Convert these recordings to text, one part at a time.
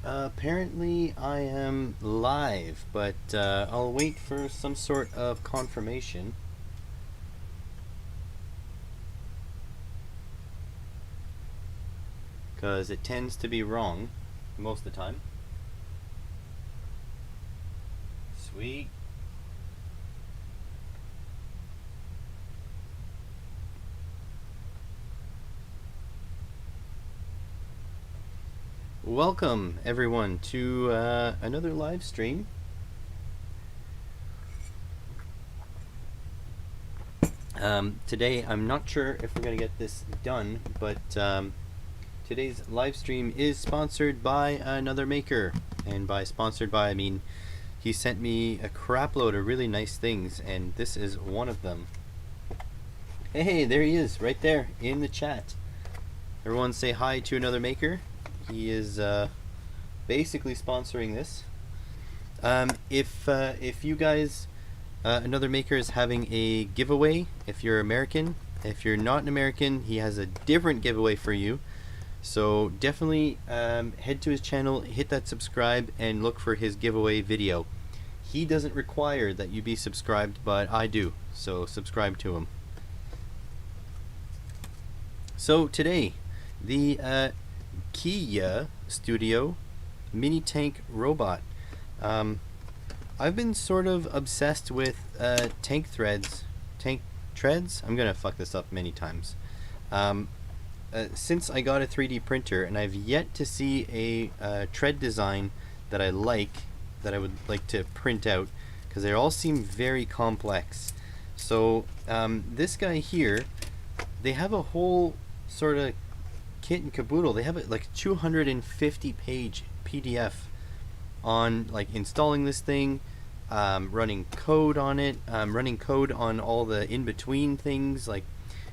Apparently I am live, but I'll wait for some sort of confirmation. Because it tends to be wrong most of the time. Sweet. Welcome everyone to another live stream. Today I'm not sure if we're going to get this done, but today's live stream is sponsored by another maker. And by sponsored by, I mean he sent me a crap load of really nice things, and this is one of them. Hey, there he is, right there in the chat. Everyone say hi to another maker. He is basically sponsoring this. If you guys, another maker is having a giveaway. If you're American, if you're not an American, he has a different giveaway for you. So definitely head to his channel, hit that subscribe, and look for his giveaway video. He doesn't require that you be subscribed, but I do. So subscribe to him. So today, the Kia Studio mini tank robot. I've been sort of obsessed with tank treads. I'm gonna fuck this up many times. Since I got a 3D printer, and I've yet to see a tread design that I would like to print out, because they all seem very complex. So this guy here, they have a whole sort of kit and caboodle. They have like a 250 page PDF on like installing this thing, running code on it, running code on all the in-between things. Like,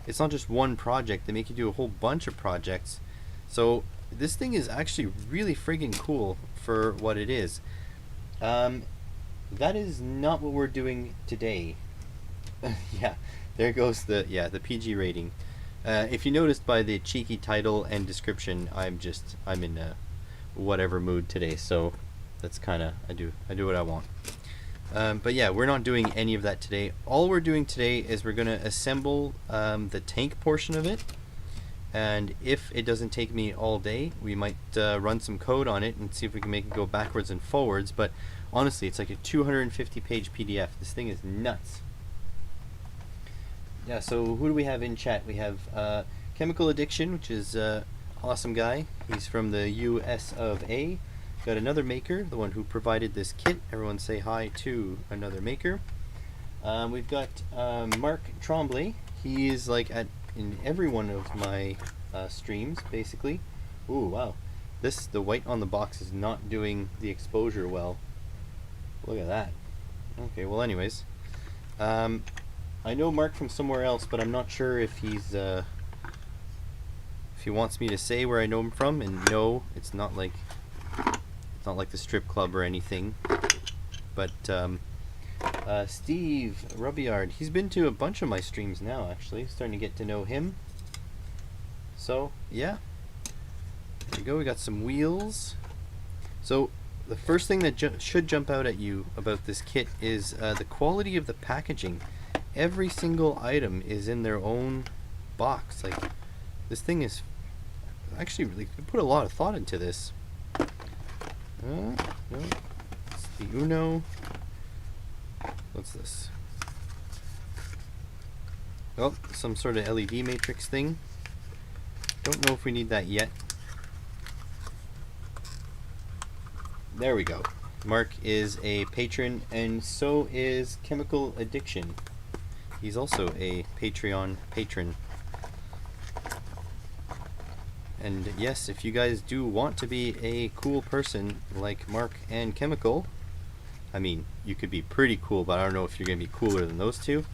it's not just one project, they make you do a whole bunch of projects. So this thing is actually really friggin' cool for what it is. That is not what we're doing today. Yeah, there goes the PG rating. If you noticed by the cheeky title and description, I'm in a whatever mood today, so that's kinda, I do what I want. But yeah, we're not doing any of that today. All we're doing today is we're gonna assemble the tank portion of it, and if it doesn't take me all day, we might run some code on it and see if we can make it go backwards and forwards. But honestly, it's like a 250 page PDF. This thing is nuts. Yeah, so who do we have in chat? We have Chemical Addiction, which is awesome guy. He's from the US of A. Got another maker, the one who provided this kit. Everyone say hi to another maker. We've got Mark Tremblay. He is like in every one of my streams, basically. Ooh, wow. The white on the box is not doing the exposure well. Look at that. Okay, well anyways. I know Mark from somewhere else, but I'm not sure if he's if he wants me to say where I know him from. And no, it's not like the strip club or anything. But Steve Rubyard, he's been to a bunch of my streams now. Actually, starting to get to know him. So yeah, there you go. We got some wheels. So the first thing that should jump out at you about this kit is the quality of the packaging. Every single item is in their own box. Like, this thing is actually really, they put a lot of thought into this. No, it's the Uno. What's this? Oh, some sort of LED matrix thing. Don't know if we need that yet. There we go. Mark is a patron, and so is Chemical Addiction. He's also a Patreon patron. And yes, if you guys do want to be a cool person like Mark and Chemical, I mean, you could be pretty cool, but I don't know if you're going to be cooler than those two.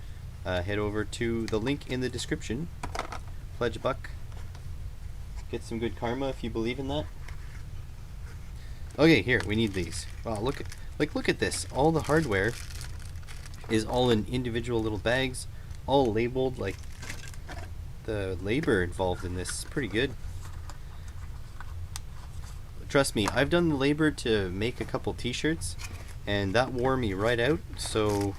Head over to the link in the description. Pledge a buck. Get some good karma if you believe in that. Okay, here, we need these. Wow, look at this. All the hardware is all in individual little bags, all labeled. Like, the labor involved in this is pretty good. trust me, I've done the labor to make a couple t-shirts, and that wore me right out. So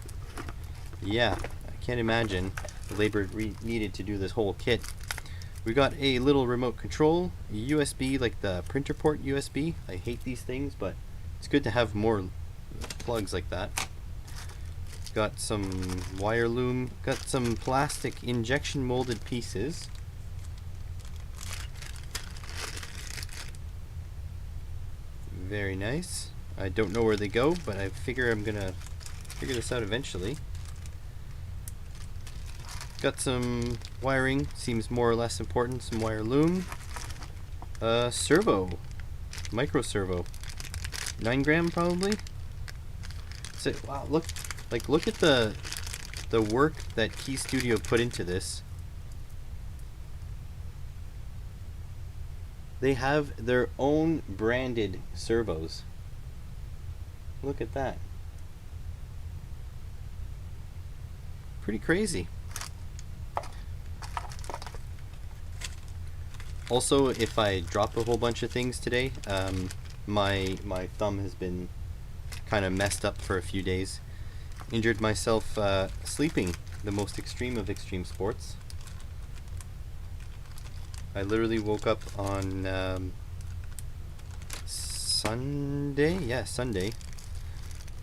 yeah, I can't imagine the labor needed to do this whole kit. We got a little remote control, a USB, like the printer port USB. I hate these things, but it's good to have more plugs like that. Got some wire loom, got some plastic injection molded pieces. Very nice. I don't know where they go, but I figure I'm gonna figure this out eventually. Got some wiring, seems more or less important, some wire loom. Servo, micro servo, 9 gram probably. So wow, look at the work that Key Studio put into this. They have their own branded servos. Look at that. Pretty crazy. Also, if I drop a whole bunch of things today, my thumb has been kind of messed up for a few days. Injured myself sleeping, the most extreme of extreme sports. I literally woke up on Sunday? Yeah, Sunday.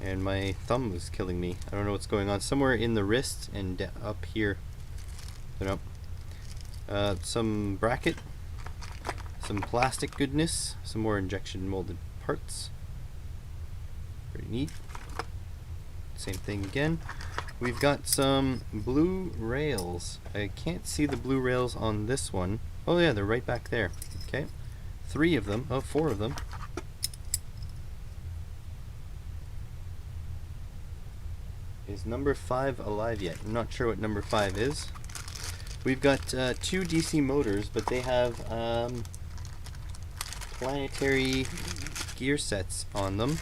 And my thumb was killing me. I don't know what's going on. Somewhere in the wrist and up here. I don't know. Some bracket. Some plastic goodness. Some more injection molded parts. Pretty neat. Same thing again. We've got some blue rails. I can't see the blue rails on this one. Oh yeah, they're right back there. Okay. 3 of them. Oh, 4 of them. Is number 5 alive yet? I'm not sure what number 5 is. We've got 2 DC motors, but they have planetary gear sets on them.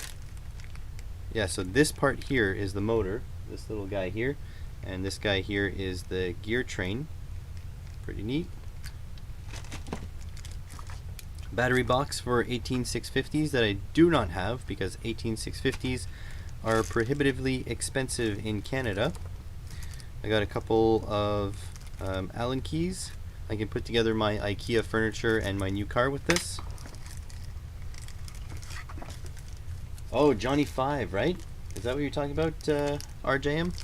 Yeah, so this part here is the motor, this little guy here, and this guy here is the gear train. Pretty neat. Battery box for 18650s that I do not have because 18650s are prohibitively expensive in Canada. I got a couple of Allen keys. I can put together my IKEA furniture and my new car with this. Oh, Johnny 5, right? Is that what you're talking about, RJM?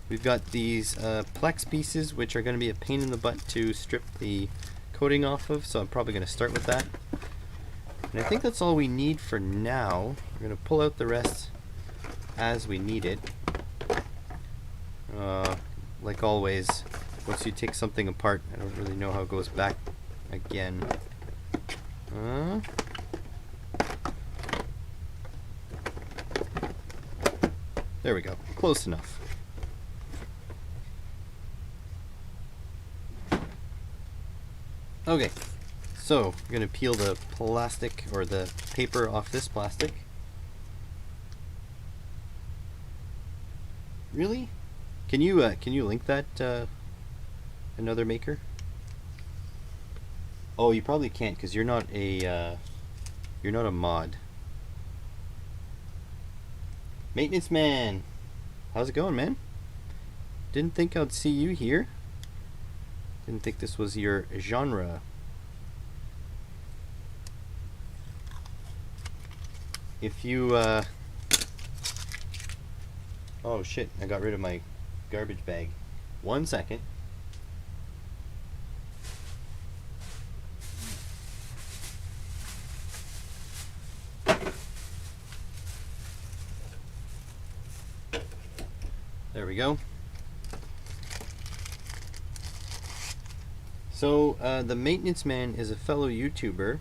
We've got these Plex pieces, which are going to be a pain in the butt to strip the coating off of, so I'm probably going to start with that. And I think that's all we need for now. We're going to pull out the rest as we need it. Like always, once you take something apart, I don't really know how it goes back again. There we go. Close enough. Okay, so we're going to peel the plastic or the paper off this plastic. Really? Can you link that another maker? Oh, you probably can't because you're not a mod. Maintenance man, how's it going, man? Didn't think I'd see you here. Didn't think this was your genre. If you oh shit, I got rid of my garbage bag. 1 second. There we go. So the maintenance man is a fellow YouTuber.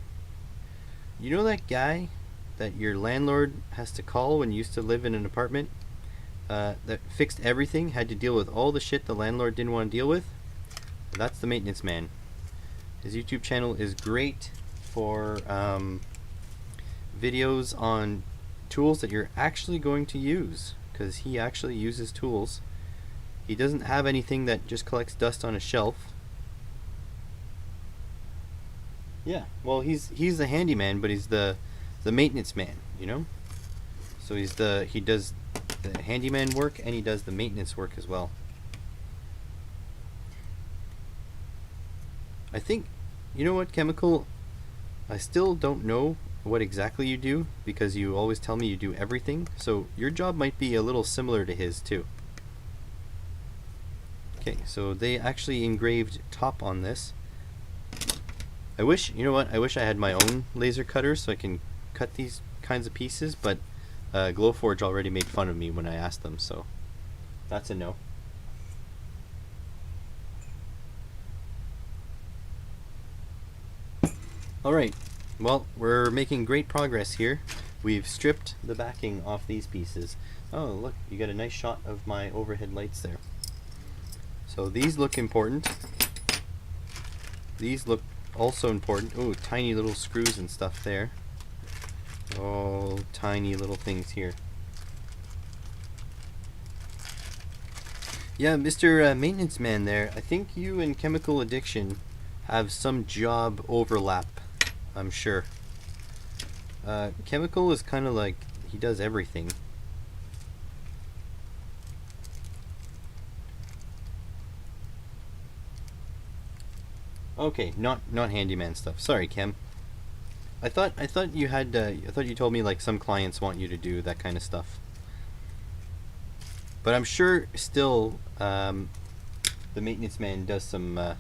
You know that guy that your landlord has to call when you used to live in an apartment that fixed everything, had to deal with all the shit the landlord didn't want to deal with? That's the maintenance man. His YouTube channel is great for videos on tools that you're actually going to use, because he actually uses tools. He doesn't have anything that just collects dust on a shelf. Yeah. Well, he's the handyman, but he's the maintenance man. You know. So he does the handyman work and he does the maintenance work as well. I think, you know what, Chemical? I still don't know what exactly you do because you always tell me you do everything. So your job might be a little similar to his too. Okay, so they actually engraved top on this. I wish, you know what? I wish I had my own laser cutter so I can cut these kinds of pieces, but Glowforge already made fun of me when I asked them, so that's a no. Alright, well, we're making great progress here. We've stripped the backing off these pieces. Oh, look, you got a nice shot of my overhead lights there. So these look important. These look also important. Oh, tiny little screws and stuff there. Oh, tiny little things here. Yeah, Mr. Maintenance Man there, I think you and Chemical Addiction have some job overlap, I'm sure. Chemical is kind of like, he does everything. Okay, not handyman stuff. Sorry, Chem. I thought you had I thought you told me like some clients want you to do that kind of stuff. But I'm sure still the maintenance man does some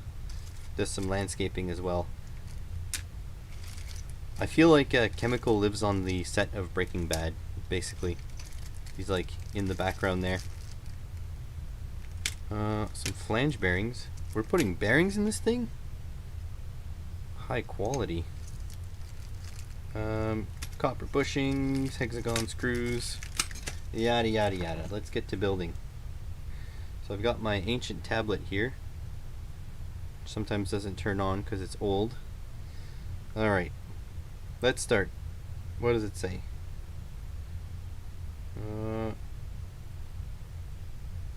landscaping as well. I feel like Chemical lives on the set of Breaking Bad, basically. He's like in the background there. Some flange bearings. We're putting bearings in this thing? High quality. Copper bushings, hexagon screws, yada yada yada. Let's get to building. So I've got my ancient tablet here. Sometimes doesn't turn on because it's old. Alright, let's start. What does it say?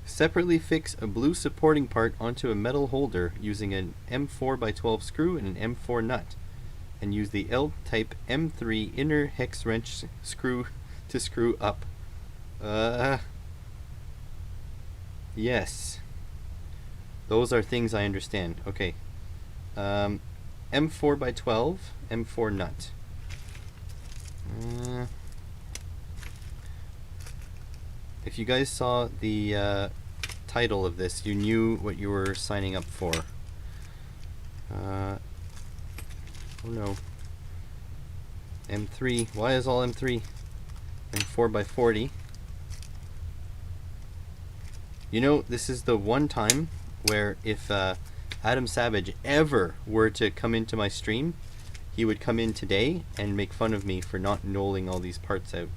Separately fix a blue supporting part onto a metal holder using an M4x12 screw and an M4 nut, and use the L-type M3 inner hex wrench screw to screw up. Yes. Those are things I understand. Okay. M4x12, M4 nut. If you guys saw the title of this, you knew what you were signing up for. Oh no. M3. Why is all M3? M4x40. You know, this is the one time where if Adam Savage ever were to come into my stream, he would come in today and make fun of me for not knolling all these parts out.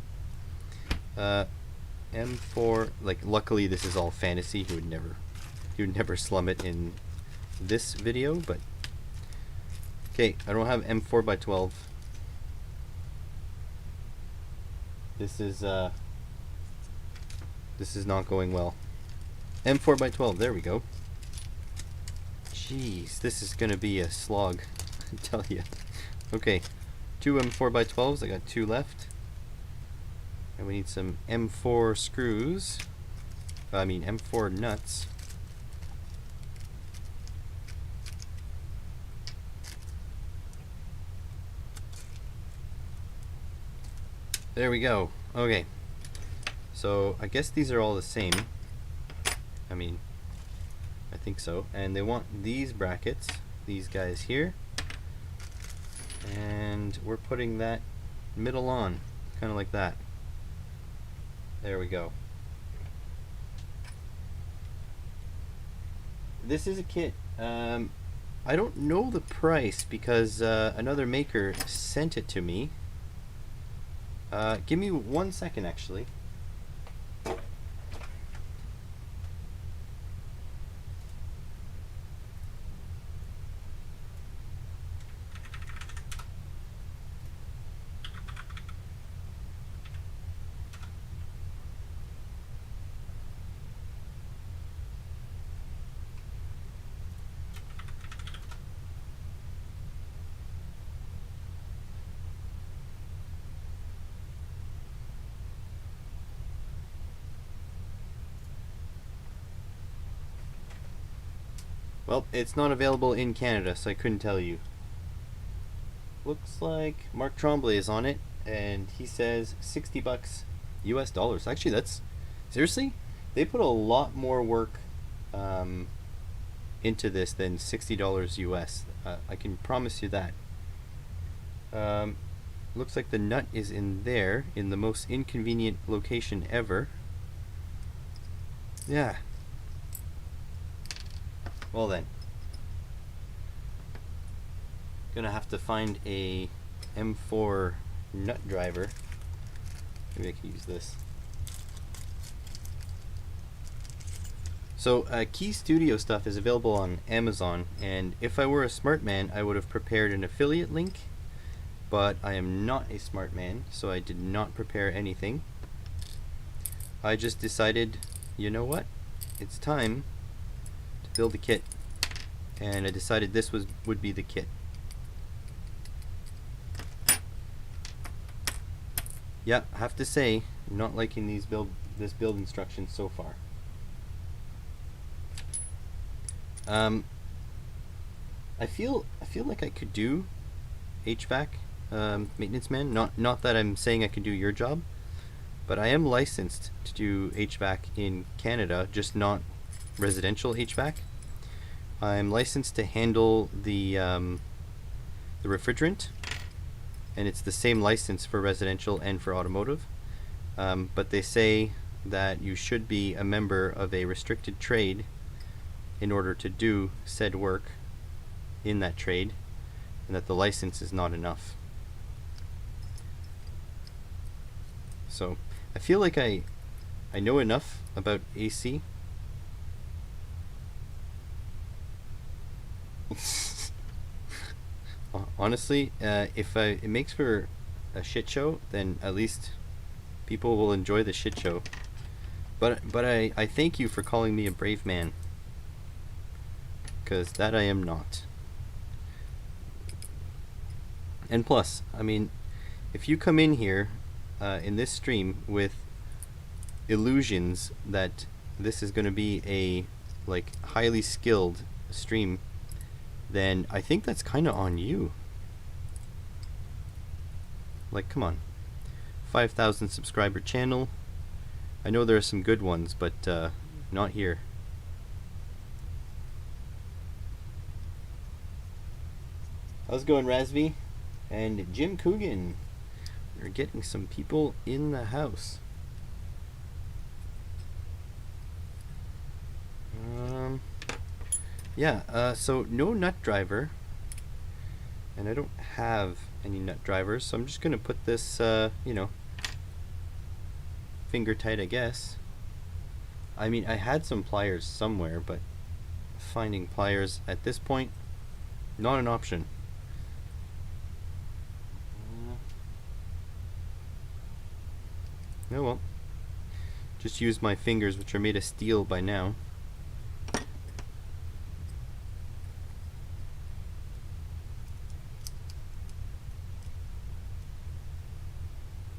M4, like, luckily this is all fantasy. He would never slum it in this video, but okay, I don't have M4x12. This is not going well. M4x12, there we go. Jeez, this is gonna be a slog, I tell you. Okay, 2 M4x12s, I got 2 left. And we need some M4 screws. I mean M4 nuts. There we go. Okay. So I guess these are all the same. I mean, I think so. And they want these brackets, these guys here. And we're putting that middle on, kind of like that. There we go. This is a kit. I don't know the price because another maker sent it to me. Give me 1 second, actually. Well, it's not available in Canada, so I couldn't tell you. Looks like Mark Tremblay is on it, and he says $60 US dollars. Actually, that's seriously, they put a lot more work into this than $60 US. I can promise you that. Looks like the nut is in there, in the most inconvenient location ever. Yeah. Well then. Gonna have to find a M4 nut driver. Maybe I can use this. So Key Studio stuff is available on Amazon, and if I were a smart man, I would have prepared an affiliate link, but I am not a smart man, so I did not prepare anything. I just decided, you know what? It's time to build a kit, and I decided this would be the kit. Yeah, I have to say, I'm not liking this build instructions so far. I feel like I could do HVAC maintenance man. Not that I'm saying I can do your job, but I am licensed to do HVAC in Canada, just not residential HVAC. I'm licensed to handle the refrigerant, and it's the same license for residential and for automotive. But they say that you should be a member of a restricted trade in order to do said work in that trade, and that the license is not enough. So I feel like I know enough about AC. Honestly, if it makes for a shit show, then at least people will enjoy the shit show. But I thank you for calling me a brave man, because that I am not. And plus, I mean, if you come in here in this stream with illusions that this is going to be a like highly skilled stream, then I think that's kind of on you. Like, come on, 5,000 subscriber channel. I know there are some good ones, but not here. How's it going, Razvi? And Jim Coogan. We're getting some people in the house. Yeah, so no nut driver. And I don't have any nut drivers, so I'm just going to put this, you know, finger tight, I guess. I mean, I had some pliers somewhere, but finding pliers at this point, not an option. Oh well. Just use my fingers, which are made of steel by now.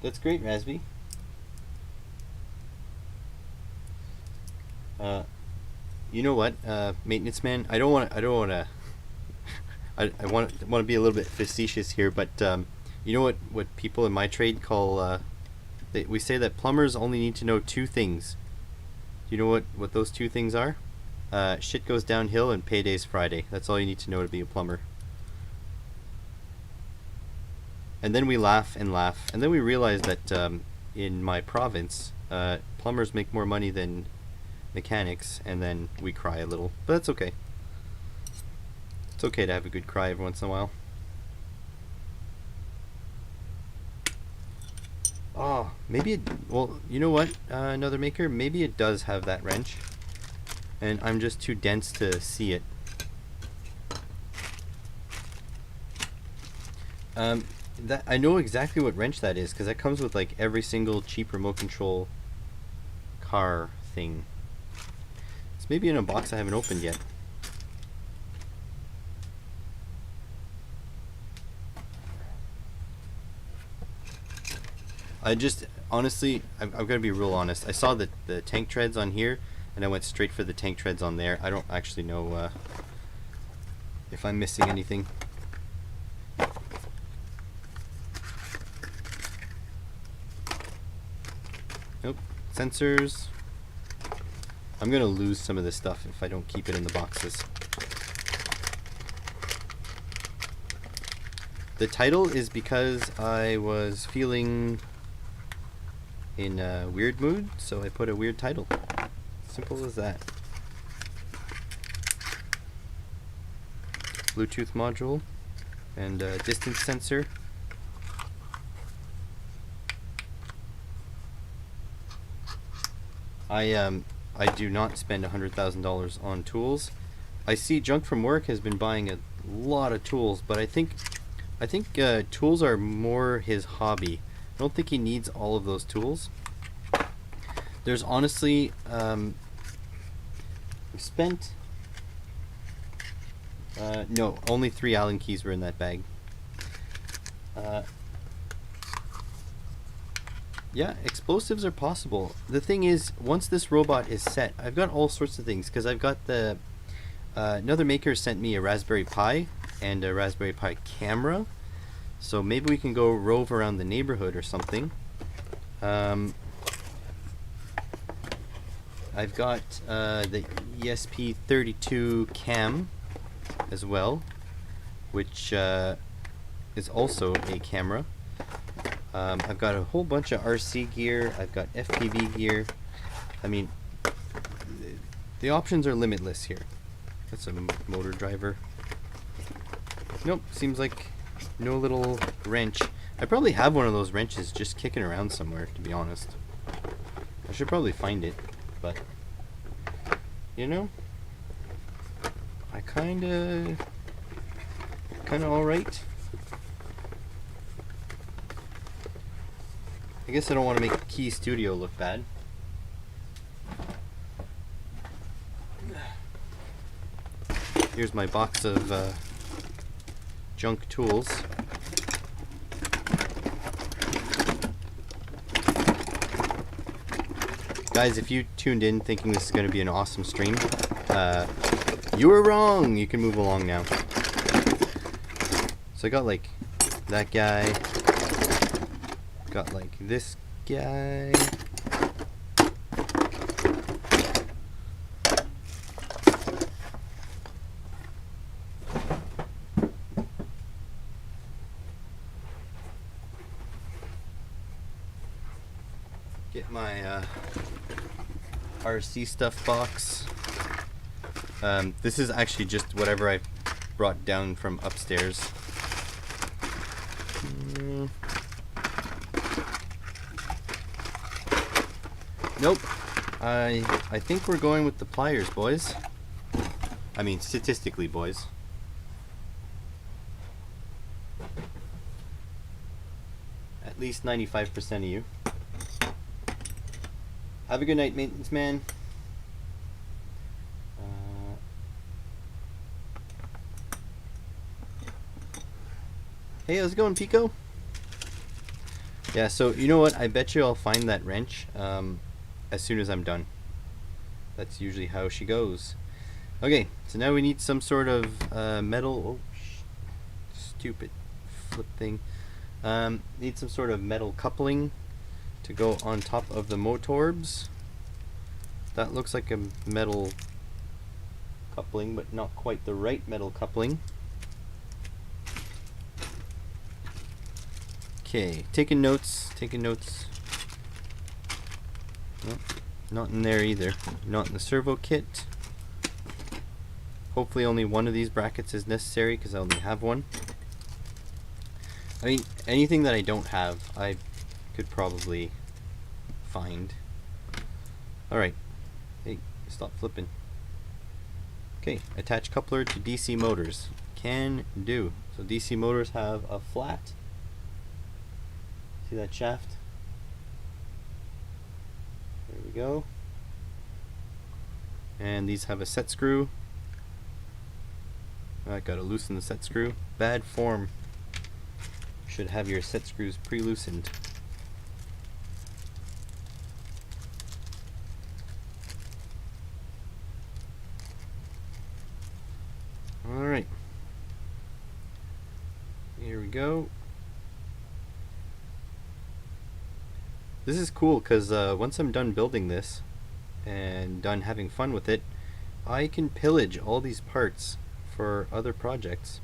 That's great, Razby. You know what, maintenance man? I want to be a little bit facetious here, but you know what people in my trade call we say that plumbers only need to know two things. Do you know what those two things are? Shit goes downhill and payday's Friday. That's all you need to know to be a plumber. And then we laugh and laugh, and then we realize that in my province, plumbers make more money than mechanics, and then we cry a little. But that's okay. It's okay to have a good cry every once in a while. Oh, maybe well, you know what, another maker, maybe it does have that wrench, and I'm just too dense to see it. That I know exactly what wrench that is, because that comes with like every single cheap remote control car thing. It's maybe in a box I haven't opened yet. I just, honestly, I've got to be real honest. I saw the tank treads on here, and I went straight for the tank treads on there. I don't actually know if I'm missing anything. Nope. Sensors. I'm gonna lose some of this stuff if I don't keep it in the boxes. The title is because I was feeling in a weird mood, so I put a weird title. Simple as that. Bluetooth module and a distance sensor. I do not spend $100,000 on tools. I see Junk from Work has been buying a lot of tools, but I think tools are more his hobby. I don't think he needs all of those tools. There's honestly, we spent, no, only 3 Allen keys were in that bag. Yeah, explosives are possible. The thing is, once this robot is set, I've got all sorts of things, because I've got the, another maker sent me a Raspberry Pi and a Raspberry Pi camera, so maybe we can go rove around the neighborhood or something. I've got the ESP32 cam as well, which is also a camera. I've got a whole bunch of RC gear. I've got FPV gear. I mean, the options are limitless here. That's a motor driver. Nope, seems like no little wrench. I probably have one of those wrenches just kicking around somewhere, to be honest. I should probably find it, but you know, I kinda alright. I guess I don't want to make Key Studio look bad. Here's my box of junk tools. Guys, if you tuned in thinking this is going to be an awesome stream, you were wrong. You can move along now. So I got like that guy. Got like this guy. Get my RC stuff box. This is actually just whatever I brought down from upstairs. Nope. I think we're going with the pliers, boys. I mean, statistically, boys. At least 95% of you. Have a good night, maintenance man. Hey, how's it going, Pico? Yeah, so you know what? I bet you I'll find that wrench as soon as I'm done. That's usually how she goes. Okay, so now we need some sort of metal. Oh, stupid flip thing. Need some sort of metal coupling to go on top of the motorbs. That looks like a metal coupling, but not quite the right metal coupling. Okay, taking notes, taking notes. Nope, not in there either. Not in the servo kit. Hopefully only one of these brackets is necessary because I only have one. I mean, anything that I don't have, I could probably find. Alright. Hey, stop flipping. Okay, attach coupler to DC motors. Can do. So DC motors have a flat. See that shaft? There we go. And these have a set screw. I gotta loosen the set screw. Bad form. Should have your set screws pre-loosened. Alright. we go. This is cool because once I'm done building this and done having fun with it, I can pillage all these parts for other projects.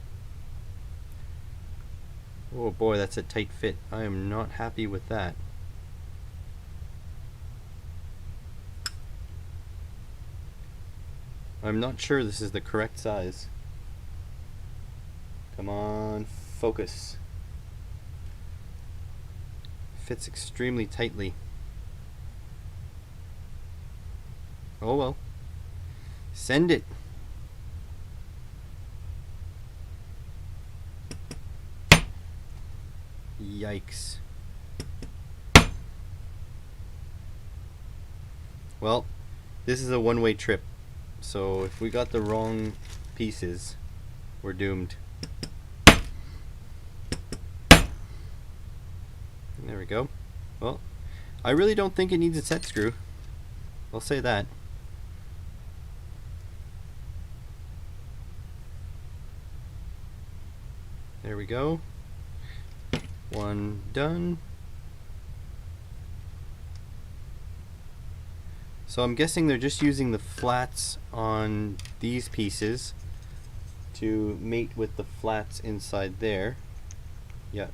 Oh boy, that's a tight fit. I am not happy with that. I'm not sure this is the correct size. Come on, focus. Fits extremely tightly. Oh well. Send it. Yikes. Well, this is a one-way trip. So if we got the wrong pieces, we're doomed. There we go. Well, I really don't think it needs a set screw. I'll say that. There we go. One done. So I'm guessing they're just using the flats on these pieces to mate with the flats inside there. Yeah,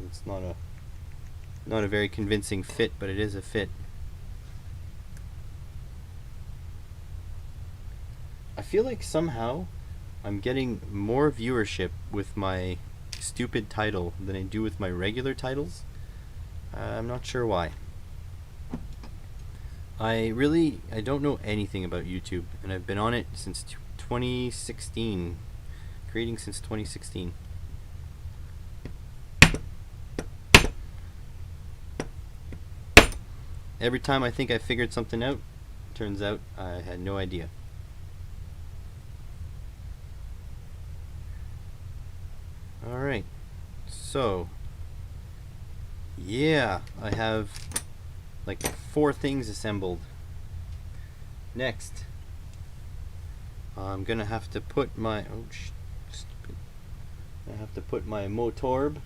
it's not a very convincing fit, but it is a fit. I feel like somehow I'm getting more viewership with my stupid title than I do with my regular titles. I'm not sure why. I don't know anything about YouTube, and I've been on it since 2016, creating since 2016. Every time I think I figured something out, turns out I had no idea. Alright, so yeah, I have like 4 things assembled. Next, I'm gonna have to put my stupid. I have to put my motorb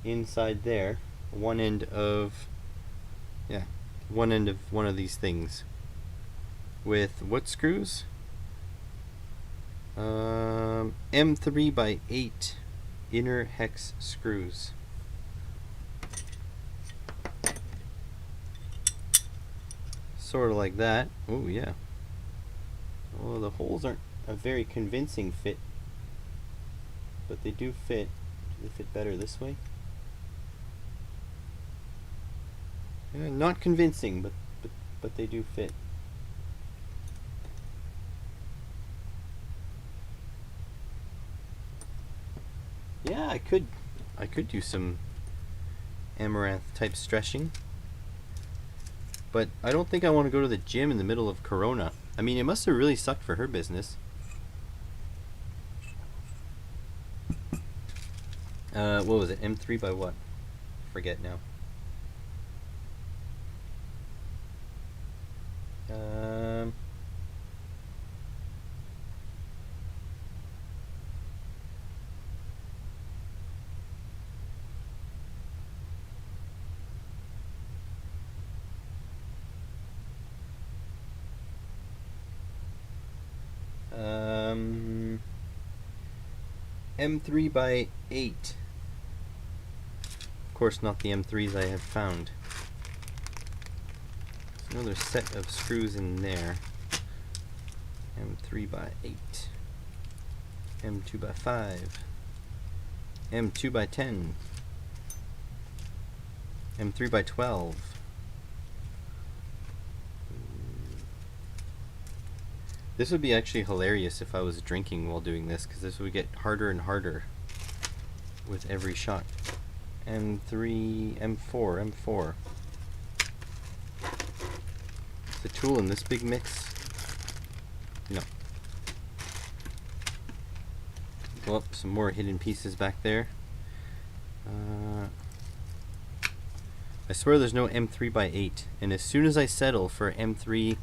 inside there, one end of one of these things. With what screws? M3 by 8 inner hex screws. Sort of like that. Oh yeah. Well, the holes aren't a very convincing fit, but they do fit. Do they fit better this way? Yeah, not convincing, but they do fit. Yeah, I could do some amaranth type stretching, but I don't think I want to go to the gym in the middle of Corona. I mean, it must have really sucked for her business. What was it? M3 by what? Forget now. M3 by 8. Of course, not the M3s I have found. There's another set of screws in there. M3 by 8. M2 by 5. M2 by 10. M3 by 12. This would be actually hilarious if I was drinking while doing this, because this would get harder and harder with every shot. M3, M4, M4. Is the tool in this big mix? No. Oh, some more hidden pieces back there. I swear there's no M3 by 8, and as soon as I settle for M3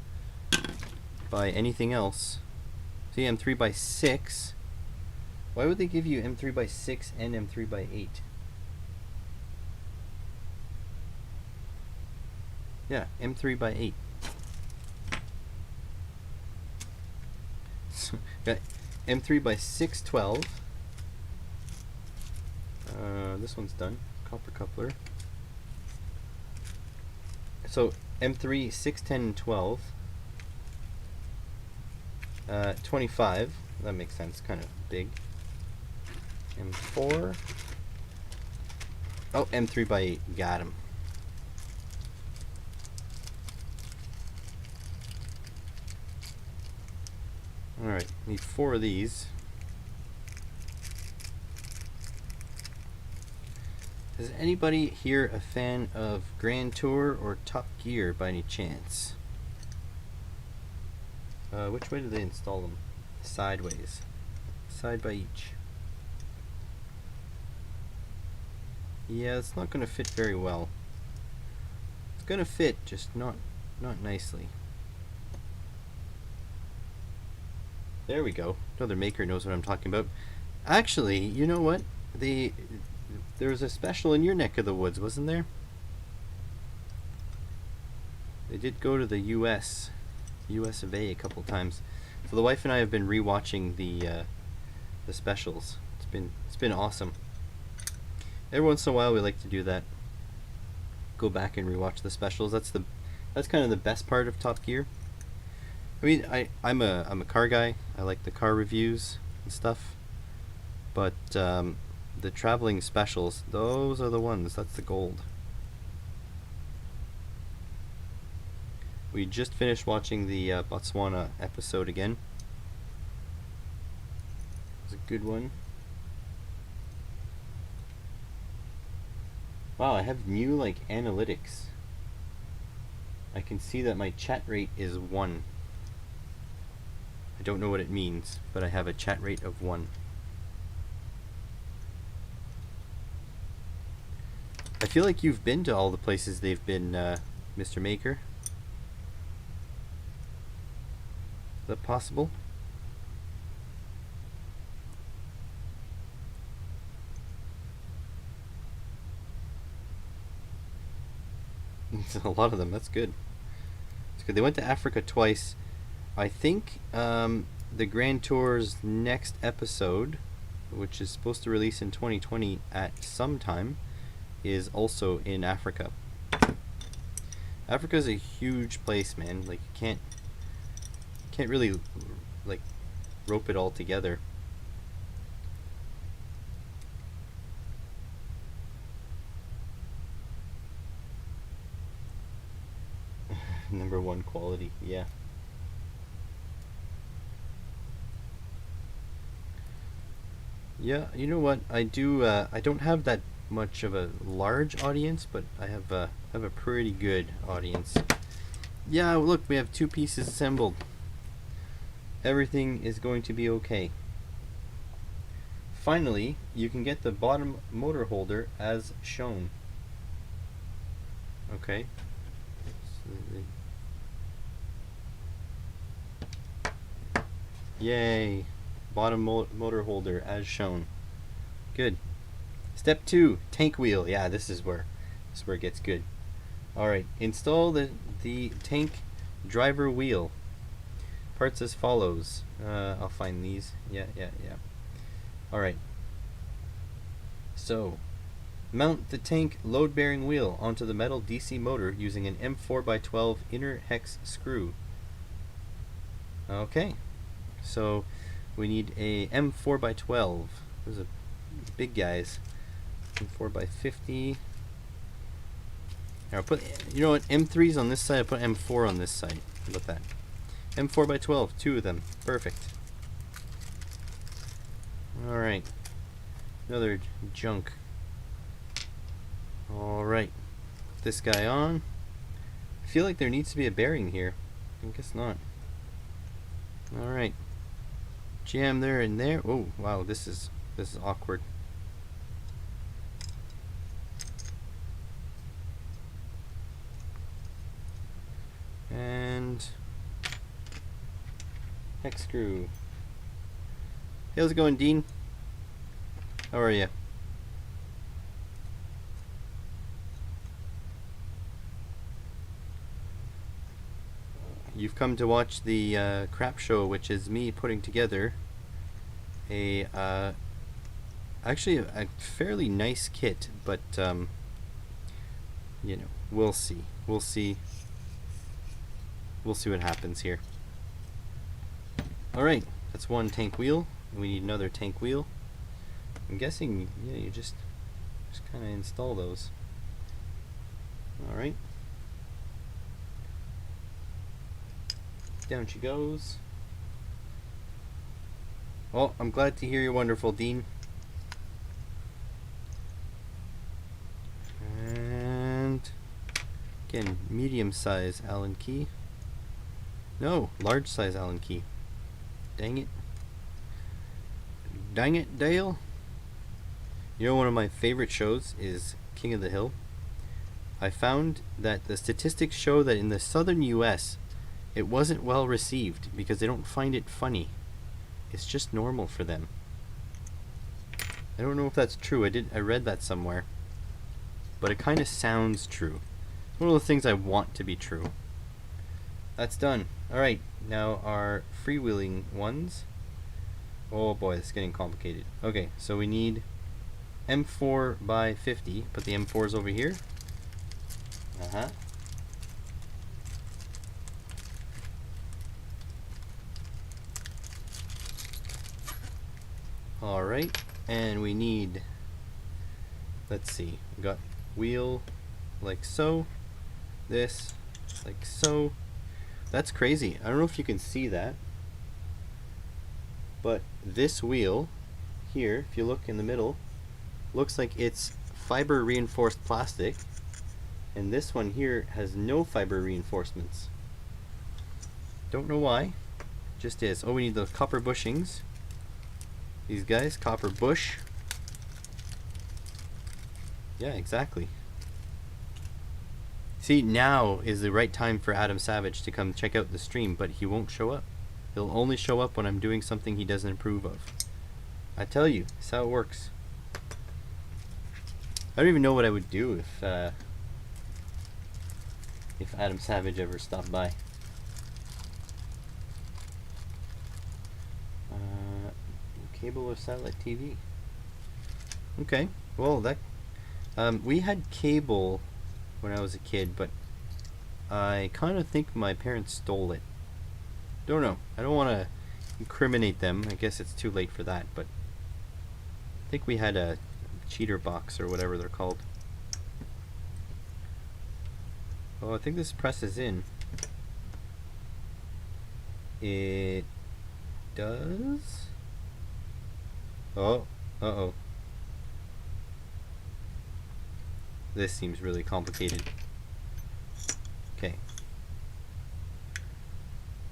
by anything else, see, M3 by 6, Why would they give you M3 by 6 and M3 by 8? Yeah, M3 by 8. Got M3 by 612. This one's done. Copper coupler. So M3, 6, 10, and 12. 25. That makes sense. Kind of big. M4. Oh, M3 by 8. Got him. Alright, need 4 of these. Is anybody here a fan of Grand Tour or Top Gear by any chance? Which way do they install them? Sideways. Side by each. Yeah, it's not going to fit very well. It's going to fit, just not nicely. There we go. Another maker knows what I'm talking about. Actually, you know what? There was a special in your neck of the woods, wasn't there? They did go to the US of A couple times. So the wife and I have been rewatching the specials. It's been awesome. Every once in a while we like to do that. Go back and rewatch the specials. That's kind of the best part of Top Gear. I mean, I'm a car guy. I like the car reviews and stuff. But the traveling specials, those are the ones. That's the gold. We just finished watching the Botswana episode again. It was a good one. Wow, I have new analytics. I can see that my chat rate is 1. I don't know what it means, but I have a chat rate of 1. I feel like you've been to all the places they've been, Mr. Maker. Is that possible? A lot of them, that's good. It's good. They went to Africa twice. I think the Grand Tour's next episode, which is supposed to release in 2020 at some time, is also in Africa. Africa's a huge place, man. Like, you can't really rope it all together. Number 1 quality, yeah. Yeah, you know what? I don't have that much of a large audience, but I have a pretty good audience. Yeah, look, we have 2 pieces assembled. Everything is going to be okay. Finally, you can get the bottom motor holder as shown. Okay. Yay! Bottom motor holder as shown. Good. Step 2, tank wheel. Yeah, this is where it gets good. Alright, install the tank driver wheel. Parts as follows. I'll find these. Yeah. Alright. So, mount the tank load-bearing wheel onto the metal DC motor using an M4x12 inner hex screw. Okay. So, we need a M4x12. Those are big guys. M4x50. I'll put, you know what, M3's on this side, I'll put M4 on this side. How about that? M4x12, 2 of them. Perfect. Alright. Another junk. Alright. Put this guy on. I feel like there needs to be a bearing here. I guess not. Alright. Jam there and there. Oh, wow, this is awkward. And hex screw. Hey, how's it going, Dean? How are you? You've come to watch the crap show, which is me putting together a actually a fairly nice kit, but you know, we'll see. We'll see. We'll see what happens here. All right, that's one tank wheel. We need another tank wheel. I'm guessing, yeah, you just kind of install those. All right. Down she goes. Oh, I'm glad to hear you're wonderful, Dean. And again, medium size Allen key. No, large size Allen key. Dang it. Dang it, Dale. You know, one of my favorite shows is King of the Hill. I found that the statistics show that in the southern US, it wasn't well received because they don't find it funny. It's just normal for them. I don't know if that's true. I read that somewhere. But it kind of sounds true. One of the things I want to be true. That's done. Alright, now our freewheeling ones. Oh boy, this is getting complicated. Okay, so we need M4 by 50. Put the M4s over here. Alright, and we need, let's see, we got wheel like so, this like so. That's crazy. I don't know if you can see that, but this wheel here, if you look in the middle, looks like it's fiber reinforced plastic, and this one here has no fiber reinforcements. Don't know why, just is. Oh, we need the copper bushings. These guys, copper bush. Yeah, exactly. See, now is the right time for Adam Savage to come check out the stream, but he won't show up. He'll only show up when I'm doing something he doesn't approve of. I tell you, that's how it works. I don't even know what I would do if Adam Savage ever stopped by. Cable or satellite TV? Okay, well that we had cable when I was a kid, but I kind of think my parents stole it. Don't know. I don't want to incriminate them. I guess it's too late for that, but I think we had a cheater box or whatever they're called. Oh, I think this presses in. It does. Oh, uh-oh. This seems really complicated. Okay.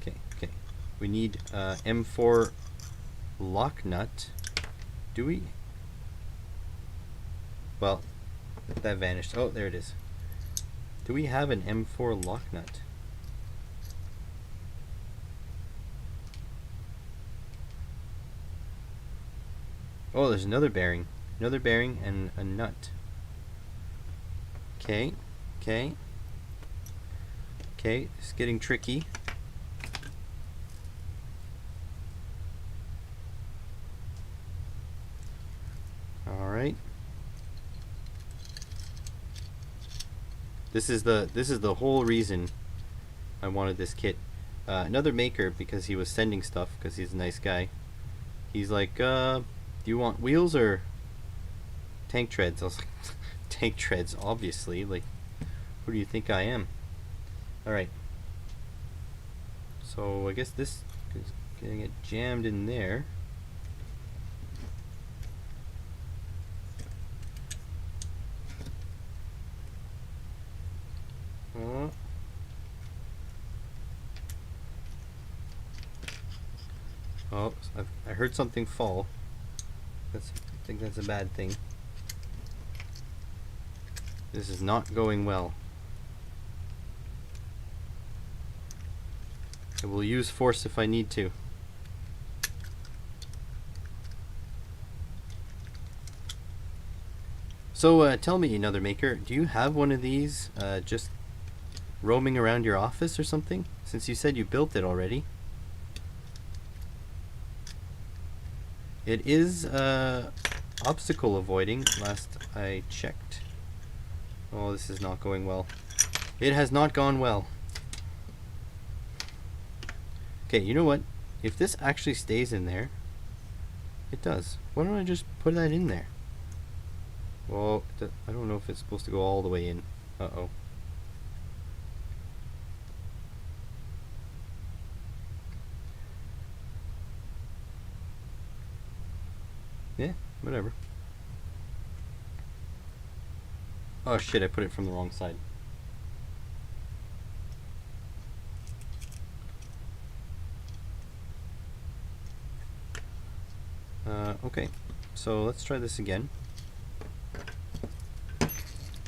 Okay. We need M4 lock nut. Do we? Well, that vanished. Oh, there it is. Do we have an M4 lock nut? Oh, there's another bearing. Another bearing and a nut. Okay. It's getting tricky. Alright. This is the whole reason I wanted this kit. Another maker, because he was sending stuff, because he's a nice guy. He's like, do you want wheels or tank treads? I was like, tank treads, obviously. Like, who do you think I am? Alright. So I guess this is gonna get jammed in there. Oh, I heard something fall. I think that's a bad thing. This is not going well. I will use force if I need to. So tell me, another maker, do you have one of these just roaming around your office or something? Since you said you built it already. It is obstacle avoiding, last I checked. Oh, this is not going well. It has not gone well. Okay, you know what? If this actually stays in there, it does. Why don't I just put that in there? Well, I don't know if it's supposed to go all the way in. Uh-oh. Yeah, whatever. Oh shit, I put it from the wrong side. Okay, so let's try this again.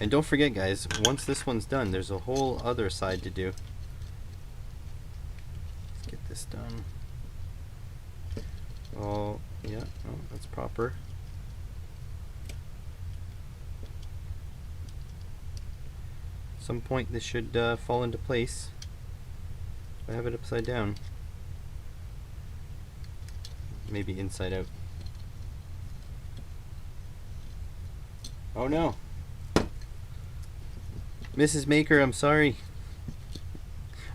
And don't forget, guys, once this one's done, there's a whole other side to do. Let's get this done. Oh, yeah, oh, that's proper. At some point this should fall into place. I have it upside down. Maybe inside out. Oh no! Mrs. Maker, I'm sorry.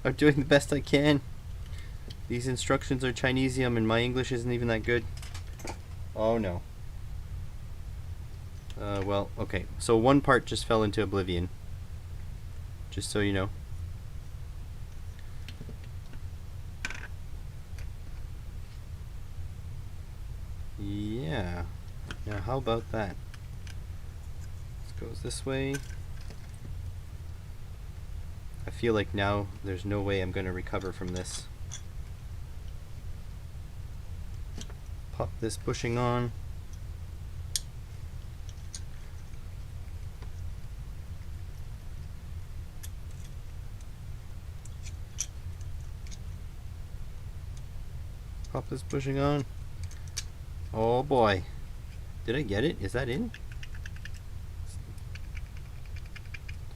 I'm doing the best I can. These instructions are Chinesium and my English isn't even that good. Oh no. Well, okay. So one part just fell into oblivion. Just so you know. Yeah. Now how about that? This goes this way. I feel like now there's no way I'm going to recover from this. Pop this bushing on. Pop this bushing on. Oh boy. Did I get it? Is that in? It's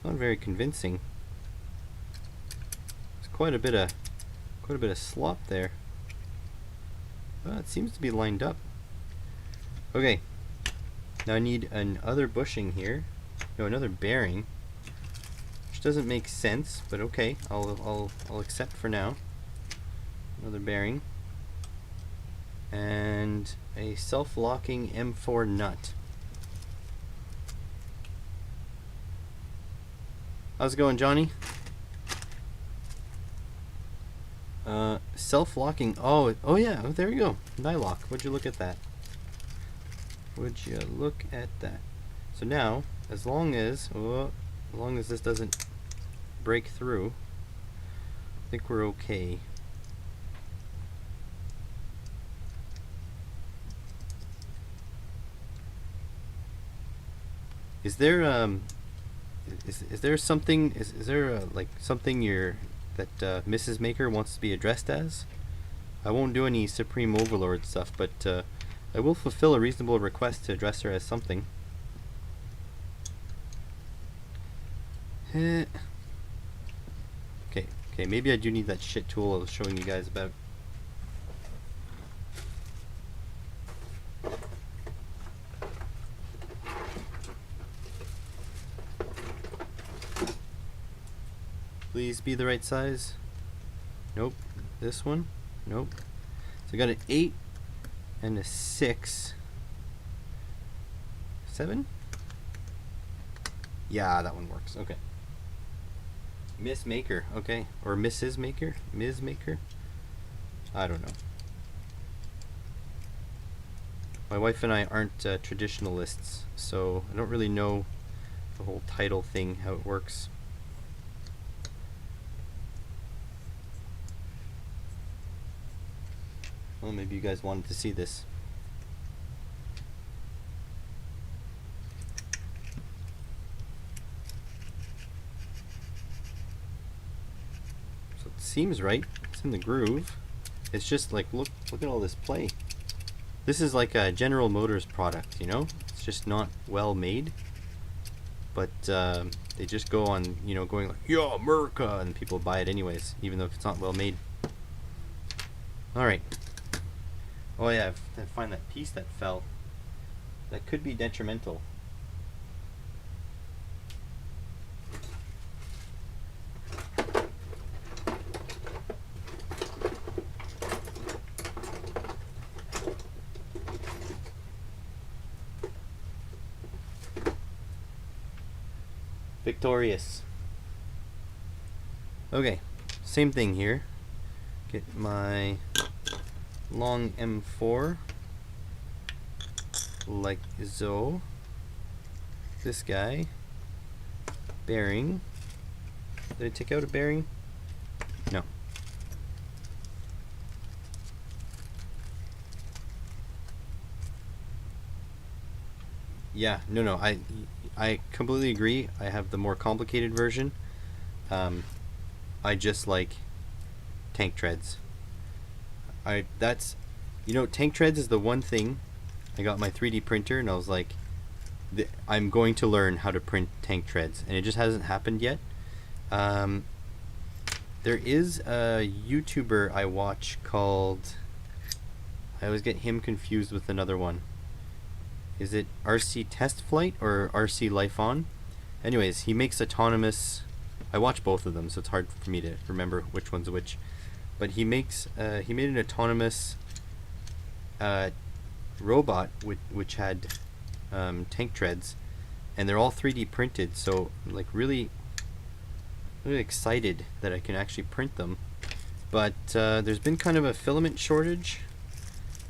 not very convincing. There's quite a bit of slop there. It seems to be lined up. Okay. Now I need another bushing here. No, another bearing. Which doesn't make sense, but okay. I'll accept for now. Another bearing. And a self-locking M4 nut. How's it going, Johnny? Self-locking. Oh yeah. Oh, there you go. Nylock. Would you look at that? Would you look at that? So now, as long as this doesn't break through, I think we're okay. Is there is there something is there like something that Mrs. Maker wants to be addressed as? I won't do any Supreme Overlord stuff, but I will fulfill a reasonable request to address her as something. Okay, maybe I do need that shit tool I was showing you guys about. Please be the right size. Nope. This one? Nope. So I got an 8 and a 6. 7? Yeah, that one works. Okay. Miss Maker. Okay. Or Mrs. Maker? Ms. Maker? I don't know. My wife and I aren't traditionalists, so I don't really know the whole title thing, how it works. Well, maybe you guys wanted to see this. So it seems right. It's in the groove. It's just like, look at all this play. This is like a General Motors product, you know? It's just not well made. but they just go on, you know, going like, "Yeah, America," and people buy it anyways, even though it's not well made. All right. Oh yeah, I have to find that piece that fell. That could be detrimental. Victorious. Okay, same thing here. Get my long M4 like so. This guy. Bearing. Did I take out a bearing? No. Yeah, no, I completely agree. I have the more complicated version. I just like tank treads. You know, tank treads is the one thing. I got my 3D printer and I was like, I'm going to learn how to print tank treads, and it just hasn't happened yet. There is a YouTuber I watch called, I always get him confused with another one. Is it RC Test Flight or RC Life On? Anyways, he makes autonomous. I watch both of them, so it's hard for me to remember which one's which. But he makes he made an autonomous robot which had tank treads, and they're all 3D printed. So I'm like really excited that I can actually print them. But there's been kind of a filament shortage,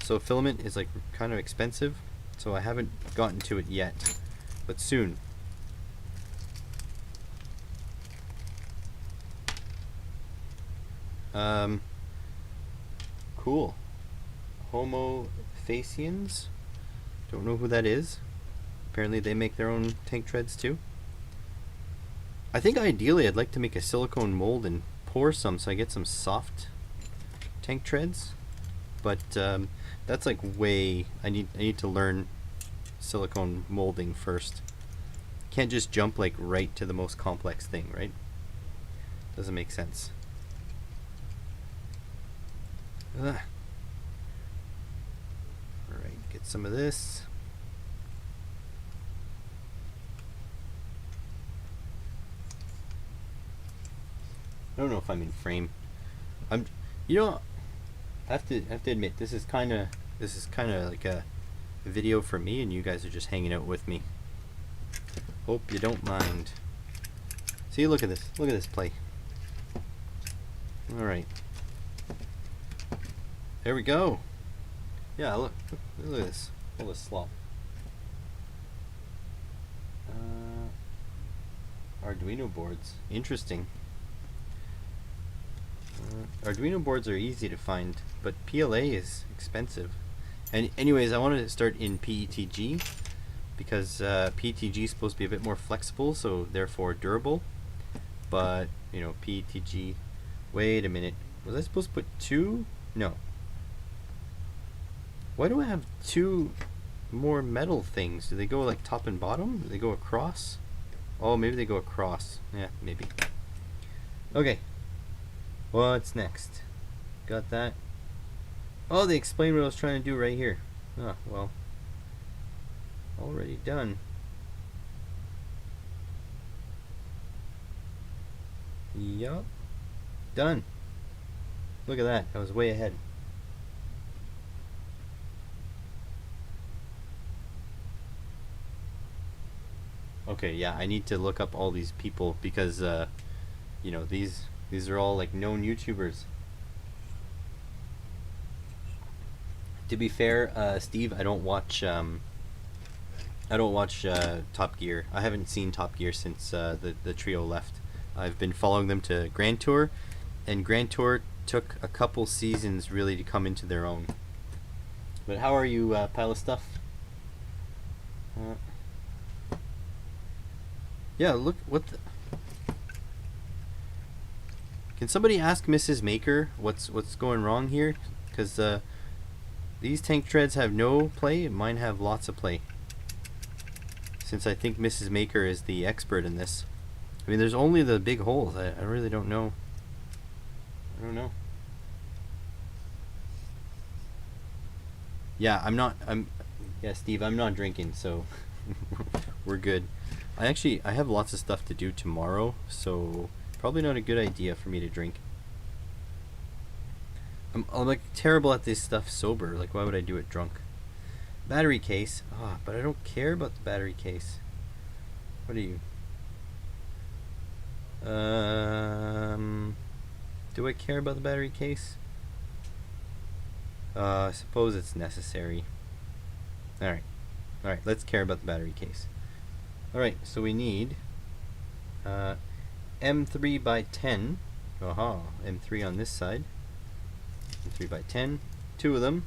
so filament is like kind of expensive. So I haven't gotten to it yet, but soon. Cool. Homo Facians. Don't know who that is. Apparently they make their own tank treads too. I think ideally I'd like to make a silicone mold and pour some so I get some soft tank treads. But that's like way. I need to learn silicone molding first. Can't just jump like right to the most complex thing, right? Doesn't make sense. Ugh. Alright, get some of this. I don't know if I'm in frame. You know, I have to admit, this is kind of like a video for me, and you guys are just hanging out with me. Hope you don't mind. See, look at this play. All right, there we go. Yeah, look at this. All this slop. Arduino boards. Interesting. Arduino boards are easy to find, but PLA is expensive. And anyways, I wanted to start in PETG because PETG is supposed to be a bit more flexible, so therefore durable. But you know, PETG. Wait a minute. Was I supposed to put two? No. Why do I have two more metal things? Do they go like top and bottom? Do they go across? Oh, maybe they go across. Yeah, maybe. Okay. What's next? Got that? Oh, they explained what I was trying to do right here. Oh, well. Already done. Yup. Done. Look at that. I was way ahead. Okay, yeah, I need to look up all these people because, you know, these are all like known YouTubers. To be fair, Steve, I don't watch Top Gear. I haven't seen Top Gear since the trio left. I've been following them to Grand Tour, and Grand Tour took a couple seasons really to come into their own. But how are you, pile of stuff? Yeah, look what the... Can somebody ask Mrs. Maker what's going wrong here? Because these tank treads have no play, and mine have lots of play. since I think Mrs. Maker is the expert in this. I mean, there's only the big holes. I really don't know. I don't know. Yeah, yeah, Steve, I'm not drinking, so we're good. I have lots of stuff to do tomorrow, so probably not a good idea for me to drink. I'm like terrible at this stuff sober. Like, why would I do it drunk? Battery case. Ah, but I don't care about the battery case. What are you? Do I care about the battery case? I suppose it's necessary. Alright. Alright, let's care about the battery case. Alright, so we need M3 by 10. Aha, M3 on this side. M3 by 10. 2 of them.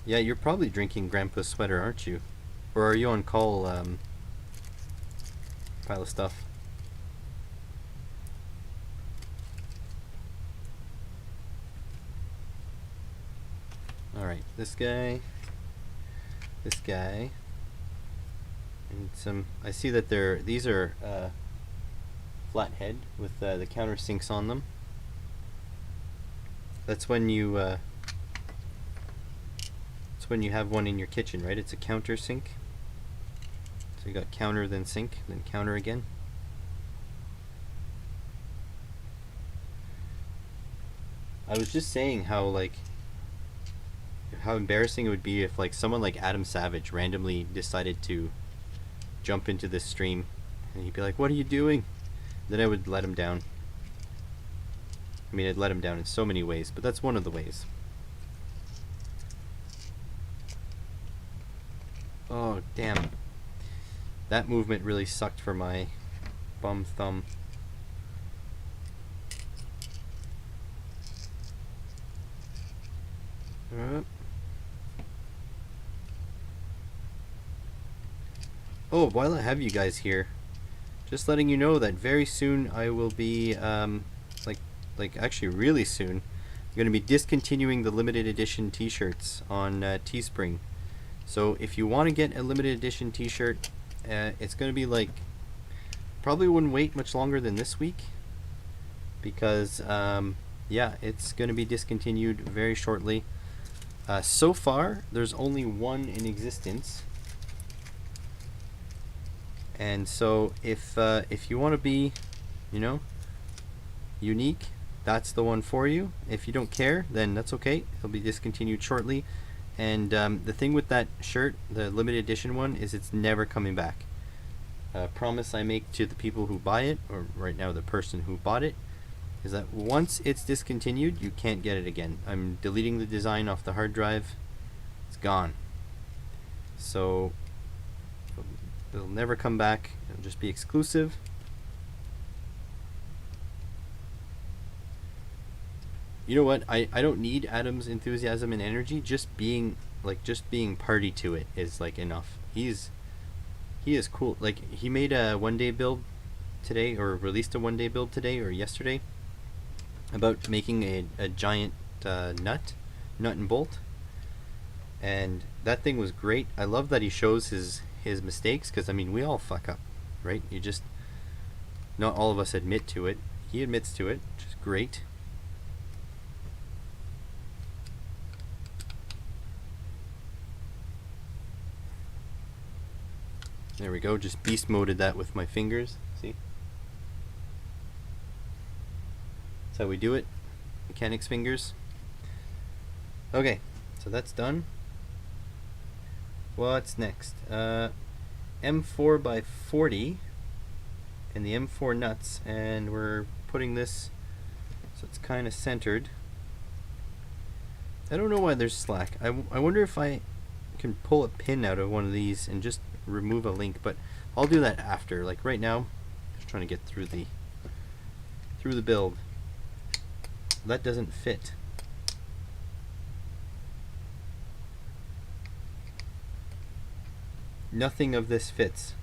Yeah, you're probably drinking Grandpa's sweater, aren't you? Or are you on call, pile of stuff? Alright, this guy, and some, I see that these are flathead with the countersinks on them. That's when you have one in your kitchen, right? It's a countersink. So you got counter, then sink, then counter again. I was just saying how embarrassing it would be if like someone like Adam Savage randomly decided to jump into this stream and he'd be like, "What are you doing?" Then I would let him down. I mean, I'd let him down in so many ways, but that's one of the ways. Oh, damn. That movement really sucked for my bum thumb. Oh, while I have you guys here, just letting you know that very soon I will be, actually really soon, I'm going to be discontinuing the limited edition t-shirts on Teespring. So if you want to get a limited edition t-shirt, it's going to be like, probably wouldn't wait much longer than this week, because yeah, it's going to be discontinued very shortly. So far there's only one in existence, and so if you want to be, you know, unique, that's the one for you. If you don't care, then that's okay, it'll be discontinued shortly. And the thing with that shirt, the limited edition one, is it's never coming back. Promise I make to the people who buy it, or right now the person who bought it, is that once it's discontinued, you can't get it again. I'm deleting the design off the hard drive. It's gone. So it'll never come back. It'll just be exclusive. You know what? I don't need Adam's enthusiasm and energy. Just being party to it is like enough. He is cool. Like, he made a one-day build today, or released a one-day build today or yesterday, about making a giant nut and bolt, and that thing was great. I love that he shows his mistakes, because I mean, we all fuck up, right? You just, not all of us admit to it. He admits to it, which is great. There we go, just beast moded that with my fingers, see? That's how we do it, mechanics fingers. Okay, so that's done. What's next? M4 by 40 and the M4 nuts, and we're putting this so it's kind of centered. I don't know why there's slack. I wonder if I can pull a pin out of one of these and just remove a link, but I'll do that after. Like right now, just trying to get through the build. That doesn't fit. Nothing of this fits.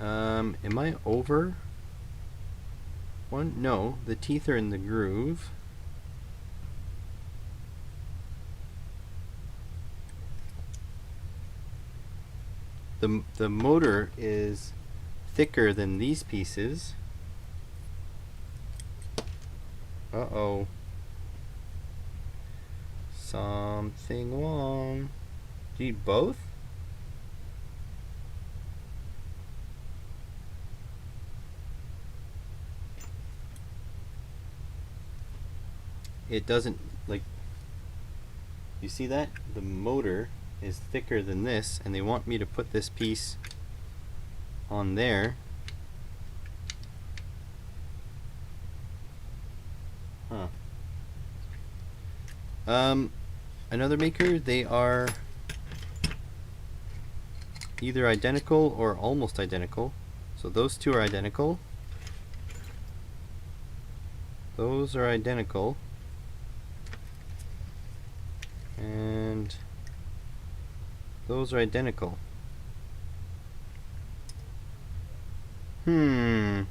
Am I over one? No, the teeth are in the groove. The motor is thicker than these pieces. Uh-oh. Something wrong. Do you need both? It doesn't, like, you see that? The motor is thicker than this, and they want me to put this piece on there. Huh. Another maker, they are either identical or almost identical. So those two are identical. Those are identical. And those are identical. I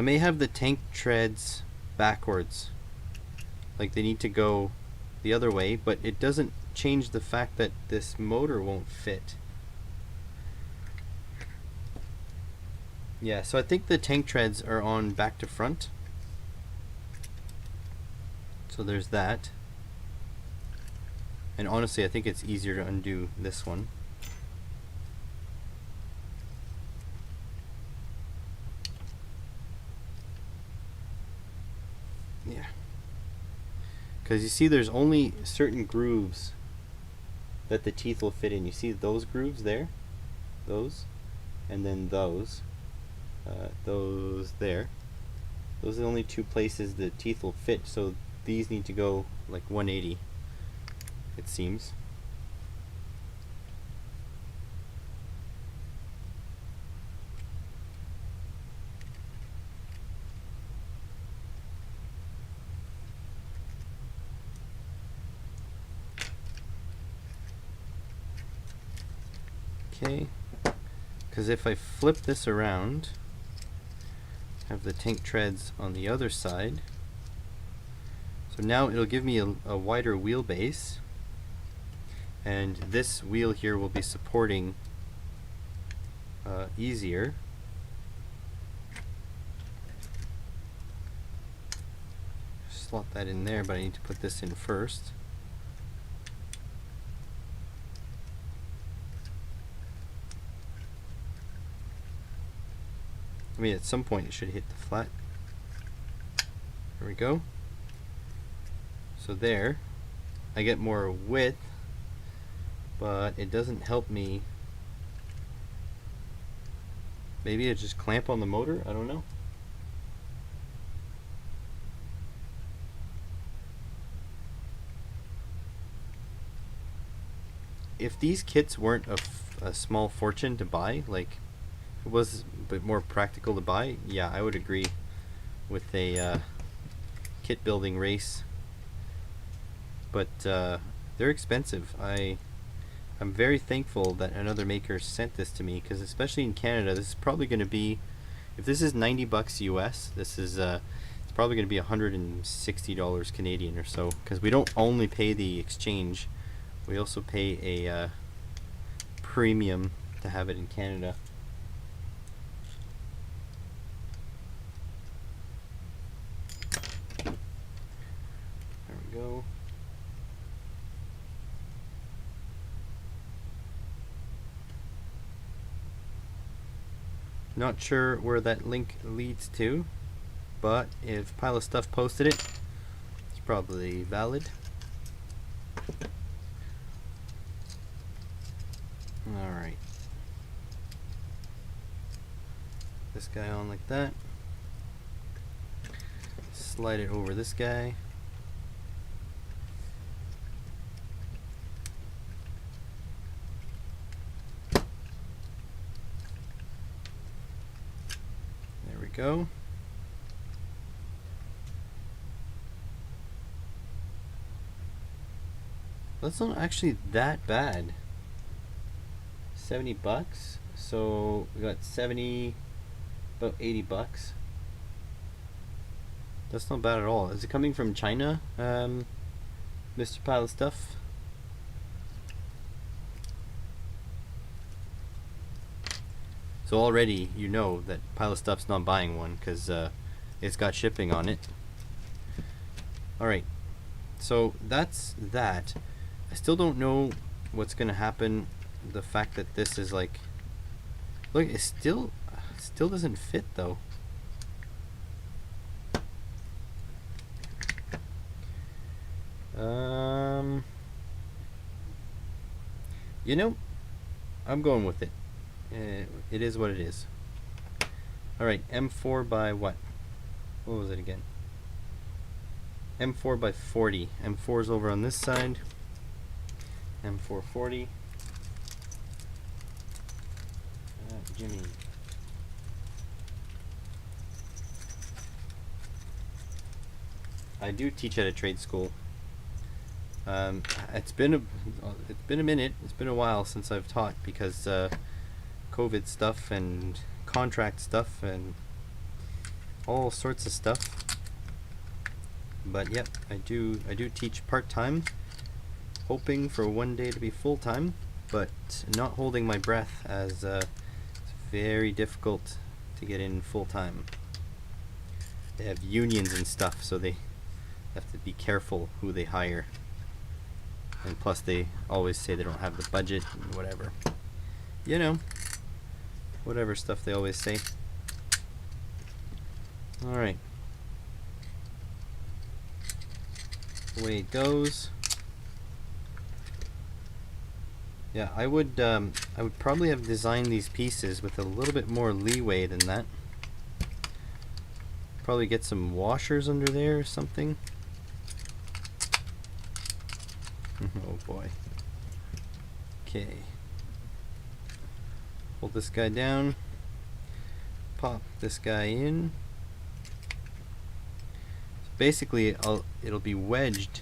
may have the tank treads backwards. Like they need to go the other way, but it doesn't change the fact that this motor won't fit. Yeah, so I think the tank treads are on back to front. So there's that. And honestly, I think it's easier to undo this one. Yeah. Because you see there's only certain grooves that the teeth will fit in. You see those grooves there? Those. And then those. Those there. Those are the only two places the teeth will fit. So these need to go like 180, it seems. Okay, because if I flip this around, have the tank treads on the other side. So now it'll give me a wider wheelbase, and this wheel here will be supporting easier. Slot that in there, but I need to put this in first. I mean, at some point it should hit the flat. There we go. So there, I get more width, but it doesn't help me. Maybe it just clamp on the motor? I don't know. If these kits weren't a small fortune to buy, like if it was a bit more practical to buy, yeah, I would agree with a kit building race. But they're expensive. I'm very thankful that another maker sent this to me, because especially in Canada, this is probably going to be, if this is $90 US, this is it's probably going to be $160 Canadian or so, because we don't only pay the exchange, we also pay a premium to have it in Canada. There we go. Not sure where that link leads to, but if Pile of Stuff posted it, it's probably valid. Alright. This guy on like that. Slide it over this guy. There we go. That's not actually that bad. 70 bucks. So we got 70, about 80 bucks. That's not bad at all. Is it coming from China, Mr. Pile of Stuff? So already you know that Pile of Stuff's not buying one because it's got shipping on it. Alright, so that's that. I still don't know what's gonna happen. The fact that this is like, look, it still doesn't fit though. You know, I'm going with it. It is what it is. Alright, M4 by what? What was it again? M4 by 40. M4 is over on this side. M4 40. Jimmy. I do teach at a trade school. It's been a minute. It's been a while since I've taught because COVID stuff and contract stuff and all sorts of stuff. But yep, I do teach part-time, hoping for one day to be full-time, but not holding my breath as it's very difficult to get in full-time. They have unions and stuff, so they have to be careful who they hire. And plus they always say they don't have the budget and whatever. You know, whatever stuff they always say. Alright. Away it goes. Yeah, I would probably have designed these pieces with a little bit more leeway than that. Probably get some washers under there or something. Oh boy. Okay. Hold this guy down. Pop this guy in. So basically, it'll be wedged.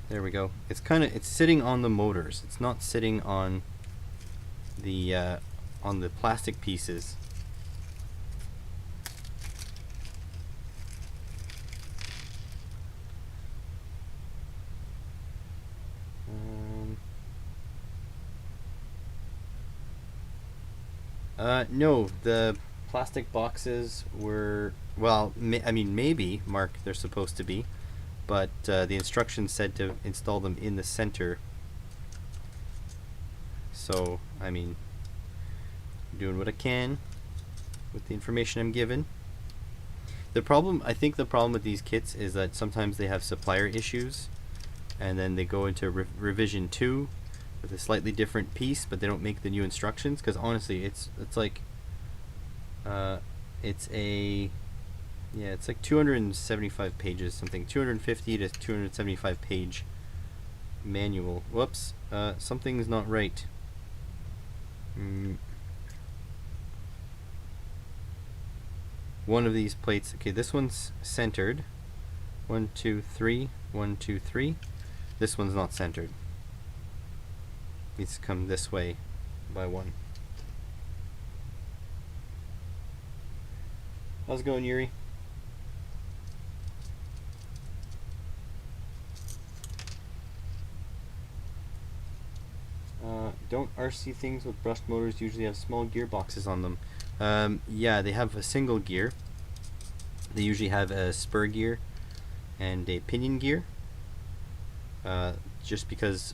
There we go. It's sitting on the motors. It's not sitting on the plastic pieces. No, the plastic boxes were, well, I mean, maybe, Mark, they're supposed to be, but the instructions said to install them in the center. So, I mean, doing what I can with the information I'm given. I think the problem with these kits is that sometimes they have supplier issues, and then they go into revision 2 with a slightly different piece, but they don't make the new instructions, because honestly it's like it's like 275 pages, something 250 to 275 page manual. Whoops, something's not right. One of these plates, okay, this one's centered. 1 2 3, 1 2 3. This one's not centered. Needs to come this way by 1. How's it going, Yuri? Don't RC things with brushed motors usually have small gearboxes on them? Yeah, they have a single gear. They usually have a spur gear and a pinion gear. Just because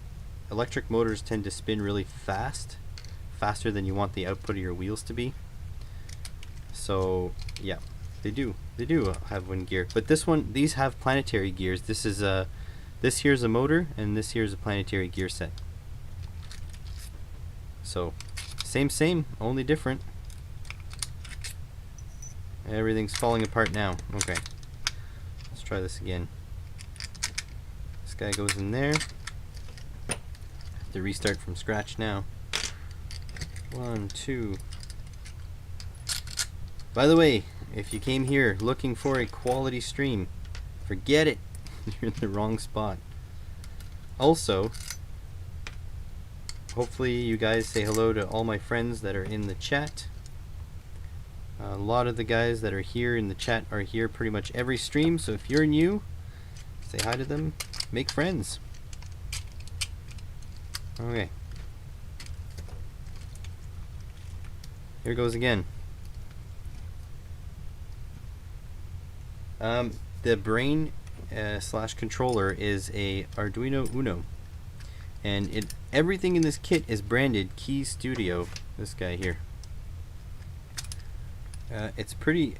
electric motors tend to spin really fast, faster than you want the output of your wheels to be. So yeah, they do have one gear. But these have planetary gears. This here's a motor, and this here's a planetary gear set. So same, only different. Everything's falling apart now. Okay, let's try this again. This guy goes in there. Have to restart from scratch now. 1 2. By the way, if you came here looking for a quality stream, forget it. You're in the wrong spot. Also, hopefully you guys say hello to all my friends that are in the chat. A lot of the guys that are here in the chat are here pretty much every stream, so if you're new, say hi to them, make friends. Okay. Here goes again. The brain slash controller is a Arduino Uno, and everything in this kit is branded Key Studio. This guy here. It's pretty.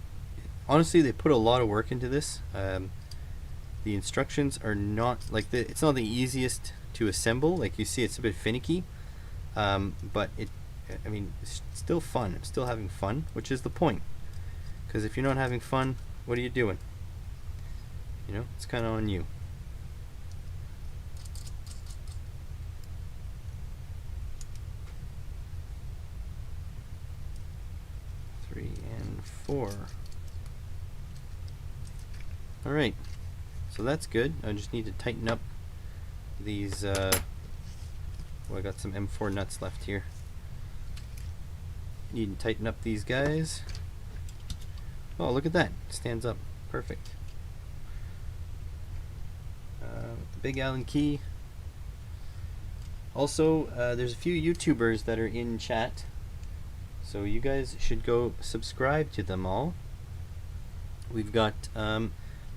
Honestly, they put a lot of work into this. The instructions are not like it's not the easiest to assemble. Like you see, it's a bit finicky, but I mean, it's still fun. I'm still having fun, which is the point. Because if you're not having fun, what are you doing? You know, it's kind of on you. Three and four. All right, so that's good. I just need to tighten up these. I got some M4 nuts left here. Need to tighten up these guys. Oh, look at that! Stands up, perfect. The big Allen key. Also, there's a few YouTubers that are in chat, so you guys should go subscribe to them all. We've got pile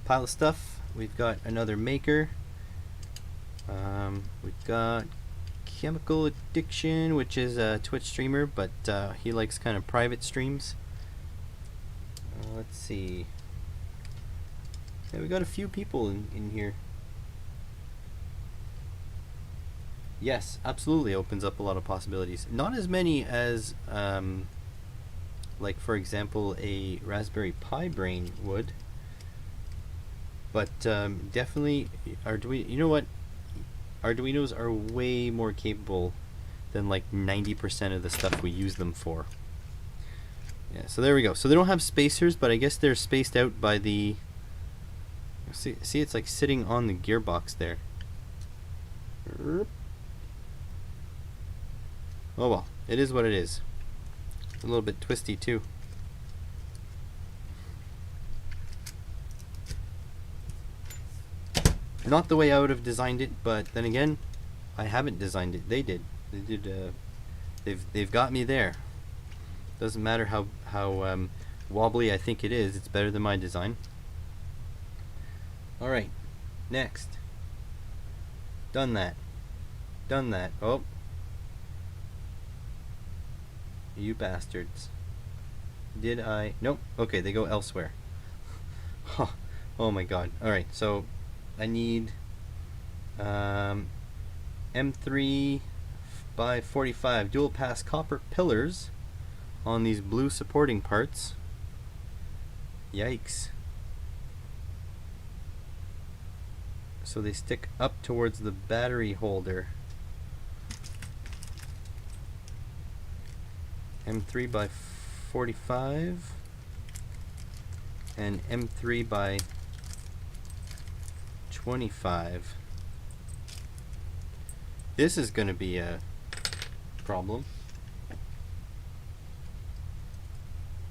of stuff. We've got another maker. We've got Chemical Addiction, which is a Twitch streamer, but he likes kind of private streams. Let's see. Yeah, we got a few people in here. Yes, absolutely opens up a lot of possibilities. Not as many as, like for example, a Raspberry Pi brain would. But definitely, you know what? Arduinos are way more capable than like 90% of the stuff we use them for. Yeah, so there we go. So they don't have spacers, but I guess they're spaced out by the... See, it's like sitting on the gearbox there. Oh well, it is what it is. A little bit twisty too. Not the way I would have designed it, but then again, I haven't designed it. They did. They did. They've got me there. Doesn't matter how wobbly I think it is. It's better than my design. All right, next. Done that. Done that. Oh. You bastards. Did I? Nope. Okay, they go elsewhere. Oh my god. Alright, so I need M3 by 45 dual pass copper pillars on these blue supporting parts. Yikes. So they stick up towards the battery holder. M3 by 45 and M3 by 25. This is going to be a problem.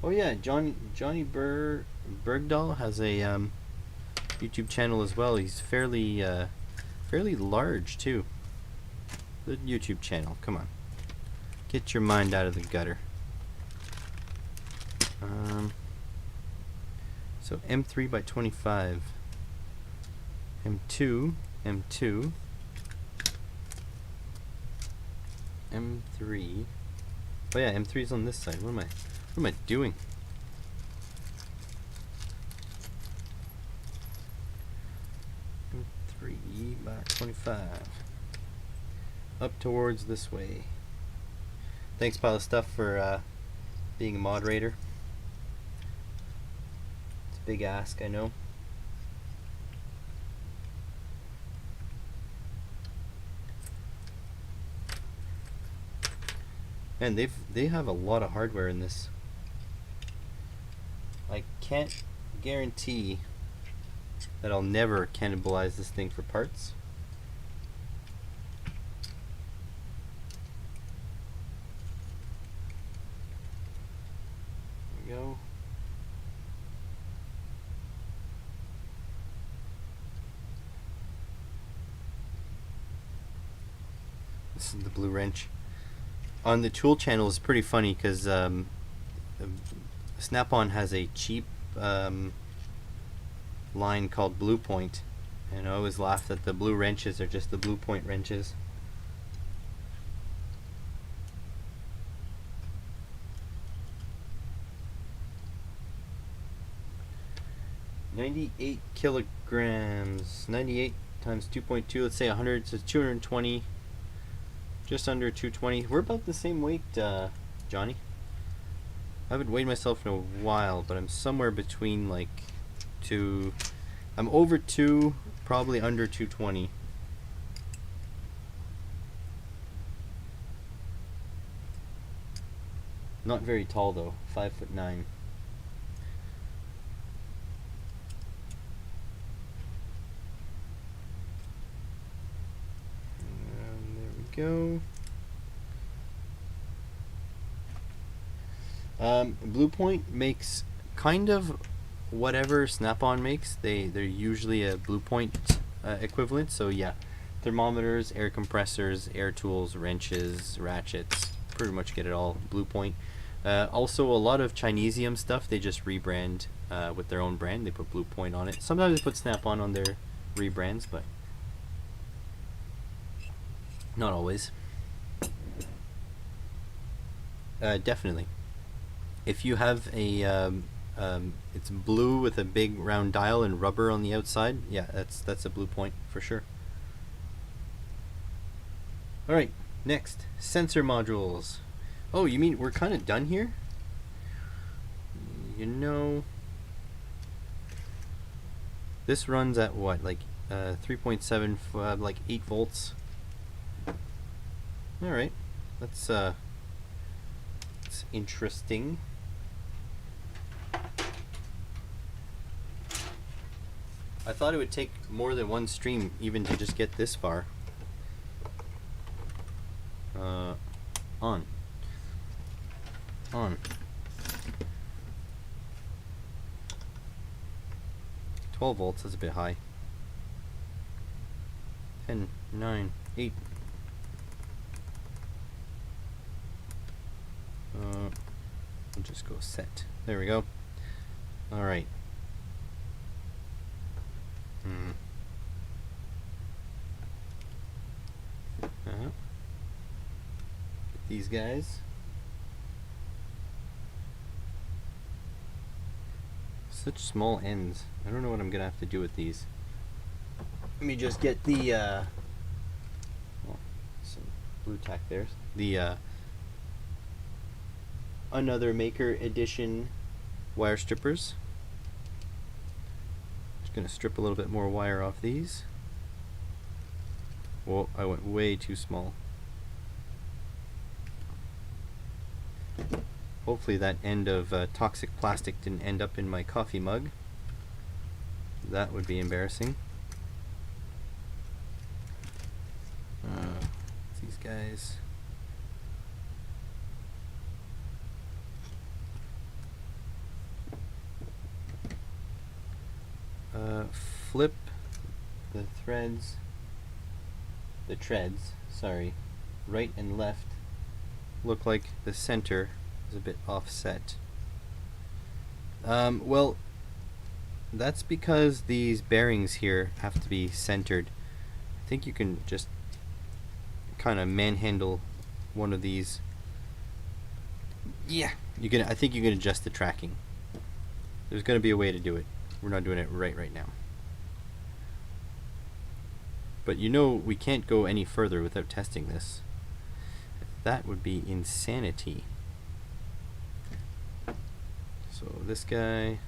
Oh yeah, Johnny Bergdahl has a YouTube channel as well. He's fairly large too. The YouTube channel, come on. Get your mind out of the gutter. So M3 by 25. M2, M2, M3. Oh yeah, M3 is on this side. What am I doing? M3 by 25. Up towards this way. Thanks, Pile of Stuff, for being a moderator. It's a big ask, I know. And they have a lot of hardware in this. I can't guarantee that I'll never cannibalize this thing for parts. This is the blue wrench. On the tool channel is pretty funny because Snap-on has a cheap line called Blue Point, and I always laugh that the blue wrenches are just the Blue Point wrenches. $98 kilograms. 98 times 2.2. Let's say 100. So 220. Just under 220. We're about the same weight, Johnny. I haven't weighed myself in a while, but I'm somewhere between like two. I'm over 2, probably under 220. Not very tall though. 5'9". Go. Blue Point makes kind of whatever Snap-on makes. They're usually a Blue Point equivalent. So yeah, thermometers, air compressors, air tools, wrenches, ratchets, pretty much get it all Blue Point. Also a lot of Chinesium stuff they just rebrand with their own brand. They put Blue Point on it. Sometimes they put Snap-on on their rebrands, but not always. Definitely. If you have a, it's blue with a big round dial and rubber on the outside, yeah, that's a Blue Point for sure. All right, next, sensor modules. Oh, you mean we're kind of done here? You know, this runs at what, like 3.7, like 8 volts. All right, that's interesting. I thought it would take more than one stream even to just get this far. On. 12 volts is a bit high. 10, 9, 8. We'll just go set. There we go. All right. These guys. Such small ends. I don't know what I'm gonna have to do with these. Let me just get the some blue tack there. The another Maker Edition wire strippers. Just gonna strip a little bit more wire off these. Whoa, I went way too small. Hopefully that end of toxic plastic didn't end up in my coffee mug. That would be embarrassing. These guys. Flip the threads, sorry, right and left look like the center is a bit offset. Well, that's because these bearings here have to be centered. I think you can just kind of manhandle one of these. Yeah, I think you can adjust the tracking. There's going to be a way to do it. We're not doing it right now. But you know we can't go any further without testing this. That would be insanity. So this guy.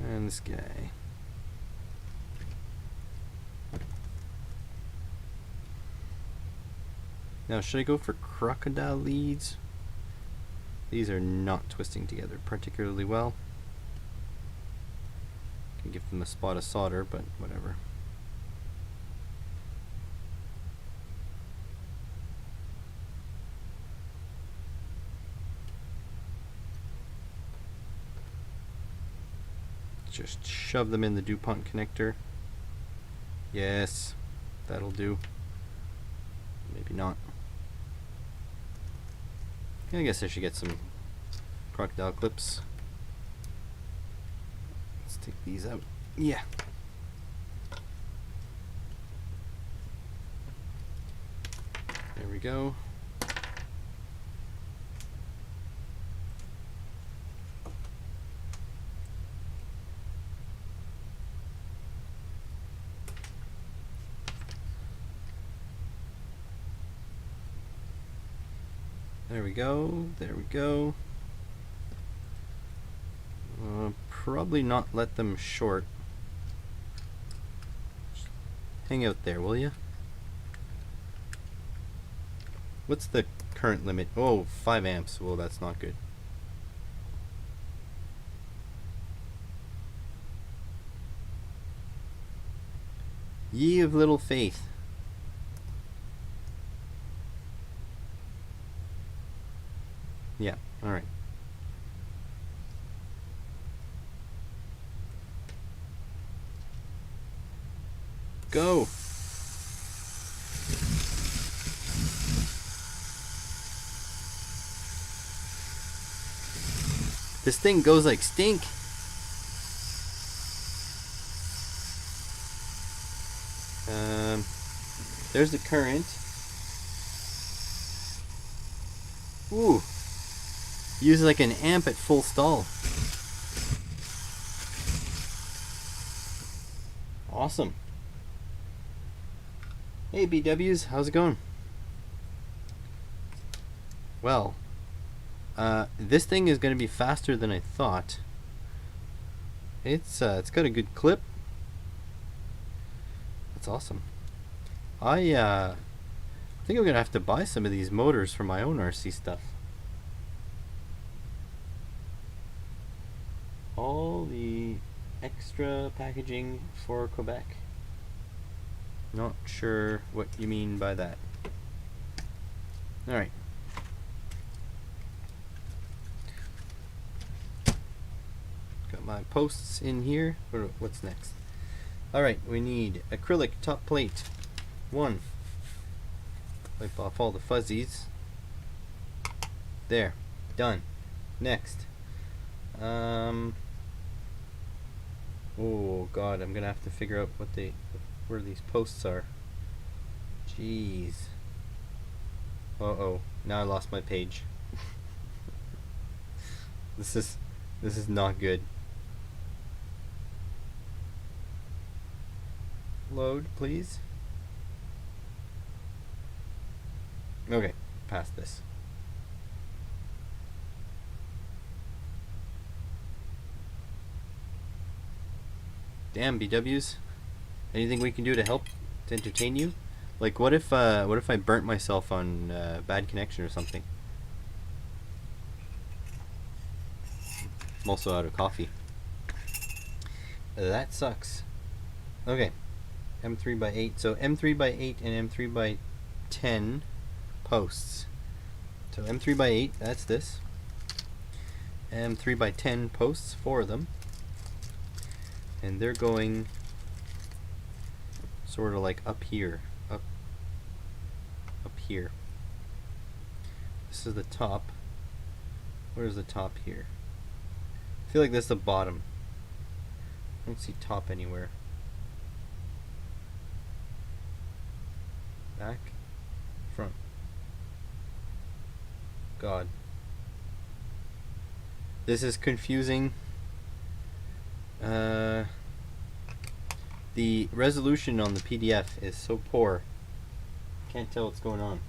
And this guy. Now, should I go for crocodile leads? These are not twisting together particularly well. Can give them a spot of solder, but whatever. Just shove them in the DuPont connector. Yes, that'll do. Maybe not. I guess I should get some crocodile clips. Let's take these out. Yeah. There we go. There we go. There we go. Probably not let them short. Just hang out there, will you? What's the current limit? Oh, 5 amps. Well, that's not good. Ye of little faith. Yeah, alright. Go! This thing goes like stink. There's the current. Ooh. Uses like an amp at full stall. Awesome. Hey BWs, how's it going? Well, this thing is going to be faster than I thought. It's got a good clip. That's awesome. I think I'm gonna have to buy some of these motors for my own RC stuff. All the extra packaging for Quebec. Not sure what you mean by that. Alright. Got my posts in here. What's next? Alright, we need acrylic top plate. 1. Wipe off all the fuzzies. There. Done. Next. Oh god, I'm gonna have to figure out where these posts are. Jeez. Uh-oh. Now I lost my page. This is not good. Load, please. Okay, past this. Damn, BWs. Anything we can do to help to entertain you? Like, what if I burnt myself on bad connection or something? I'm also out of coffee. That sucks. Okay, M3 by 8. So M3 by 8 and M3 by 10 posts. So M3 by 8, that's this. M3 by 10 posts, 4 of them. And they're going sort of like up here. Up here. This is the top. Where's the top here? I feel like this is the bottom. I don't see top anywhere. Back. Front. God. This is confusing. The resolution on the PDF is so poor. Can't tell what's going on.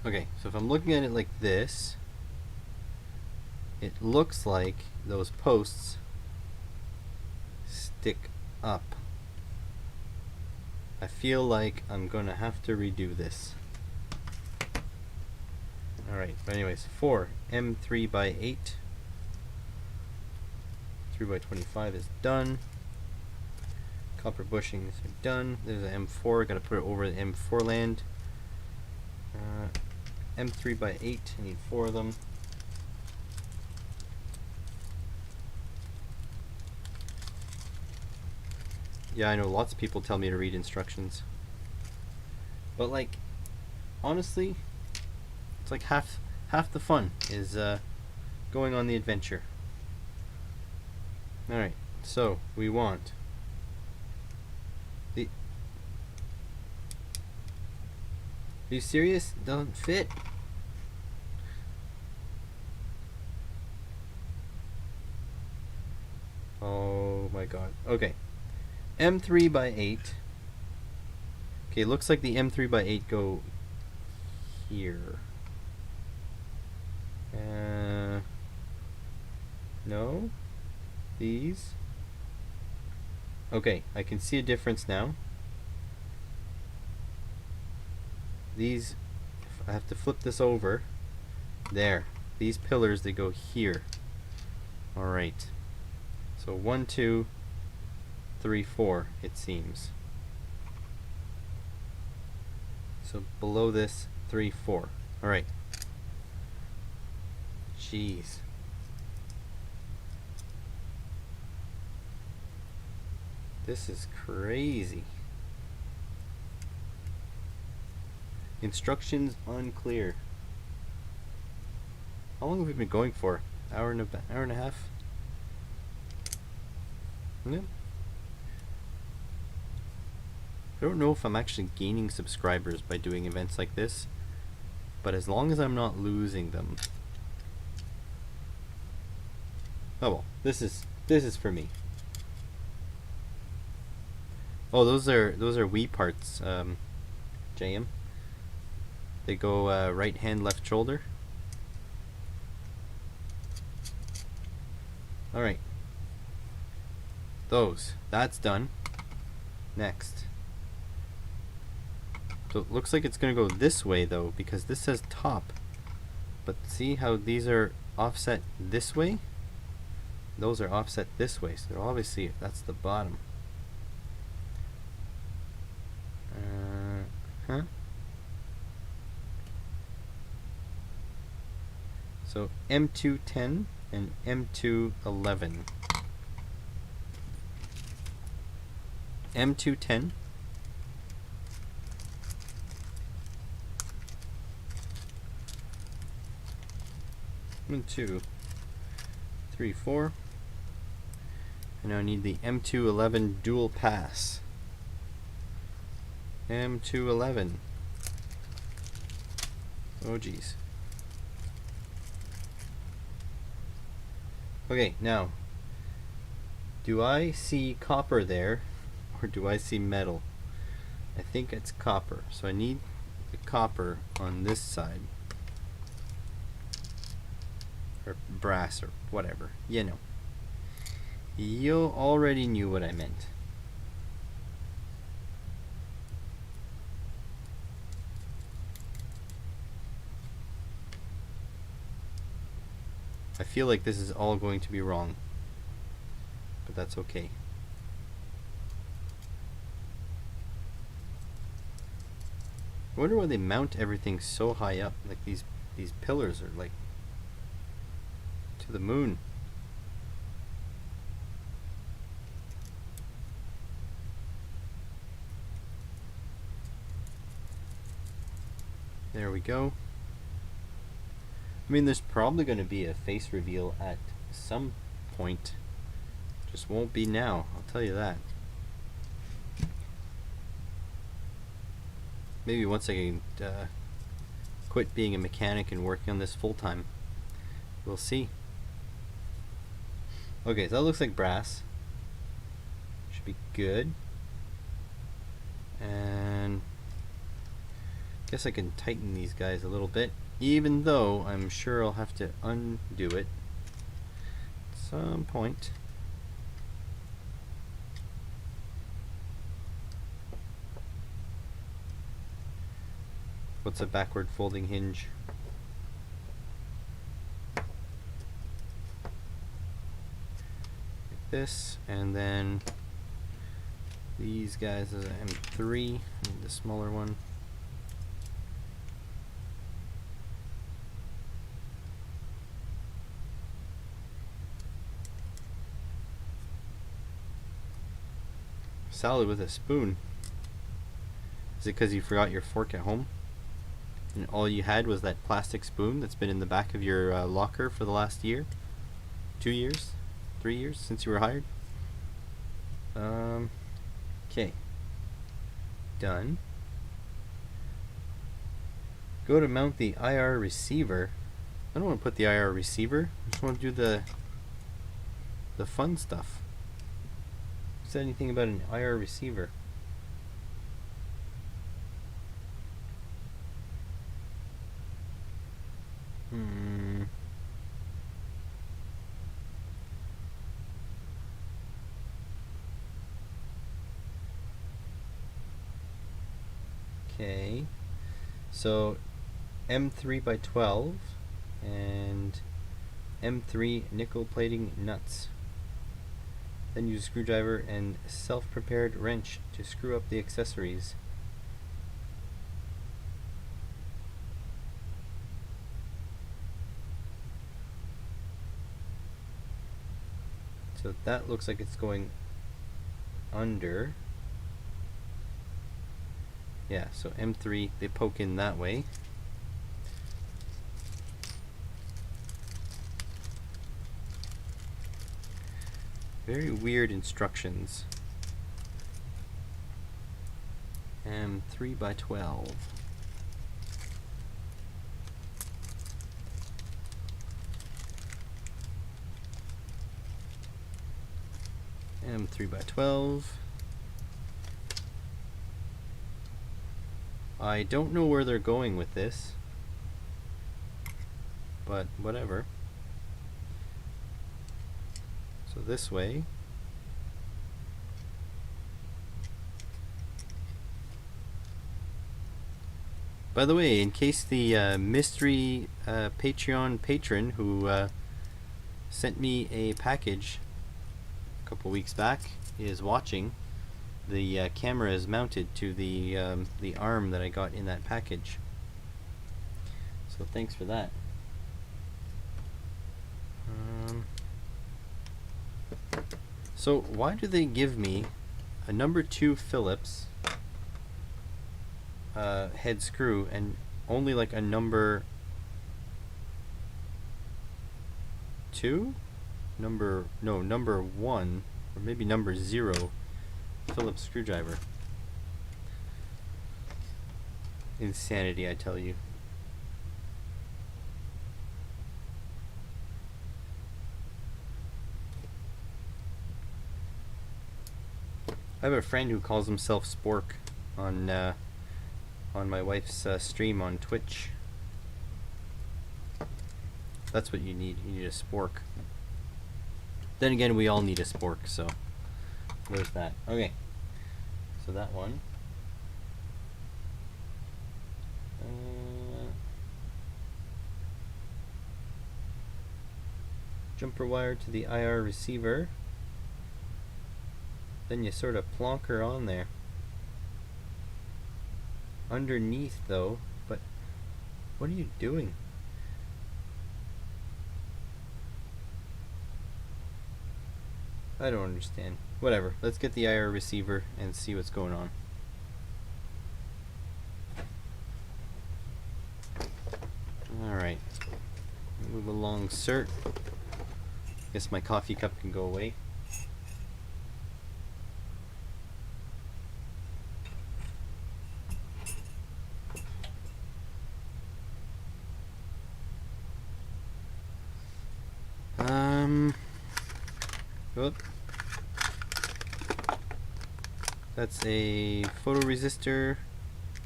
Okay, so if I'm looking at it like this, it looks like those posts stick up. I feel like I'm gonna have to redo this. Alright, but anyways, 4 M3 by 8. 3 by 25 is done. Copper bushings are done. There's an M4, gotta put it over the M4 land. M3 by 8, I need 4 of them. Yeah, I know lots of people tell me to read instructions. But like, honestly, it's like half the fun is going on the adventure. Alright, so we want the... Are you serious? Doesn't fit? Oh my god. Okay. M3 by 8. Okay, looks like the M3 by 8 go here. No? These? Okay, I can see a difference now. These, I have to flip this over. There. These pillars, they go here. Alright. So 1, 2, 3, 4, it seems. So below this, 3, 4. Alright. Jeez. This is crazy. Instructions unclear. How long have we been going for? Hour and a half? Yeah. I don't know if I'm actually gaining subscribers by doing events like this, but as long as I'm not losing them. Oh well, this is for me. Oh, those are Wii parts, JM. They go right hand, left shoulder. Alright. That's done. Next. So it looks like it's going to go this way though, because this says top. But see how these are offset this way? Those are offset this way, so obviously that's the bottom. Huh? So M210 and M211. M210. One, 2, 3, 4. And now I need the M211 dual pass. M211. Oh geez. Okay, now, do I see copper there, or do I see metal? I think it's copper, so I need the copper on this side. Or brass, or whatever, you know. You already knew what I meant. I feel like this is all going to be wrong, but that's okay. I wonder why they mount everything so high up. Like these pillars are like to the moon. There we go. I mean, there's probably going to be a face reveal at some point. Just won't be now, I'll tell you that. Maybe once I can quit being a mechanic and working on this full time. We'll see. Okay, so that looks like brass. Should be good. And I guess I can tighten these guys a little bit, even though I'm sure I'll have to undo it at some point. What's a backward folding hinge? Like this, and then these guys is an M3, I need the smaller one. salad with a spoon. Is it because you forgot your fork at home? And all you had was that plastic spoon that's been in the back of your locker for the last year? 2 years? 3 years since you were hired? Okay. Done. Go to mount the IR receiver. I don't want to put the IR receiver. I just want to do the fun stuff. Who said anything about an IR receiver? Okay. So M3 by 12 and M3 nickel plating nuts. Then use a screwdriver and self-prepared wrench to screw up the accessories. So that looks like it's going under. Yeah, so M3, they poke in that way. Very weird instructions. M3 by 12. M3 by 12. I don't know where they're going with this, but whatever. So this way. By the way, in case the mystery Patreon patron who sent me a package a couple weeks back is watching, the camera is mounted to the arm that I got in that package. So thanks for that. So why do they give me a number 2 Phillips head screw and only like a number 2? Number 1 or maybe number 0 Phillips screwdriver? Insanity, I tell you. I have a friend who calls himself Spork on my wife's stream on Twitch. That's what you need. You need a spork. Then again, we all need a spork, so there's that. Okay. So that one. Jumper wire to the IR receiver. Then you sort of plonk her on there. Underneath though, but what are you doing? I don't understand. Whatever, let's get the IR receiver and see what's going on. Alright, move along, sir. Guess my coffee cup can go away. Whoop. That's a photoresistor,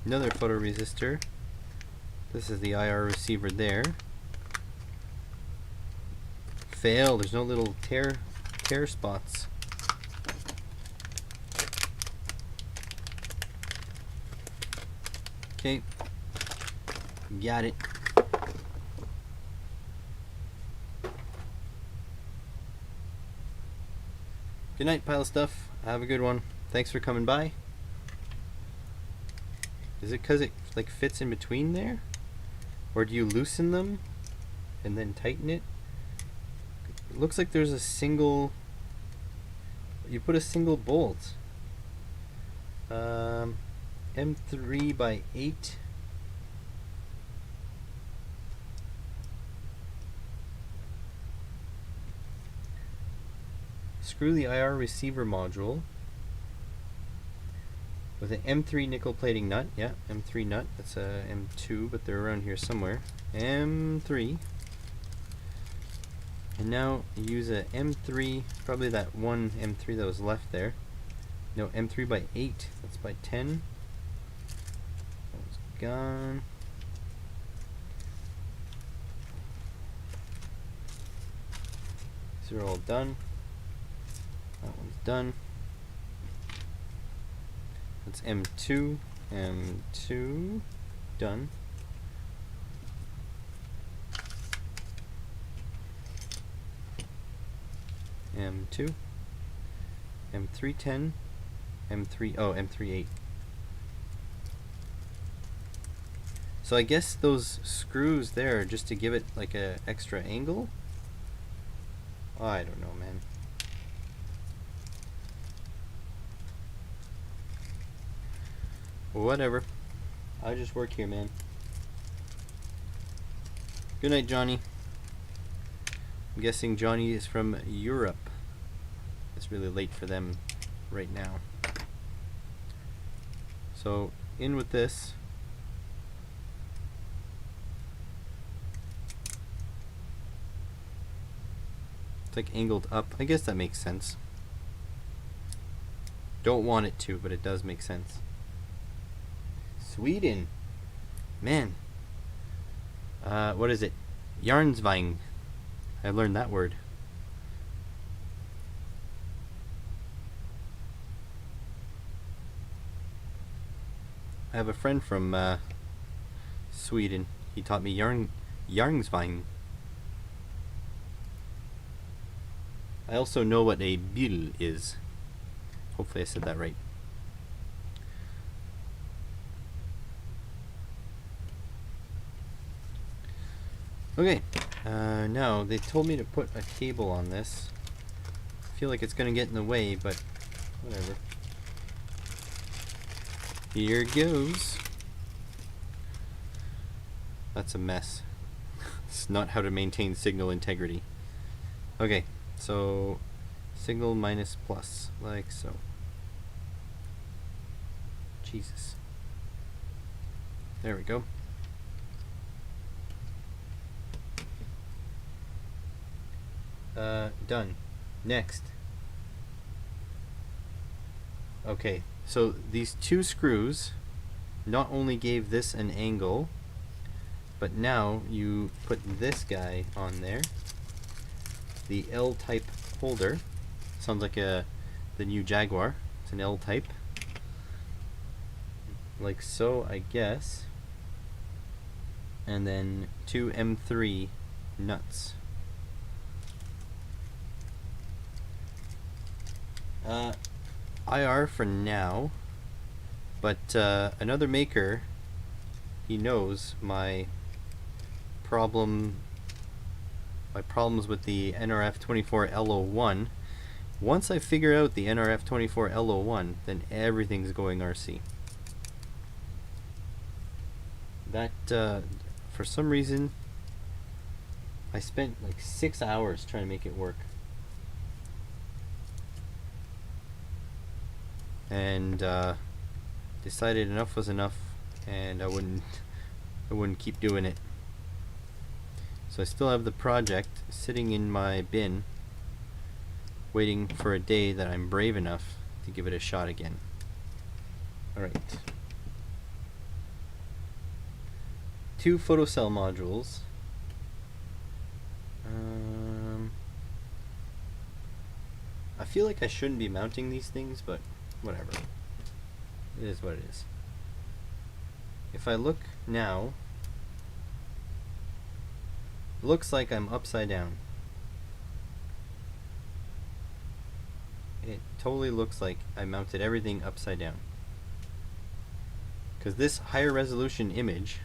another photoresistor. This is the IR receiver there. Fail, there's no little tear spots. Okay, got it. Good night, pile of stuff. Have a good one. Thanks for coming by. Is it because it like fits in between there? Or do you loosen them and then tighten it? It looks like there's a single... You put a single bolt. M3 by 8. Screw the IR receiver module with an M3 nickel plating nut. Yeah, M3 nut. That's a M2, but they're around here somewhere. M3. And now use a M3, probably that one M3 that was left there. No, M3 by 8. That's by 10. That one's gone. These are all done. That one's done. That's M2. M2. Done. M2. M310. M3, oh, M38. So I guess those screws there, just to give it like a extra angle? Oh, I don't know, man. Whatever. I just work here, man. Good night, Johnny. I'm guessing Johnny is from Europe. It's really late for them right now. So, in with this. It's like angled up. I guess that makes sense. Don't want it to, but it does make sense. Sweden. Man. What is it? Jarnsvang. I learned that word. I have a friend from Sweden. He taught me Jarnsvang. I also know what a bil is. Hopefully I said that right. Okay, now they told me to put a cable on this. I feel like it's gonna get in the way, but whatever. Here goes. That's a mess. It's not how to maintain signal integrity. Okay, so signal minus plus, like so. Jesus. There we go. Done. Next. Okay, so these two screws not only gave this an angle, but now you put this guy on there. The L-type holder. Sounds like the new Jaguar. It's an L-type. Like so, I guess. And then two M3 nuts. IR for now, but another maker, he knows my problems with the NRF24L01. Once I figure out the NRF24L01, then everything's going RC. That for some reason I spent like 6 hours trying to make it work. And decided enough was enough, and I wouldn't keep doing it. So I still have the project sitting in my bin, waiting for a day that I'm brave enough to give it a shot again. Alright. 2 photocell modules. I feel like I shouldn't be mounting these things, but whatever. It is what it is. If I look now, it looks like I'm upside down. It totally looks like I mounted everything upside down. Because this higher resolution image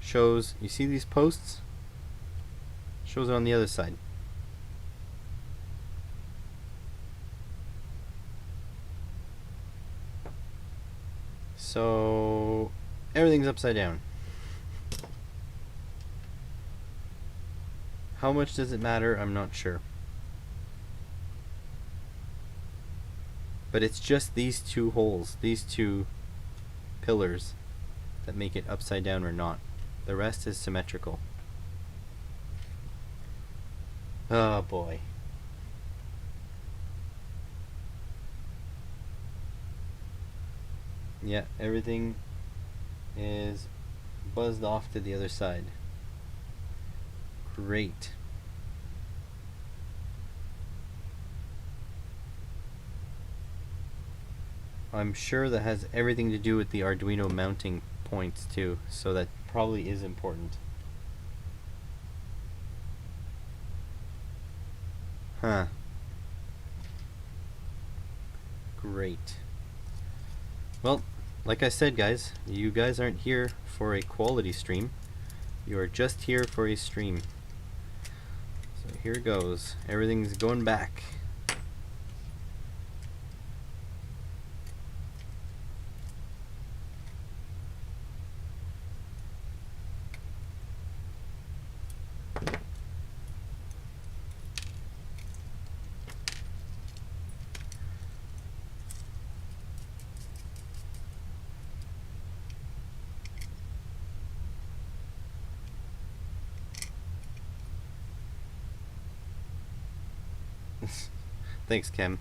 shows, you see these posts? Shows it on the other side. . So everything's upside down. How much does it matter? I'm not sure. But it's just these two holes, these two pillars, that make it upside down or not. The rest is symmetrical. Oh boy. Yeah, everything is buzzed off to the other side. Great. I'm sure that has everything to do with the Arduino mounting points too, so that probably is important. Huh. Great. Well, like I said, guys, you guys aren't here for a quality stream. You are just here for a stream. So here goes. Everything's going back. Thanks, Kem.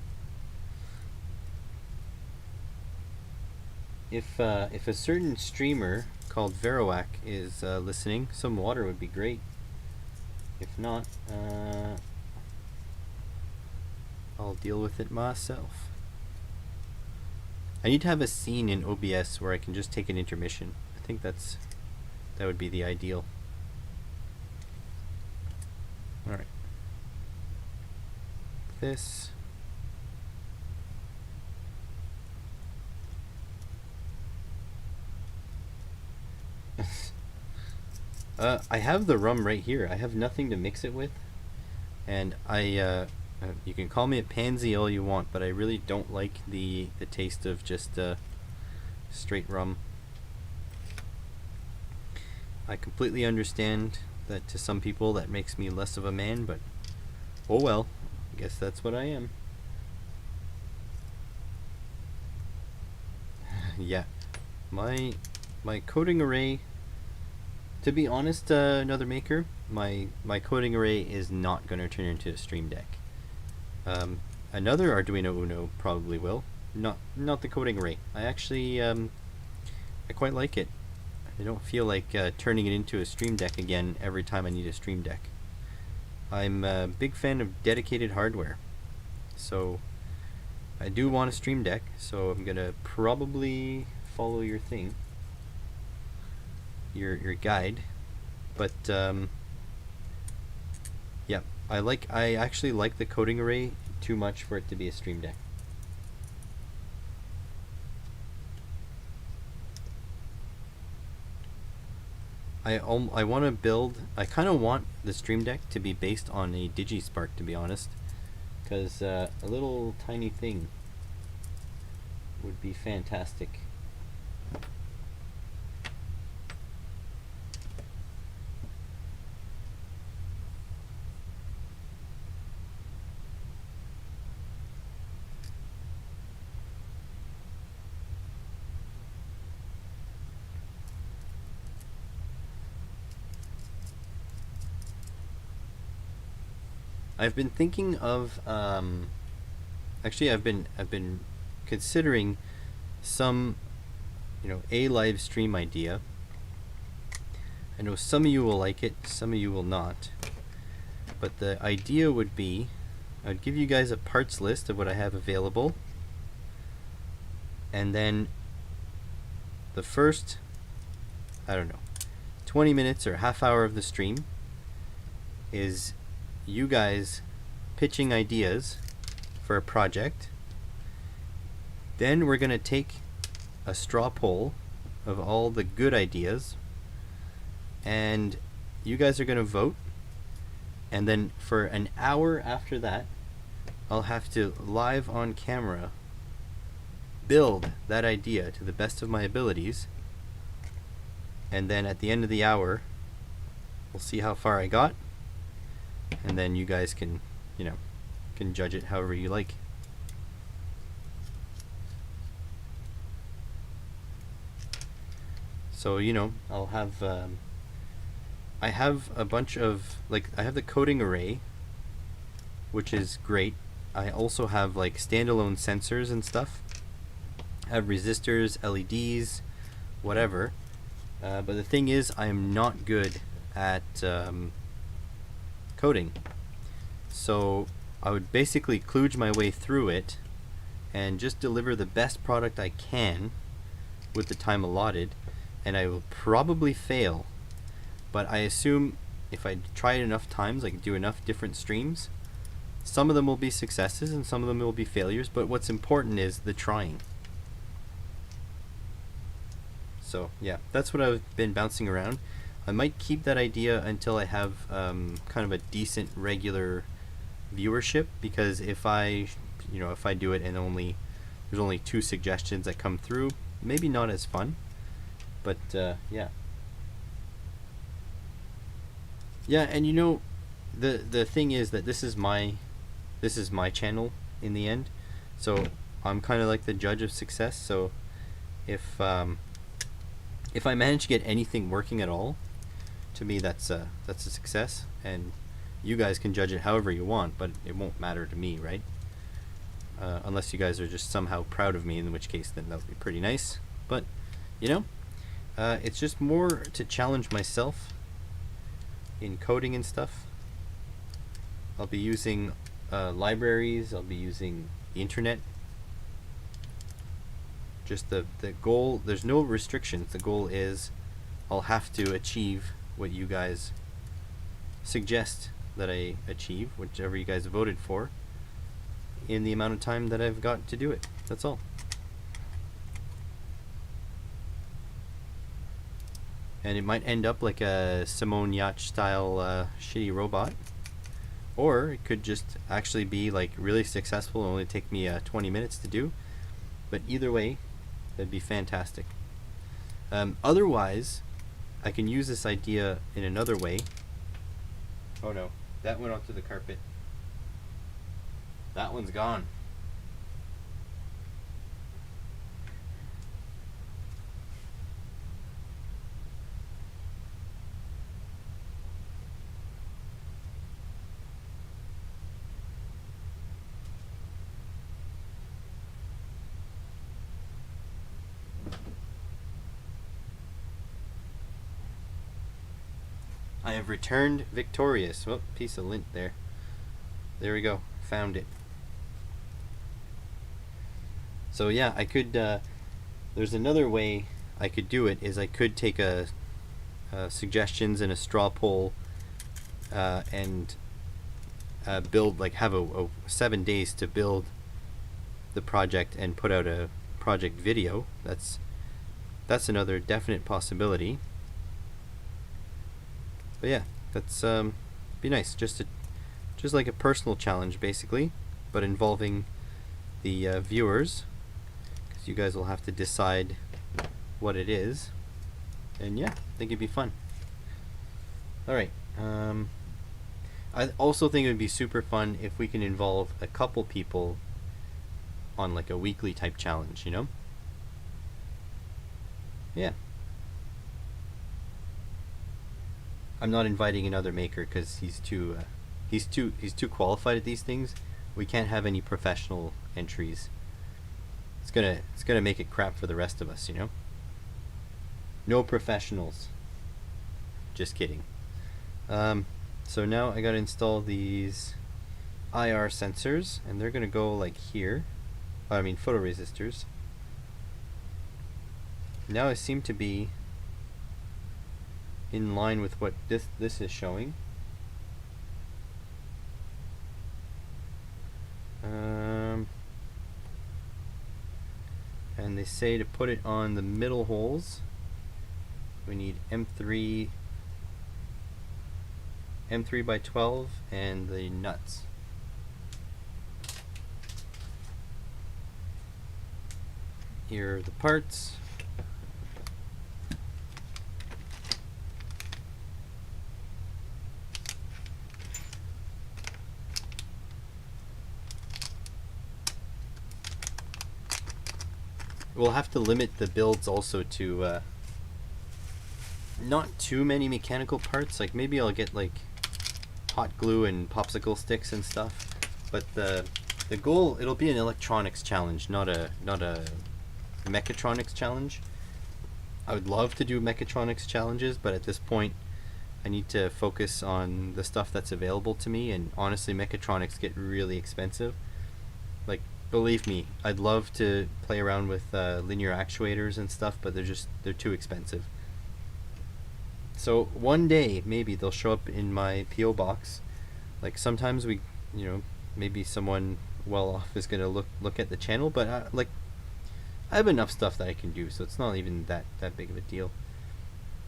If a certain streamer called Veroac is listening, some water would be great. If not, I'll deal with it myself. I need to have a scene in OBS where I can just take an intermission. I think that would be the ideal. Alright. This. I have the rum right here. I have nothing to mix it with, and you can call me a pansy all you want, but I really don't like the taste of just straight rum. I completely understand that to some people that makes me less of a man, but oh well, I guess that's what I am. Yeah, my coding array. To be honest, another maker, my coding array is not going to turn into a Stream Deck. Another Arduino Uno probably will. Not the coding array. I actually I quite like it. I don't feel like turning it into a Stream Deck again every time I need a Stream Deck. I'm a big fan of dedicated hardware, so I do want a Stream Deck. So I'm gonna probably follow your thing. Your guide, but yeah, I actually like the coding array too much for it to be a Stream Deck. I want to build. I kind of want the Stream Deck to be based on a DigiSpark, to be honest, because a little tiny thing would be fantastic. I've been thinking of actually I've been considering some, a live stream idea. I know some of you will like it, some of you will not. But the idea would be, I'd give you guys a parts list of what I have available, and then the first, I don't know, 20 minutes or half hour of the stream is you guys pitching ideas for a project. Then we're going to take a straw poll of all the good ideas, and you guys are going to vote, and then for an hour after that I'll have to live on camera build that idea to the best of my abilities, and then at the end of the hour we'll see how far I got, and then you guys can, you know, can judge it however you like. So, you know, I'll have I have a bunch of, like, I have the coding array, which is great. I also have like standalone sensors and stuff. I have resistors, LEDs, whatever. But the thing is, I am not good at coding. So I would basically kludge my way through it and just deliver the best product I can with the time allotted, and I will probably fail. But I assume if I try it enough times, like do enough different streams, some of them will be successes and some of them will be failures, but what's important is the trying. So yeah, that's what I've been bouncing around. I might keep that idea until I have kind of a decent regular viewership, because if I do it and there's only 2 suggestions that come through, maybe not as fun. But yeah. Yeah, and you know, the thing is that this is my channel in the end, so I'm kind of like the judge of success. So if I manage to get anything working at all, to me that's a success, and you guys can judge it however you want, but it won't matter to me, right? Unless you guys are just somehow proud of me, in which case then that would be pretty nice. But you know, it's just more to challenge myself in coding and stuff. I'll be using libraries, I'll be using the internet. Just the goal, there's no restrictions. The goal is I'll have to achieve what you guys suggest that I achieve, whichever you guys voted for, in the amount of time that I've got to do it. That's all. And it might end up like a Simone Yacht style shitty robot, or it could just actually be like really successful and only take me 20 minutes to do. But either way, that'd be fantastic. Otherwise, I can use this idea in another way. Oh no, that went onto the carpet. That one's gone. I have returned victorious. Oh, piece of lint there. There we go. Found it. So yeah, I could, there's another way I could do it, is I could take suggestions in a straw poll and build, like have a 7 days to build the project and put out a project video. That's another definite possibility. But yeah, that's be nice, just like a personal challenge basically, but involving the viewers, because you guys will have to decide what it is. And yeah, I think it'd be fun. Alright, I also think it would be super fun if we can involve a couple people on like a weekly type challenge, you know? Yeah. I'm not inviting another maker because he's too qualified at these things. We can't have any professional entries. It's gonna make it crap for the rest of us, you know? No professionals. Just kidding. So now I gotta install these IR sensors, and they're gonna go like here. I mean photoresistors. Now I seem to be in line with what this is showing. And they say to put it on the middle holes, we need M3 by 12 and the nuts. Here are the parts. We'll have to limit the builds also to not too many mechanical parts. Like maybe I'll get like hot glue and popsicle sticks and stuff. But the goal, it'll be an electronics challenge, not a mechatronics challenge. I would love to do mechatronics challenges, but at this point I need to focus on the stuff that's available to me, and honestly mechatronics get really expensive. Like, believe me, I'd love to play around with linear actuators and stuff, but they're too expensive. So one day maybe they'll show up in my PO box. Like sometimes maybe someone well off is gonna look at the channel, but I have enough stuff that I can do, so it's not even that big of a deal.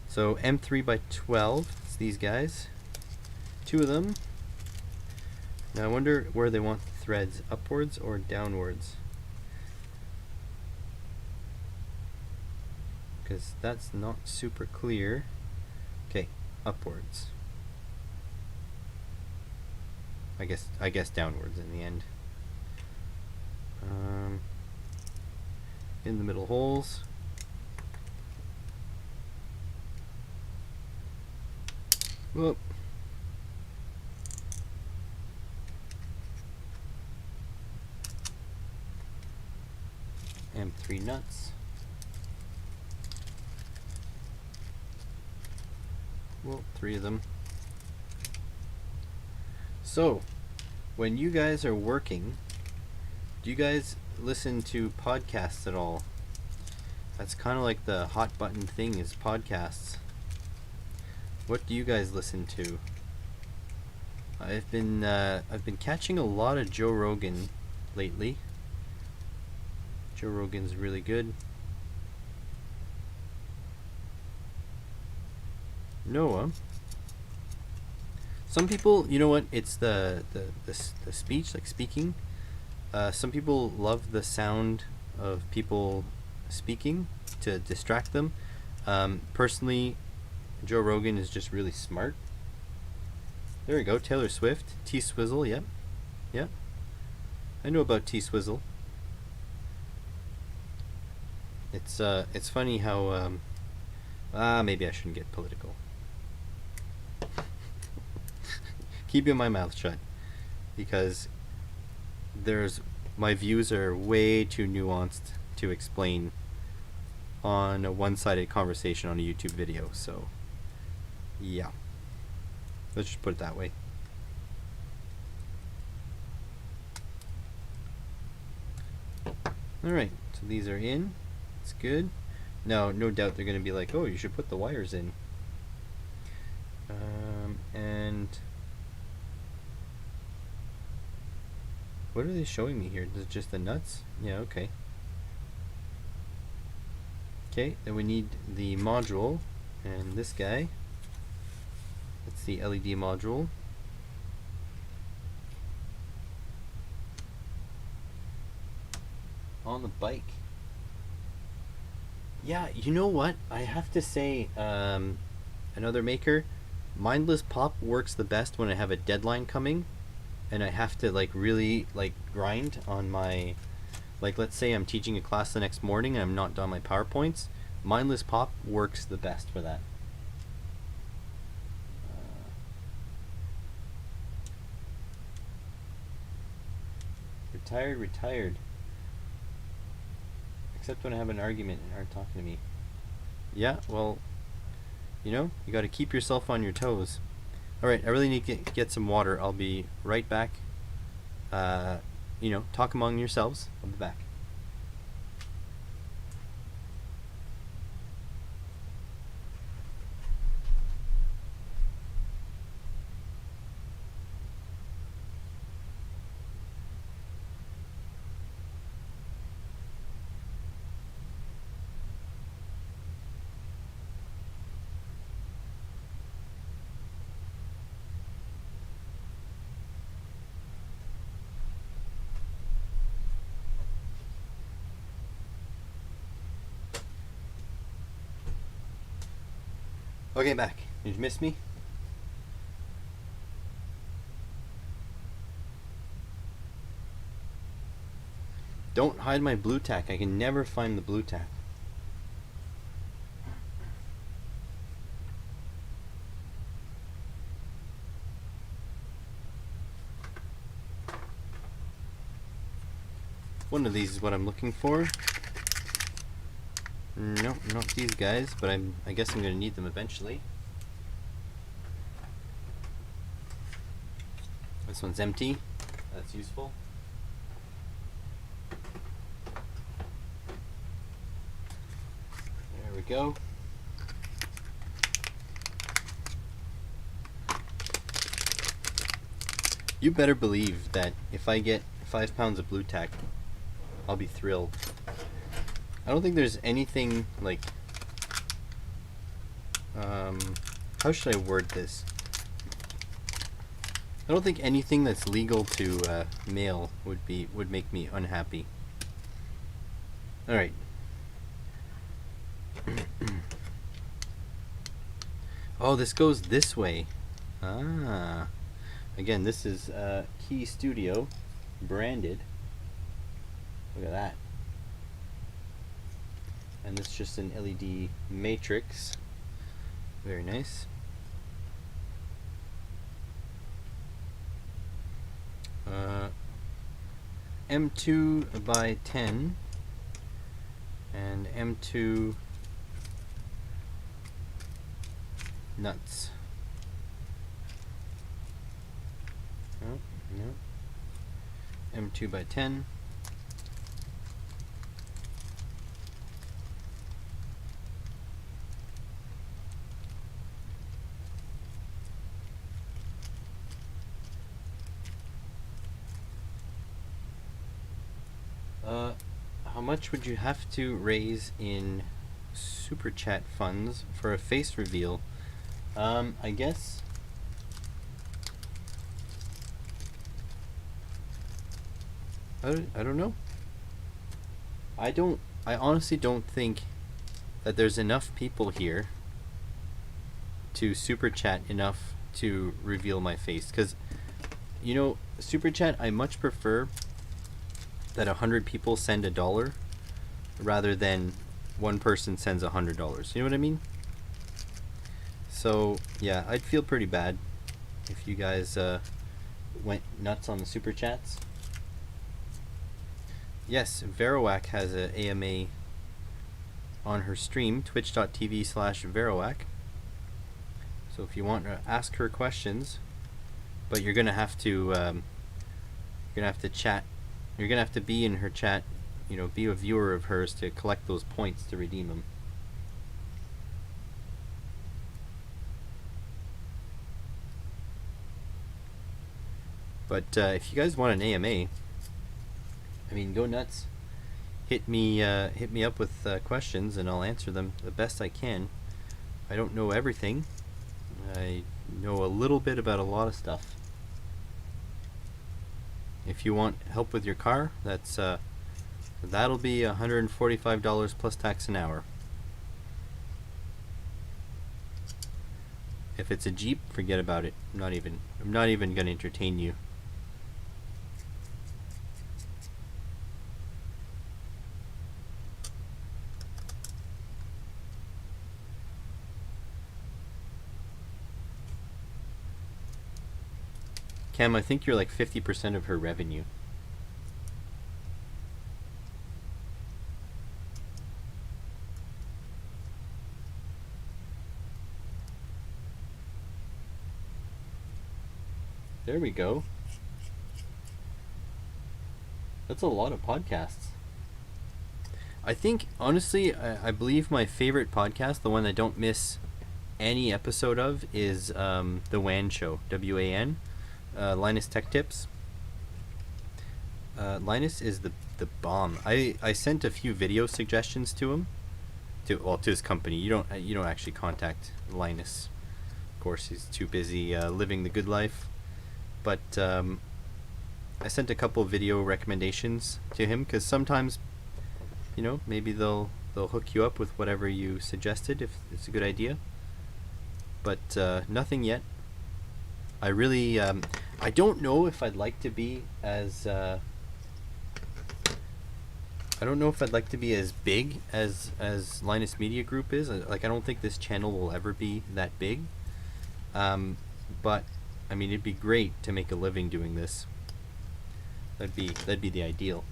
So M3 by 12, it's these guys, 2 of them. Now I wonder where they want the threads, upwards or downwards, because that's not super clear. Okay, upwards. I guess downwards in the end. In the middle holes. Whoop. M3 nuts. Well, 3 of them. So, when you guys are working, do you guys listen to podcasts at all? That's kind of like the hot button thing, is podcasts. What do you guys listen to? I've been catching a lot of Joe Rogan lately. Joe Rogan's really good. Noah. Some people, you know what? It's the speech, like speaking. Some people love the sound of people speaking to distract them. Personally, Joe Rogan is just really smart. There we go, Taylor Swift, T-Swizzle, yep. Yeah. I know about T-Swizzle. It's funny how maybe I shouldn't get political. Keeping my mouth shut, because my views are way too nuanced to explain on a one-sided conversation on a YouTube video. So yeah, let's just put it that way. Alright, so these are in. It's good. Now, no doubt they're going to be like, oh, you should put the wires in. And what are they showing me here? Is it just the nuts? Yeah, okay. Okay, then we need the module, and this guy. That's the LED module. On the bike. Yeah, you know what? I have to say, another maker, Mindless Pop works the best when I have a deadline coming, and I have to really grind on my, let's say I'm teaching a class the next morning and I'm not done my PowerPoints. Mindless Pop works the best for that. Retired. Except when I have an argument and aren't talking to me. Yeah, well, you got to keep yourself on your toes. Alright, I really need to get some water. I'll be right back. Talk among yourselves. I'll be back. Okay, back. Did you miss me? Don't hide my blue tack. I can never find the blue tack. One of these is what I'm looking for. No, not these guys, but I guess I'm going to need them eventually. This one's empty. That's useful. There we go. You better believe that if I get 5 pounds of blue tack, I'll be thrilled. I don't think there's anything like, how should I word this? I don't think anything that's legal to mail would make me unhappy. All right. Oh, this goes this way. Ah. Again, this is Key Studio, branded. Look at that. And this is just an LED matrix. Very nice. M2 by 10 and M2 nuts. Oh, no. M2 by 10. How much would you have to raise in super chat funds for a face reveal? I guess I don't know. I honestly don't think that there's enough people here to super chat enough to reveal my face, because you know, super chat, I much prefer that 100 people send $1 rather than one person sends $100. You know what I mean? So yeah, I'd feel pretty bad if you guys went nuts on the super chats. Yes, Veroac has a AMA on her stream, twitch.tv/Veroac. So if you want to ask her questions, but you're gonna have to chat. You're gonna have to be in her chat. You know, be a viewer of hers to collect those points to redeem them. But if you guys want an AMA, I mean, go nuts. Hit me up with questions, and I'll answer them the best I can. I don't know everything. I know a little bit about a lot of stuff. If you want help with your car, that'll be $145 plus tax an hour. If it's a Jeep, forget about it. I'm not even gonna entertain you. Cam, I think you're like 50% of her revenue. There we go. That's a lot of podcasts. I think, honestly, I believe my favorite podcast, the one I don't miss any episode of, is The WAN Show, WAN. Linus Tech Tips. Linus is the bomb. I sent a few video suggestions to him, to his company. You don't actually contact Linus. Of course, he's too busy living the good life. But I sent a couple video recommendations to him, because sometimes, you know, maybe they'll hook you up with whatever you suggested if it's a good idea. but nothing yet. I really, I don't know if I'd like to be as, I don't know if I'd like to be as big as Linus Media Group is. Like, I don't think this channel will ever be that big. But I mean, it'd be great to make a living doing this. That'd be the ideal.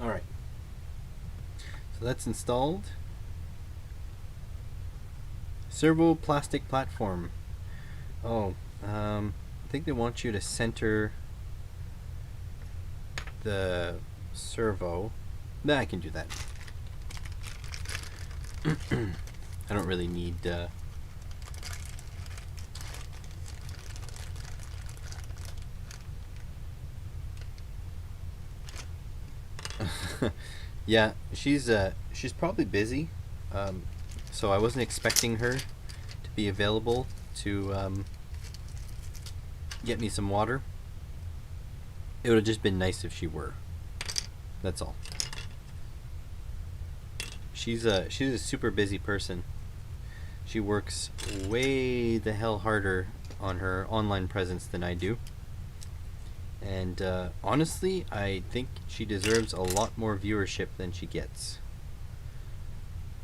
All right. So that's installed. Servo plastic platform. Oh, I think they want you to center the servo. Nah, I can do that. I don't really need yeah, she's probably busy, so I wasn't expecting her to be available to get me some water. It would have just been nice if she were. That's all. She's a super busy person. She works way the hell harder on her online presence than I do. And honestly, I think she deserves a lot more viewership than she gets.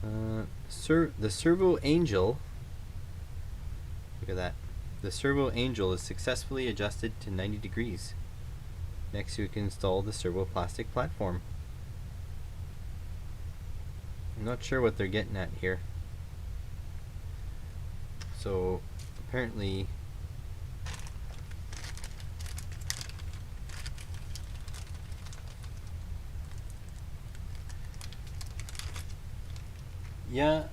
The Servo Angel. Look at that. The Servo Angel is successfully adjusted to 90 degrees. Next, you can install the Servo plastic platform. I'm not sure what they're getting at here. So, apparently, yeah,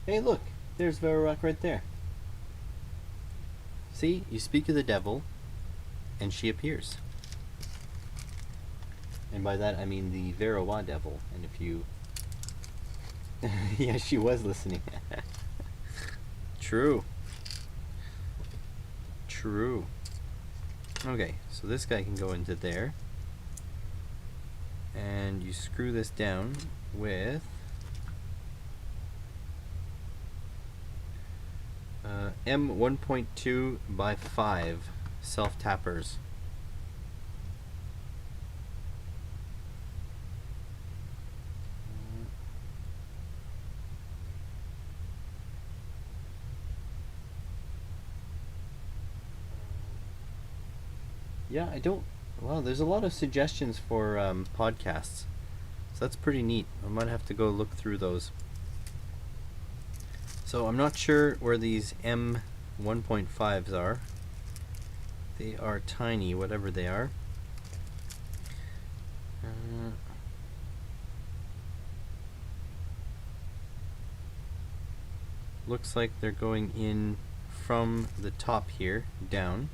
hey look, there's Veroak right there. See, you speak of the devil, and she appears. And by that I mean the Veroa devil, and if you... yeah, she was listening. True. True. Okay, so this guy can go into there. And you screw this down with M 1.2 by 5 self-tappers. Yeah, I don't... Wow, there's a lot of suggestions for podcasts. So that's pretty neat. I might have to go look through those. So I'm not sure where these M 1.5s are. They are tiny, whatever they are. Looks like they're going in from the top here, down.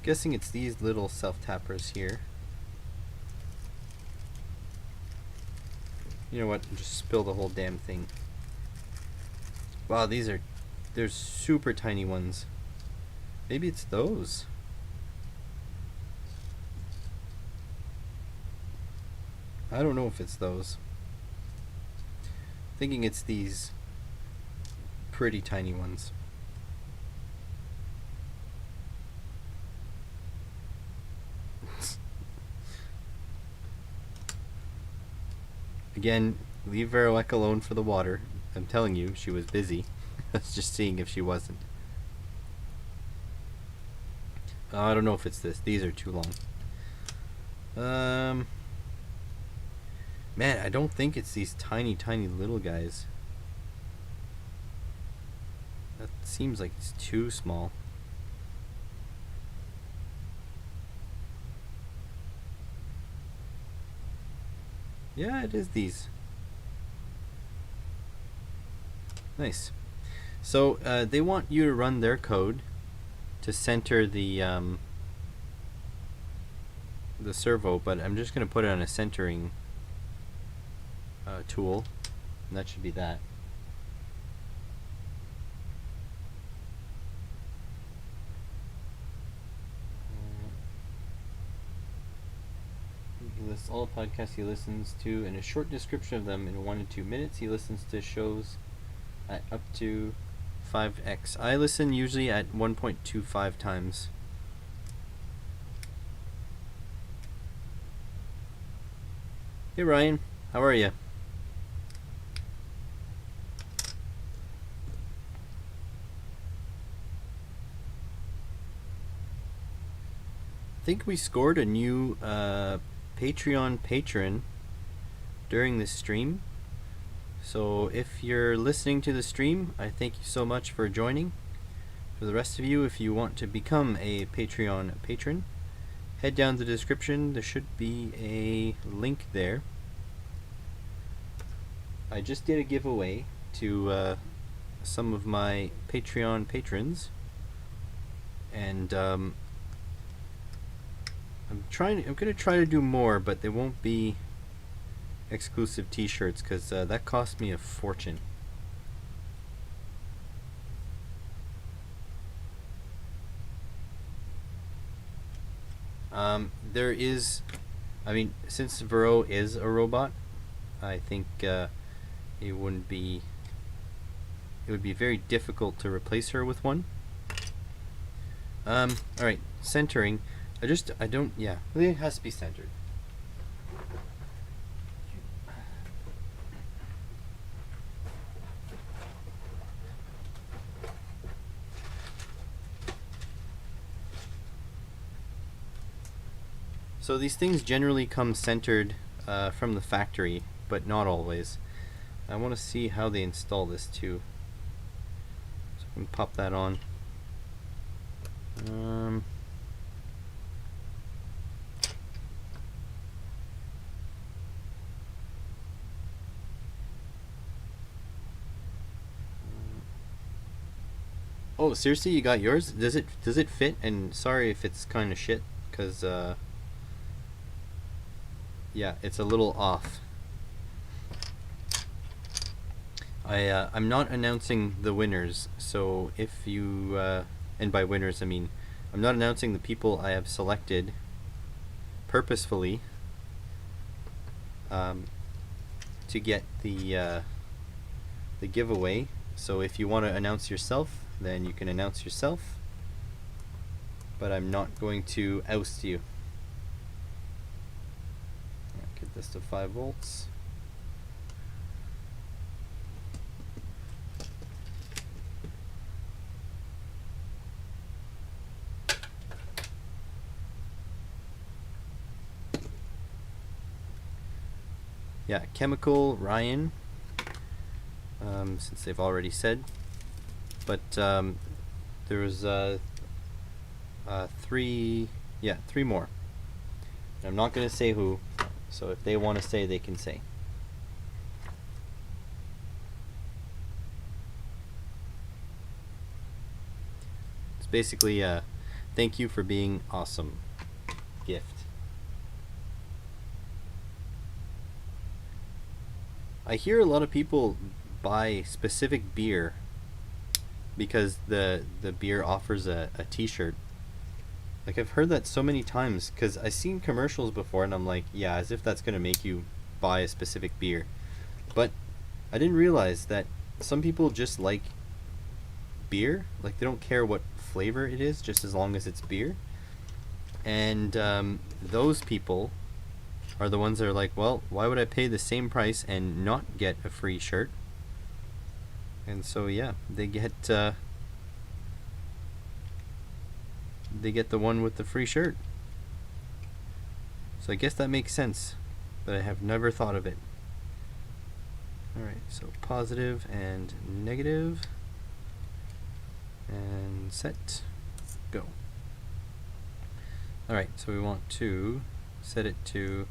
Guessing it's these little self-tappers here. You know what? Just spill the whole damn thing. Wow, there's super tiny ones. Maybe it's those. I don't know if it's those. Thinking it's these pretty tiny ones. Again, leave Veroek alone for the water. I'm telling you, she was busy. I was just seeing if she wasn't. I don't know if it's this. These are too long. Man, I don't think it's these tiny little guys. That seems like it's too small. Yeah, it is these. Nice. So they want you to run their code center the servo, but I'm just going to put it on a centering tool, and that should be that. He lists all podcasts he listens to and a short description of them in 1 to 2 minutes. He listens to shows at up to 5x. I listen usually at 1.25 times. Hey Ryan, how are you? I think we scored a new Patreon patron during this stream. So if you're listening to the stream, I thank you so much for joining. For the rest of you, if you want to become a Patreon patron, head down to the description. There should be a link there. I just did a giveaway to some of my Patreon patrons, and I'm gonna try to do more, but there won't be exclusive t-shirts because that cost me a fortune. There is, I mean, since Vero is a robot, I think it would be very difficult to replace her with one. Alright, centering. Yeah, it has to be centered. So these things generally come centered from the factory, but not always. I want to see how they install this too. So I can pop that on. Oh, seriously, you got yours? Does it fit? And sorry if it's kind of shit, cause yeah, it's a little off. I'm not announcing the winners, so if you and by winners I mean I'm not announcing the people I have selected purposefully to get the giveaway. So if you want to announce yourself, then you can announce yourself, but I'm not going to oust you. Get this to 5 volts. Yeah, chemical Ryan, since they've already said, but there was 3 more. And I'm not going to say who, so if they want to say, they can say. It's basically a thank you for being awesome gift. I hear a lot of people buy specific beer because the beer offers a t-shirt. Like, I've heard that so many times because I've seen commercials before and I'm like, yeah, as if that's going to make you buy a specific beer. But I didn't realize that some people just like beer. Like, they don't care what flavor it is, just as long as it's beer. And those people are the ones that are like, well, why would I pay the same price and not get a free shirt? And so yeah, they get the one with the free shirt. So I guess that makes sense, but I have never thought of it. Alright, so positive and negative, and set, go. Alright, so we want to set it to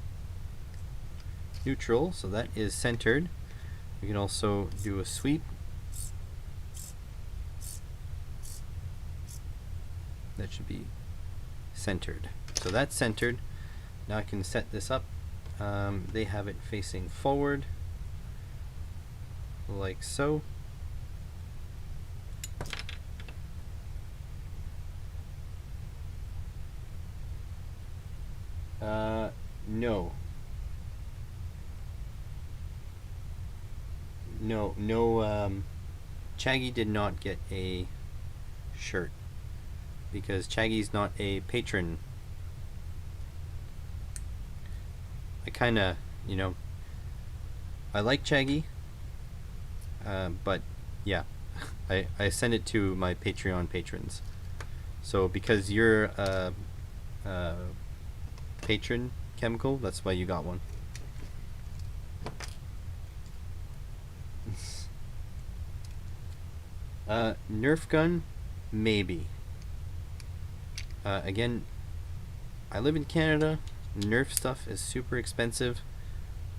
neutral, so that is centered. We can also do a sweep. that should be centered. So that's centered. Now I can set this up. They have it facing forward, like so. No. No, Chaggy did not get a shirt because Chaggy's not a patron. I kinda, you know, I like Chaggy, but yeah, I send it to my Patreon patrons. So because you're a patron, Chemical, that's why you got one. Nerf gun, maybe. Again, I live in Canada. Nerf stuff is super expensive,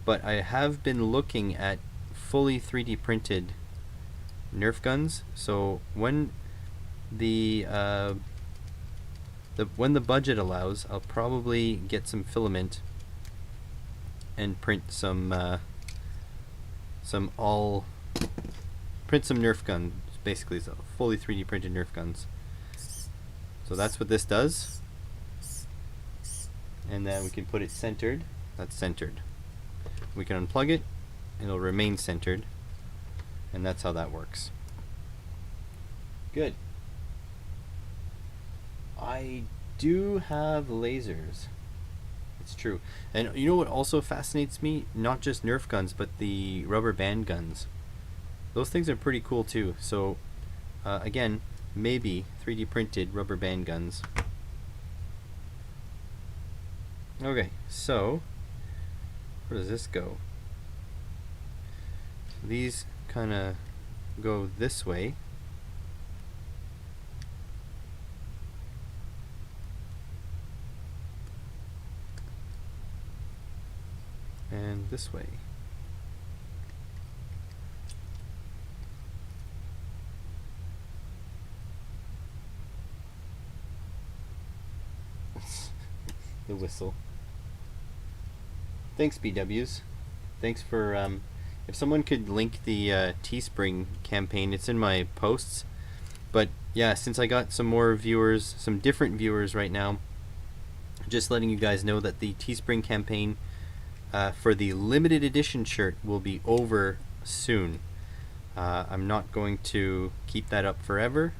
but I have been looking at fully 3D printed Nerf guns. So when the budget allows, I'll probably get some filament and print some Nerf guns. Basically, so fully 3D printed Nerf guns. So that's what this does. And then we can put it centered. That's centered. We can unplug it, and it'll remain centered. And that's how that works. Good. I do have lasers. It's true. And you know what also fascinates me? Not just Nerf guns, but the rubber band guns. Those things are pretty cool too. So, again, maybe 3D printed rubber band guns. Okay, so where does this go? These kind of go this way. And this way. The whistle. Thanks, BWs. Thanks for, if someone could link the Teespring campaign, it's in my posts. But yeah, since I got some more viewers, some different viewers right now, just letting you guys know that the Teespring campaign for the limited edition shirt will be over soon. I'm not going to keep that up forever.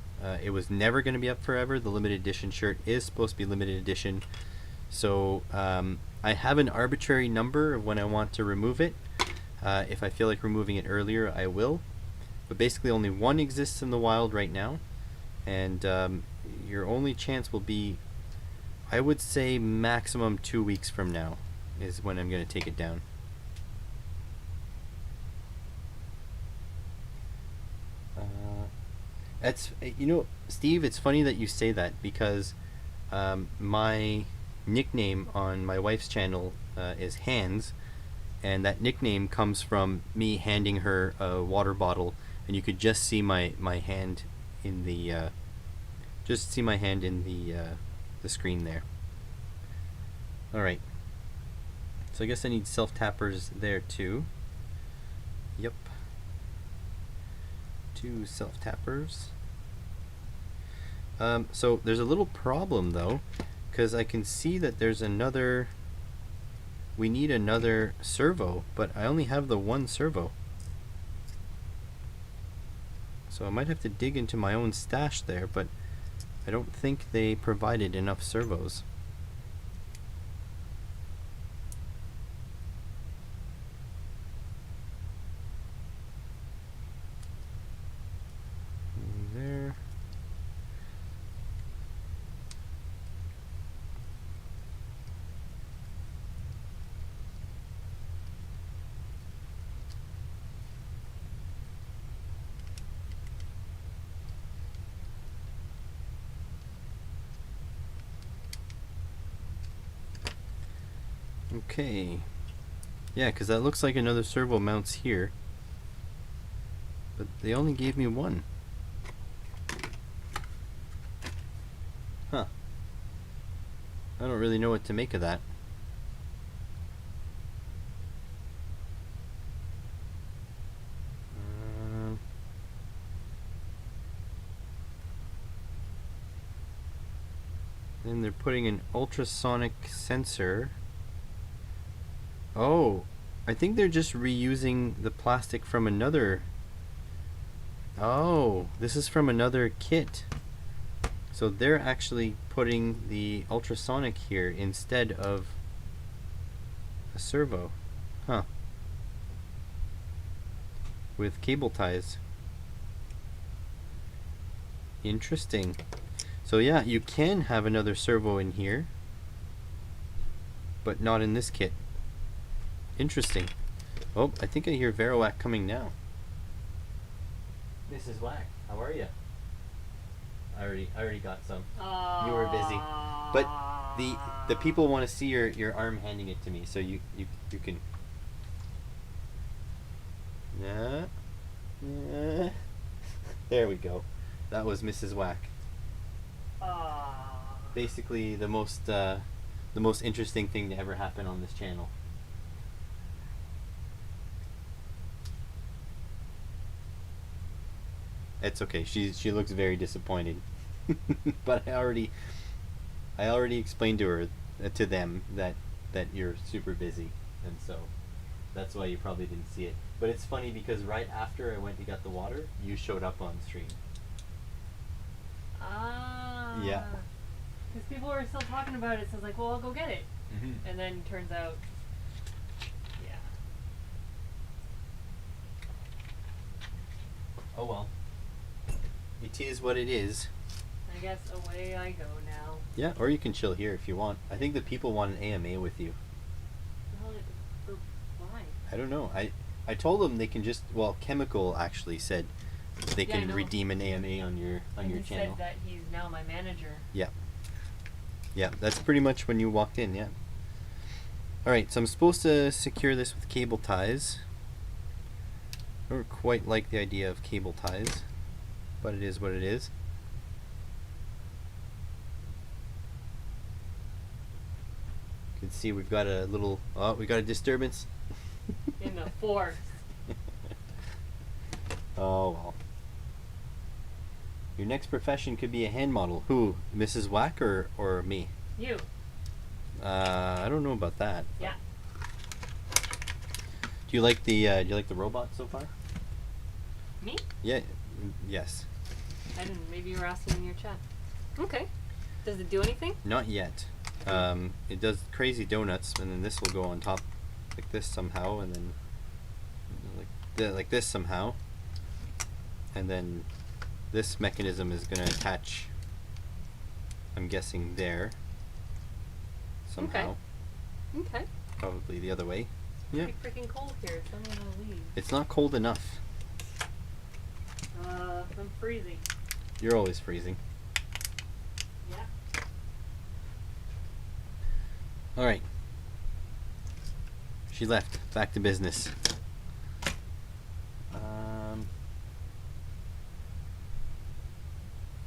It was never going to be up forever. The limited edition shirt is supposed to be limited edition. So I have an arbitrary number of when I want to remove it. If I feel like removing it earlier, I will. But basically only one exists in the wild right now. And your only chance will be, I would say, maximum 2 weeks from now is when I'm going to take it down. That's, you know, Steve, it's funny that you say that because my nickname on my wife's channel is Hands, and that nickname comes from me handing her a water bottle, and you could just see my hand in the the screen there. All right. So I guess I need self-tappers there too. Yep. 2 self-tappers. So there's a little problem though, because I can see that there's another, we need another servo, but I only have the one servo. So I might have to dig into my own stash there, but I don't think they provided enough servos. There. Okay. Yeah, because that looks like another servo mounts here. But they only gave me one. Huh. I don't really know what to make of that. Then they're putting an ultrasonic sensor. Oh, I think they're just reusing the plastic from another. Oh, this is from another kit. So they're actually putting the ultrasonic here instead of a servo. Huh. With cable ties. Interesting. So yeah, you can have another servo in here, but not in this kit. Interesting. Oh, I think I hear Veroac coming now. Mrs. Wack, how are you? I already got some. You were busy, but the people want to see your arm handing it to me, so you can. Yeah. Yeah. There we go. That was Mrs. Wack. Basically, the most interesting thing to ever happen on this channel. It's okay. She looks very disappointed, but I already explained to her, to them, that you're super busy, and so that's why you probably didn't see it. But it's funny because right after I went to get the water, you showed up on stream. Yeah. Because people were still talking about it, so I was like, well, I'll go get it. Mm-hmm. And then turns out, yeah. Oh well. It is what it is. I guess away I go now. Yeah, or you can chill here if you want. I think the people want an AMA with you. Well, why? I don't know. I told them they can just, well, Chemical actually said they can redeem an AMA on your channel. He said that he's now my manager. Yeah. Yeah, that's pretty much when you walked in, yeah. Alright, so I'm supposed to secure this with cable ties. I don't quite like the idea of cable ties, but it is what it is. You can see we've got a little, we got a disturbance. In the force. Oh well. Your next profession could be a hand model. Who? Mrs. Wack or me? You. I don't know about that. Yeah. Do you like the robot so far? Me? Yeah. Yes. I didn't. Maybe you were asking in your chat. Okay. Does it do anything? Not yet. It does crazy donuts, and then this will go on top, like this somehow, and then like this somehow, and then this mechanism is going to attach, I'm guessing, there somehow. Okay. Probably the other way. It's pretty freaking cold here, so I'm gonna leave. It's not cold enough. I'm freezing. You're always freezing. Yeah. Alright. She left. Back to business.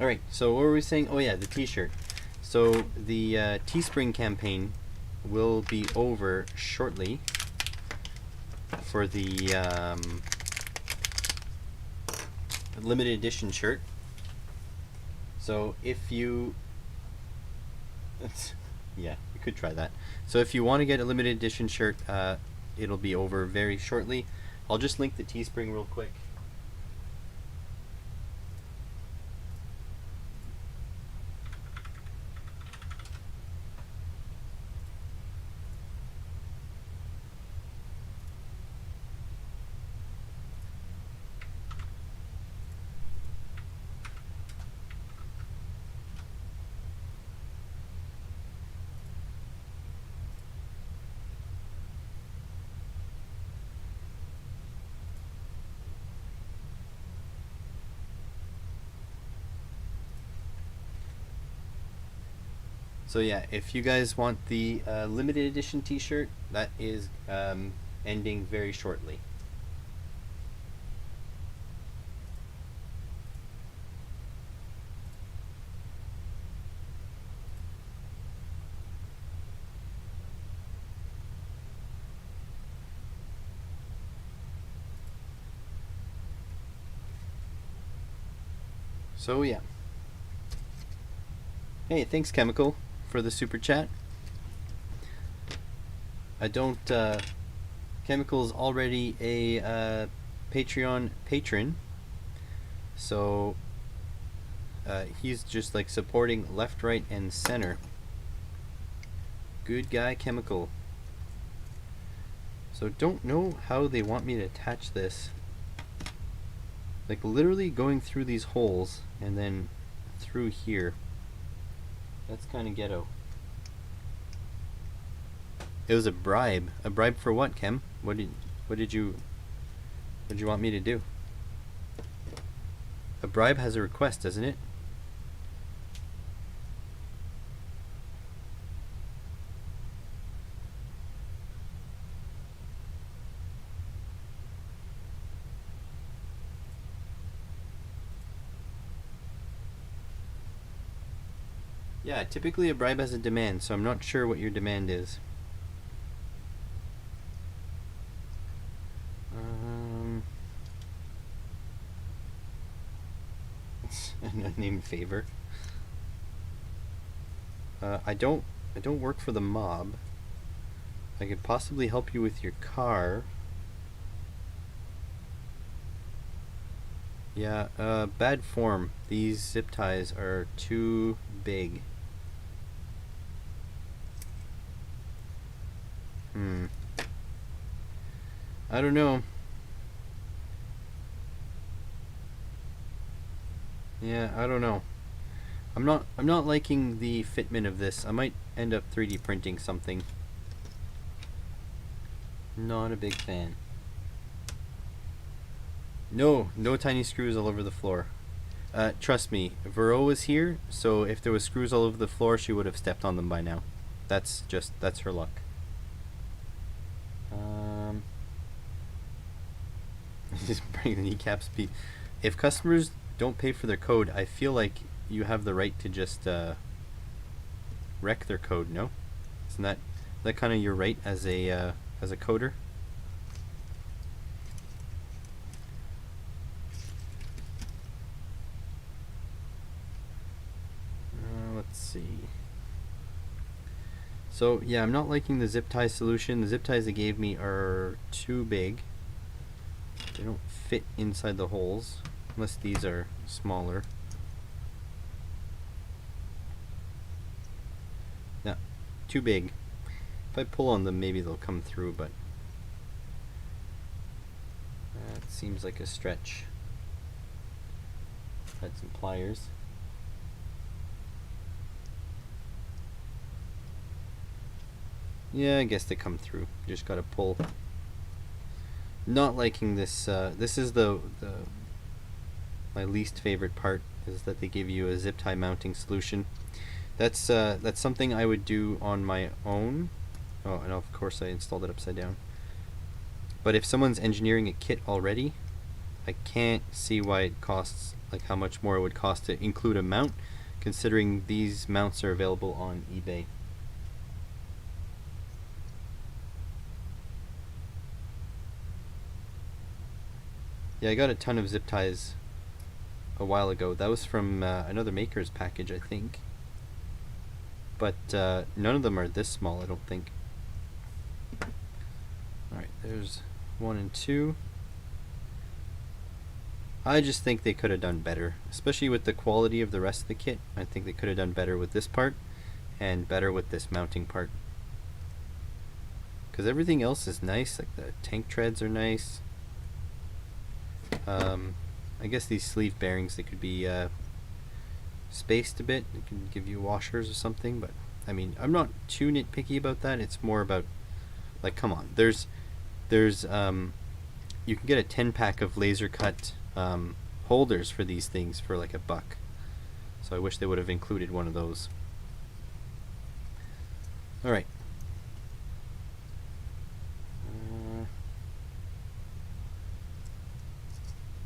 Alright, so what were we saying? Oh yeah, the t-shirt. So the Teespring campaign will be over shortly for the limited edition shirt. So if you... yeah, you could try that. So if you want to get a limited edition shirt, it'll be over very shortly. I'll just link the Teespring real quick. So yeah, if you guys want the limited edition t-shirt, that is ending very shortly. So yeah. Hey, thanks Chemical for the super chat. I don't Chemical's already a Patreon patron, so he's just like supporting left, right, and center. Good guy, Chemical. So don't know how they want me to attach this. Like literally going through these holes and then through here. That's kind of ghetto. It was a bribe. A bribe for what, Chem? What did you want me to do? A bribe has a request, doesn't it? Yeah, typically a bribe has a demand, so I'm not sure what your demand is. An unnamed favor. I don't work for the mob. I could possibly help you with your car. Yeah, bad form. These zip ties are too big. I don't know. Yeah, I don't know. I'm not liking the fitment of this. I might end up 3D printing something. Not a big fan. No tiny screws all over the floor. Trust me, Vero was here, so if there was screws all over the floor, she would have stepped on them by now. That's her luck. Just bring the kneecaps. If customers don't pay for their code, I feel like you have the right to just wreck their code. No, isn't that kind of your right as a coder? Let's see. So yeah, I'm not liking the zip tie solution. The zip ties they gave me are too big. They don't fit inside the holes, unless these are smaller. No, too big. If I pull on them, maybe they'll come through, but that seems like a stretch. Had some pliers. Yeah, I guess they come through. Just gotta pull. Not liking this. This is my least favorite part, is that they give you a zip tie mounting solution. That's something I would do on my own. Oh, and of course I installed it upside down. But if someone's engineering a kit already, I can't see why it costs, like how much more it would cost to include a mount, considering these mounts are available on eBay. Yeah, I got a ton of zip ties a while ago. That was from another maker's package, I think. But none of them are this small, I don't think. Alright, there's 1 and 2. I just think they could have done better, especially with the quality of the rest of the kit. I think they could have done better with this part and better with this mounting part. Because everything else is nice, like the tank treads are nice. I guess these sleeve bearings, they could be spaced a bit. They can give you washers or something, but I mean, I'm not too nitpicky about that. It's more about, like, come on, there's you can get a 10-pack of laser cut holders for these things for like $1. So I wish they would have included one of those. All right.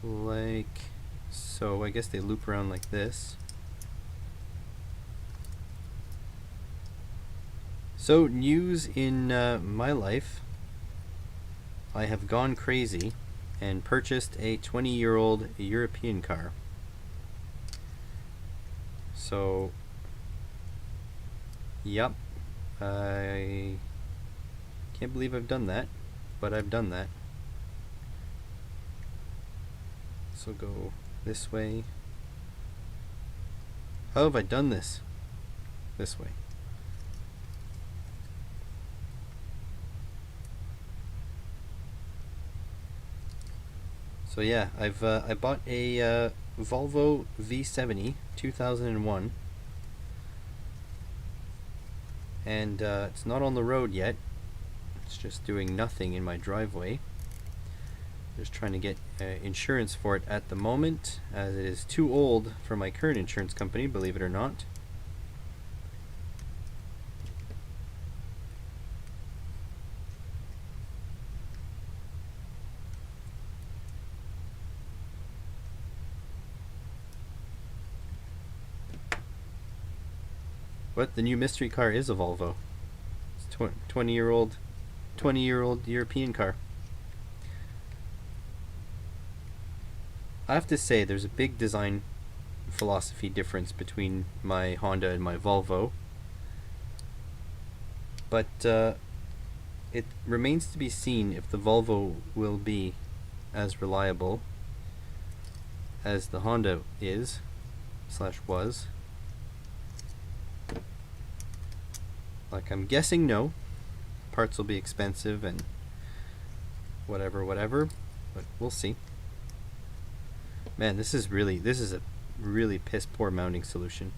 Like so, I guess they loop around like this. So, news in my life. I have gone crazy and purchased a 20-year-old European car. So, yep, I can't believe I've done that, but I've done that. So go this way. How have I done this? This way. So yeah, I bought a Volvo V70 2001, and it's not on the road yet. It's just doing nothing in my driveway. Just trying to get insurance for it at the moment, as it is too old for my current insurance company, believe it or not. But the new mystery car is a Volvo. It's 20-year-old European car. I have to say, there's a big design philosophy difference between my Honda and my Volvo. But it remains to be seen if the Volvo will be as reliable as the Honda is / was. Like, I'm guessing no. Parts will be expensive and whatever, but we'll see. Man, this is a really piss poor mounting solution.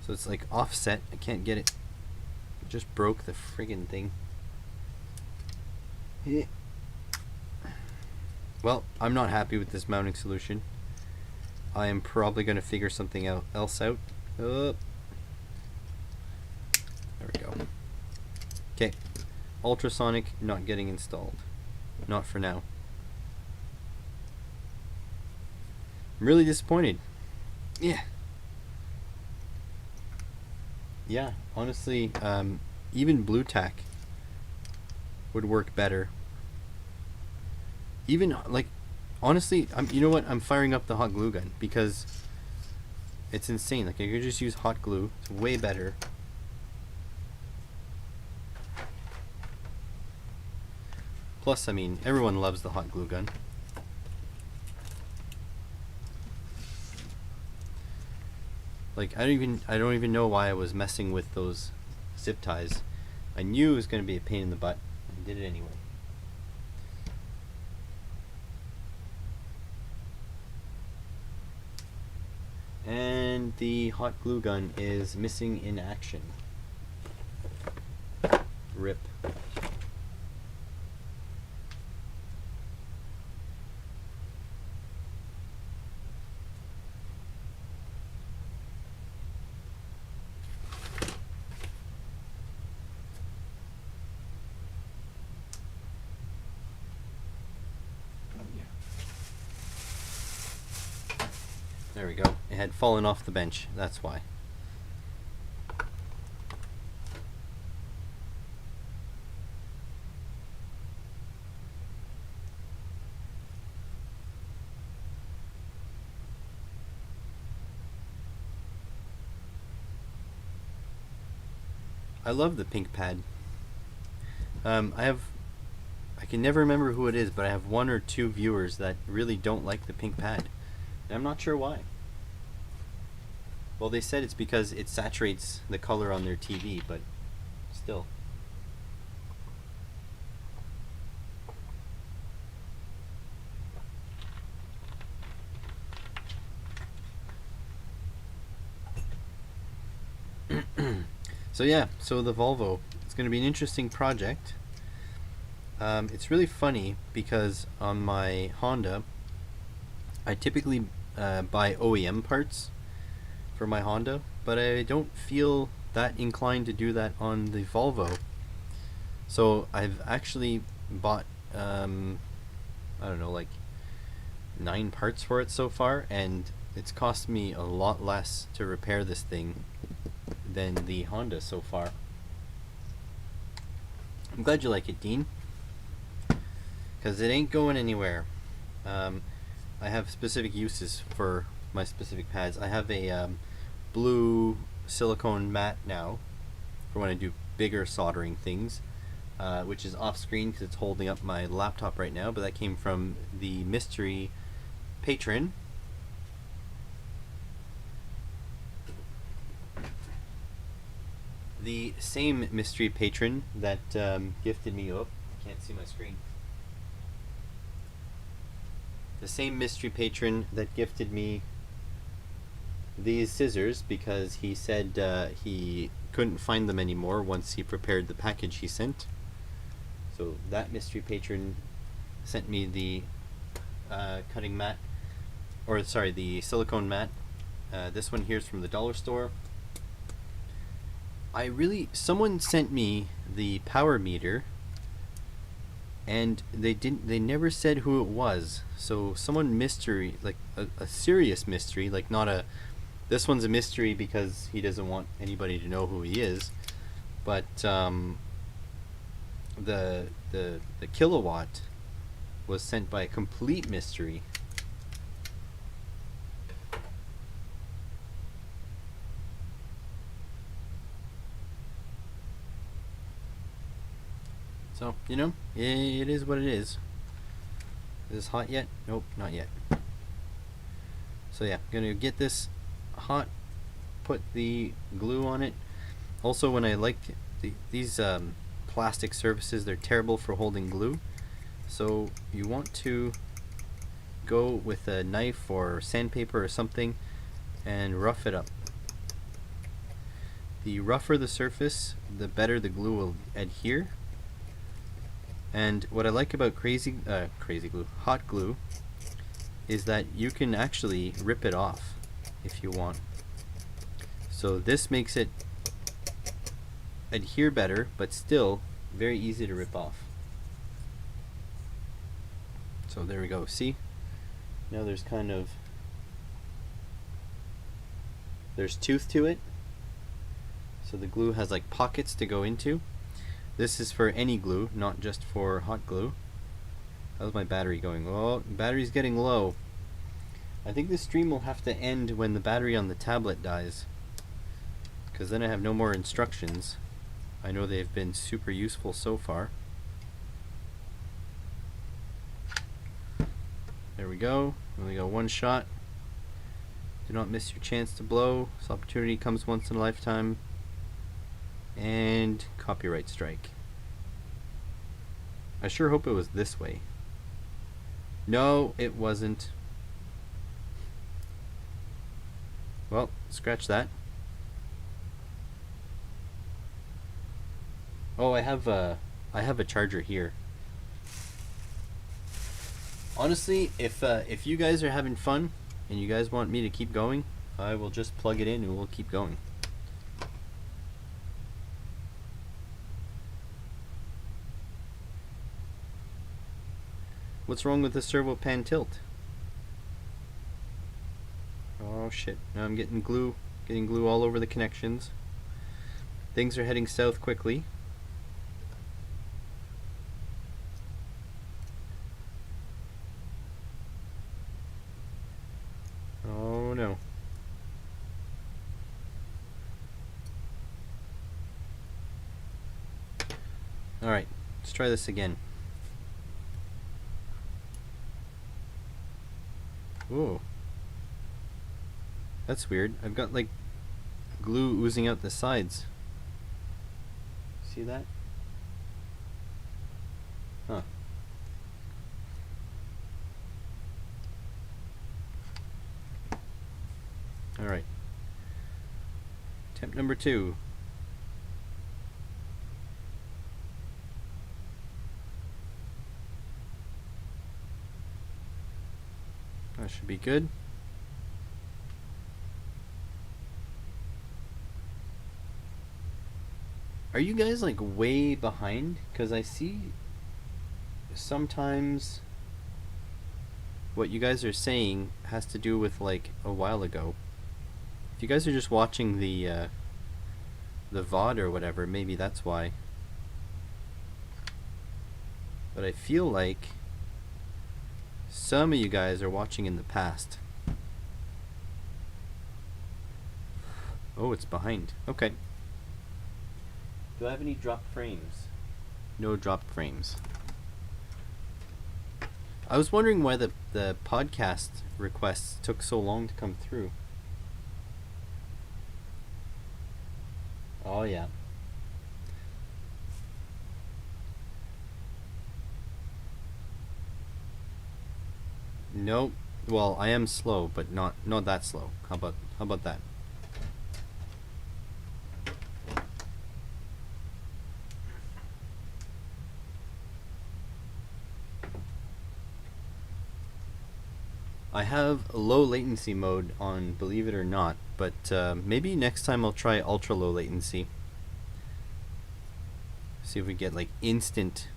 So it's like offset. I can't get it. I just broke the friggin' thing. Well, I'm not happy with this mounting solution. I am probably going to figure something else out. There we go. Okay. Ultrasonic not getting installed. Not for now. I'm really disappointed. Yeah. Yeah, honestly, even blue tack would work better. Even, like, honestly, you know what? I'm firing up the hot glue gun because it's insane. Like, I could just use hot glue. It's way better. Plus, I mean, everyone loves the hot glue gun. Like, I don't even know why I was messing with those zip ties. I knew it was going to be a pain in the butt. I did it anyway. And the hot glue gun is missing in action. RIP. There we go. It had fallen off the bench. That's why. I love the pink pad. I can never remember who it is, but I have 1 or 2 viewers that really don't like the pink pad. And I'm not sure why. Well, they said it's because it saturates the color on their TV, but still. So yeah, so the Volvo, it's going to be an interesting project. It's really funny because on my Honda, I typically buy OEM parts for my Honda, but I don't feel that inclined to do that on the Volvo. So I've actually bought, I don't know, like 9 parts for it so far, and it's cost me a lot less to repair this thing than the Honda so far. I'm glad you like it, Dean, because it ain't going anywhere. I have specific uses for my specific pads. I have a blue silicone mat now for when I do bigger soldering things, which is off screen because it's holding up my laptop right now, but that came from the mystery patron. The same mystery patron that gifted me, oh, I can't see my screen. The same mystery patron that gifted me these scissors because he said he couldn't find them anymore once he prepared the package he sent. So that mystery patron sent me the cutting mat, or sorry, the silicone mat. This one here is from the dollar store. Someone sent me the power meter, and they never said who it was. So someone mystery, like a serious mystery, like not a, this one's a mystery because he doesn't want anybody to know who he is, but the kilowatt was sent by a complete mystery. So, you know, it is what it is. Is this hot yet? Nope, not yet. So yeah, gonna get this hot, put the glue on it. Also, when I like these plastic surfaces, they're terrible for holding glue. So you want to go with a knife or sandpaper or something and rough it up. The rougher the surface, the better the glue will adhere. And what I like about hot glue, is that you can actually rip it off if you want. So this makes it adhere better, but still very easy to rip off. So there we go. See? Now there's tooth to it. So the glue has like pockets to go into. This is for any glue, not just for hot glue. How's my battery going? Oh, battery's getting low. I think this stream will have to end when the battery on the tablet dies, because then I have no more instructions. I know they've been super useful so far. There we go. Only got one shot. Do not miss your chance to blow. This opportunity comes once in a lifetime. And copyright strike. I sure hope it was this way. No, it wasn't. Well, scratch that. Oh, I have a charger here. Honestly, if you guys are having fun and you guys want me to keep going, I will just plug it in and we'll keep going. What's wrong with the servo pan tilt? Oh shit, now I'm getting glue all over the connections. Things are heading south quickly. Oh no. Alright, let's try this again. Whoa. That's weird. I've got like glue oozing out the sides. See that? Huh. Alright. Attempt number 2. That should be good. Are you guys like way behind? Because I see sometimes what you guys are saying has to do with like a while ago. If you guys are just watching the VOD or whatever, maybe that's why. But I feel like some of you guys are watching in the past. Oh, it's behind. Okay. Do I have any dropped frames? No dropped frames. I was wondering why the podcast requests took so long to come through. Oh yeah. Nope. Well, I am slow, but not that slow. How about that? I have low latency mode on, believe it or not, but maybe next time I'll try ultra low latency. See if we get like instant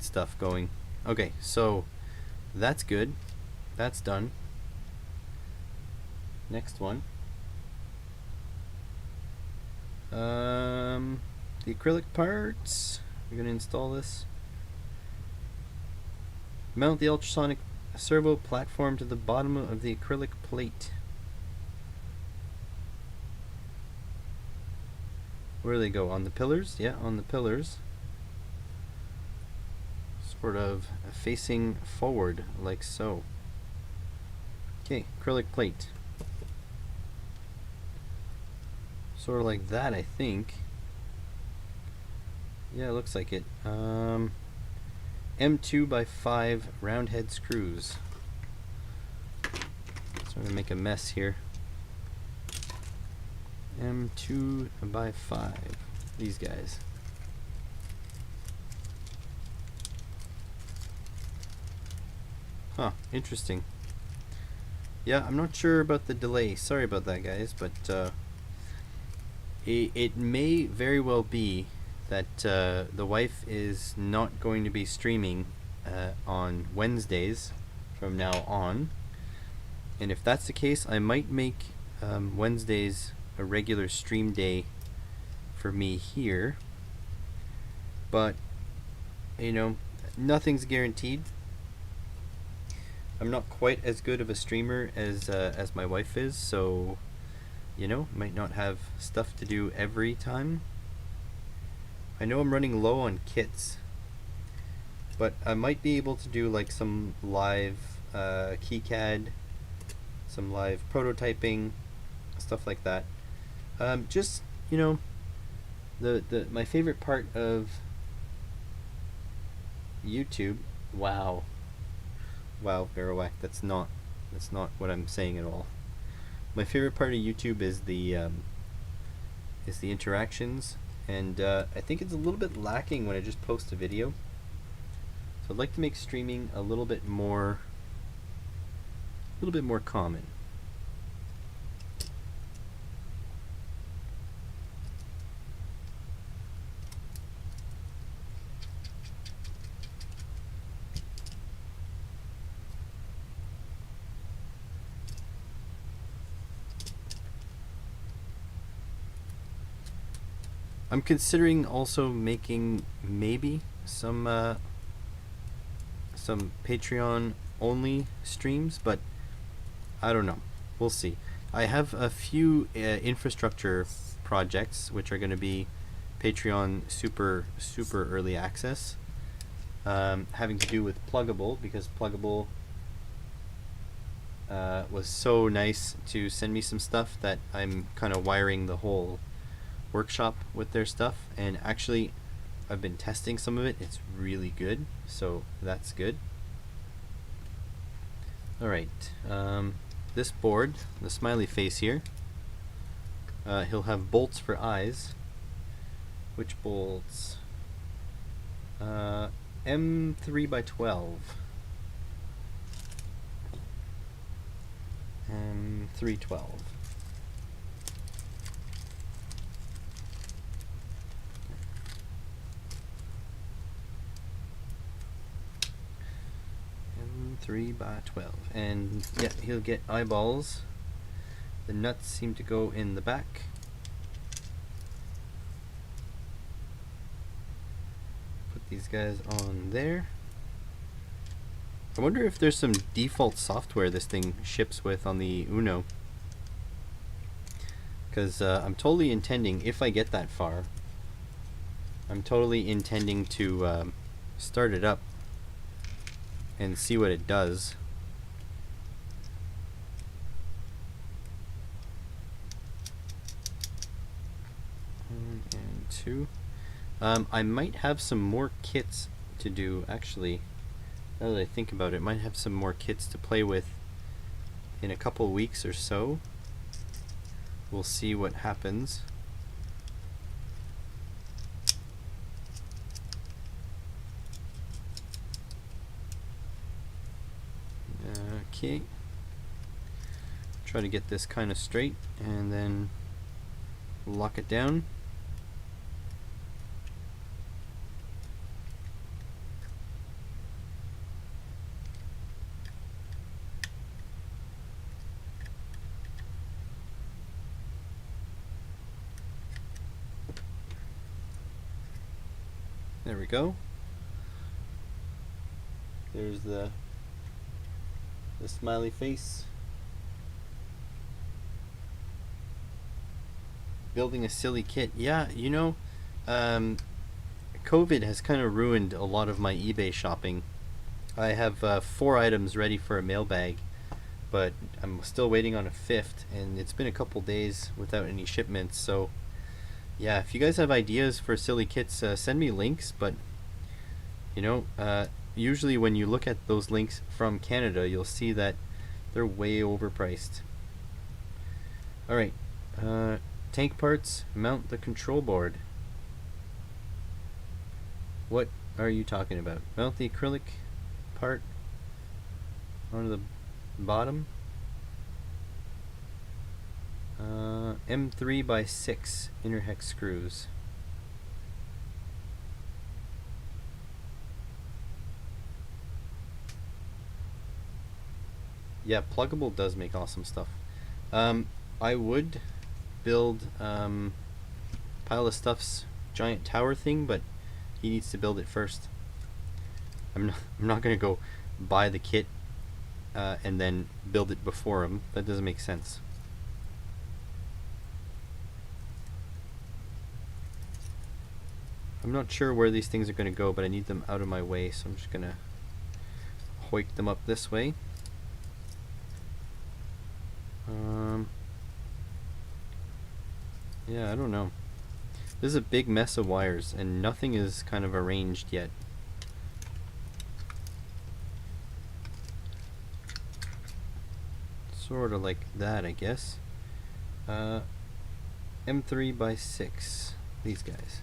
stuff going. Okay, so that's good. That's done. Next one. The acrylic parts. We're gonna install this. Mount the ultrasonic servo platform to the bottom of the acrylic plate. Where do they go? On the pillars? Yeah, on the pillars. Sort of facing forward, like so. Okay, acrylic plate. Sort of like that, I think. Yeah, it looks like it. M2 by 5 round head screws. So I'm gonna make a mess here. M2 by 5. These guys. Huh, interesting. Yeah, I'm not sure about the delay. Sorry about that, guys, but it may very well be that the wife is not going to be streaming on Wednesdays from now on. And if that's the case, I might make Wednesdays a regular stream day for me here. But, you know, nothing's guaranteed. I'm not quite as good of a streamer as my wife is, so, you know, might not have stuff to do every time. I know I'm running low on kits, but I might be able to do like some live KiCad, some live prototyping, stuff like that. Just, you know, my favorite part of YouTube. Wow, Verawak, that's not what I'm saying at all. My favorite part of YouTube is the interactions, and I think it's a little bit lacking when I just post a video. So I'd like to make streaming a little bit more common. I'm considering also making maybe some Patreon only streams, but I don't know. We'll see. I have a few infrastructure projects which are going to be Patreon super early access, having to do with Pluggable, because Pluggable was so nice to send me some stuff that I'm kind of wiring the whole workshop with their stuff, and actually I've been testing some of it. It's really good, so that's good. Alright, this board, the smiley face here, he'll have bolts for eyes. Which bolts? M3 by 12. M312. M3 by 12. And yeah, he'll get eyeballs. The nuts seem to go in the back. Put these guys on there. I wonder if there's some default software this thing ships with on the Uno. Because I'm totally intending, if I get that far, I'm totally intending to start it up and see what it does. And 2. I might have some more kits to do, actually. Now that I think about it, might have some more kits to play with in a couple weeks or so. We'll see what happens. Okay. Try to get this kind of straight and then lock it down. There we go. There's the smiley face. Building a silly kit. Yeah, you know, COVID has kind of ruined a lot of my eBay shopping. I have 4 items ready for a mailbag, but I'm still waiting on a 5th, and it's been a couple days without any shipments. So yeah, if you guys have ideas for silly kits, send me links. But you know, usually when you look at those links from Canada, you'll see that they're way overpriced. Alright, tank parts, mount the control board. What are you talking about? Mount the acrylic part onto the bottom. M3 by 6 inner hex screws. Yeah, pluggable does make awesome stuff. I would build Pile of Stuff's giant tower thing, but he needs to build it first. I'm not gonna go buy the kit and then build it before him. That doesn't make sense. I'm not sure where these things are gonna go, but I need them out of my way, so I'm just gonna hoik them up this way. Yeah, I don't know. This is a big mess of wires, and nothing is kind of arranged yet. Sort of like that, I guess. M3 by 6. These guys.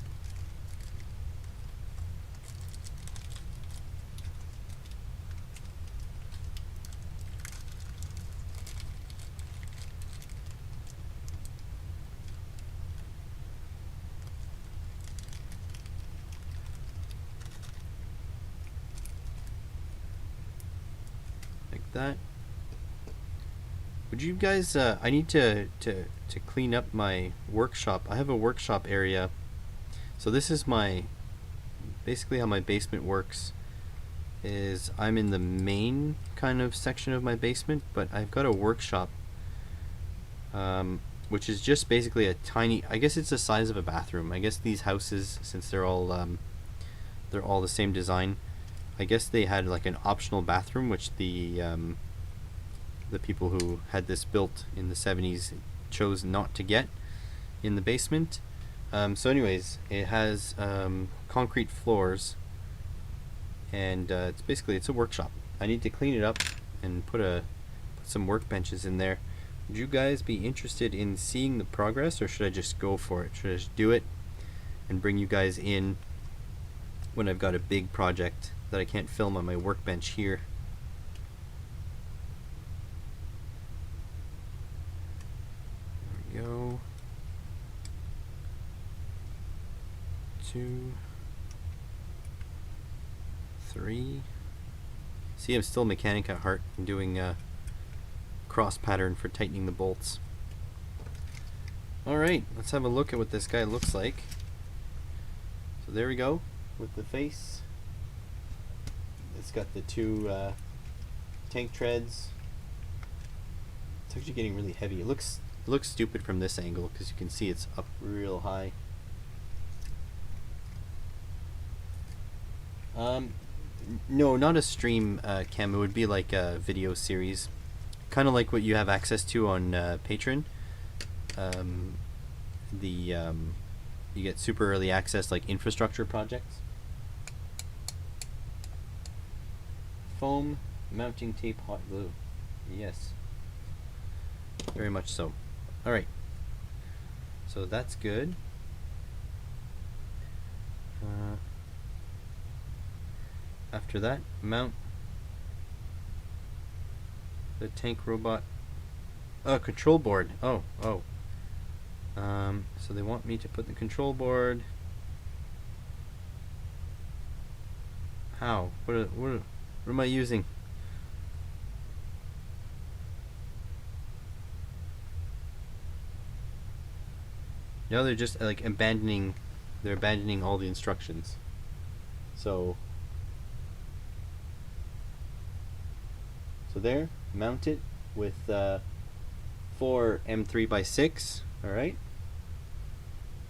That. Would you guys I need to clean up my workshop. I have a workshop area. So this is my basically how my basement works is I'm in the main kind of section of my basement, but I've got a workshop which is just basically a tiny, I guess it's the size of a bathroom. I guess these houses, since they're all the same design, I guess they had like an optional bathroom, which the people who had this built in the 70s chose not to get in the basement. So anyways, it has concrete floors, and it's a workshop. I need to clean it up and put some workbenches in there. Would you guys be interested in seeing the progress, or should I just go for it? Should I just do it and bring you guys in when I've got a big project that I can't film on my workbench here? There we go. 2, 3. See, I'm still mechanic at heart. I'm doing cross pattern for tightening the bolts. Alright, let's have a look at what this guy looks like. So there we go with the face. It's got the two tank treads. It's actually getting really heavy. It looks stupid from this angle because you can see it's up real high. No, not a stream cam. It would be like a video series, kind of like what you have access to on Patreon. You get super early access, like infrastructure projects. Foam mounting tape, hot glue. Yes, very much so. All right, so that's good. After that, mount the tank robot. Oh, control board. Oh. So they want me to put the control board. How? What am I using? No, they're just like abandoning. They're abandoning all the instructions. So there, mount it with 4 M3x6. All right.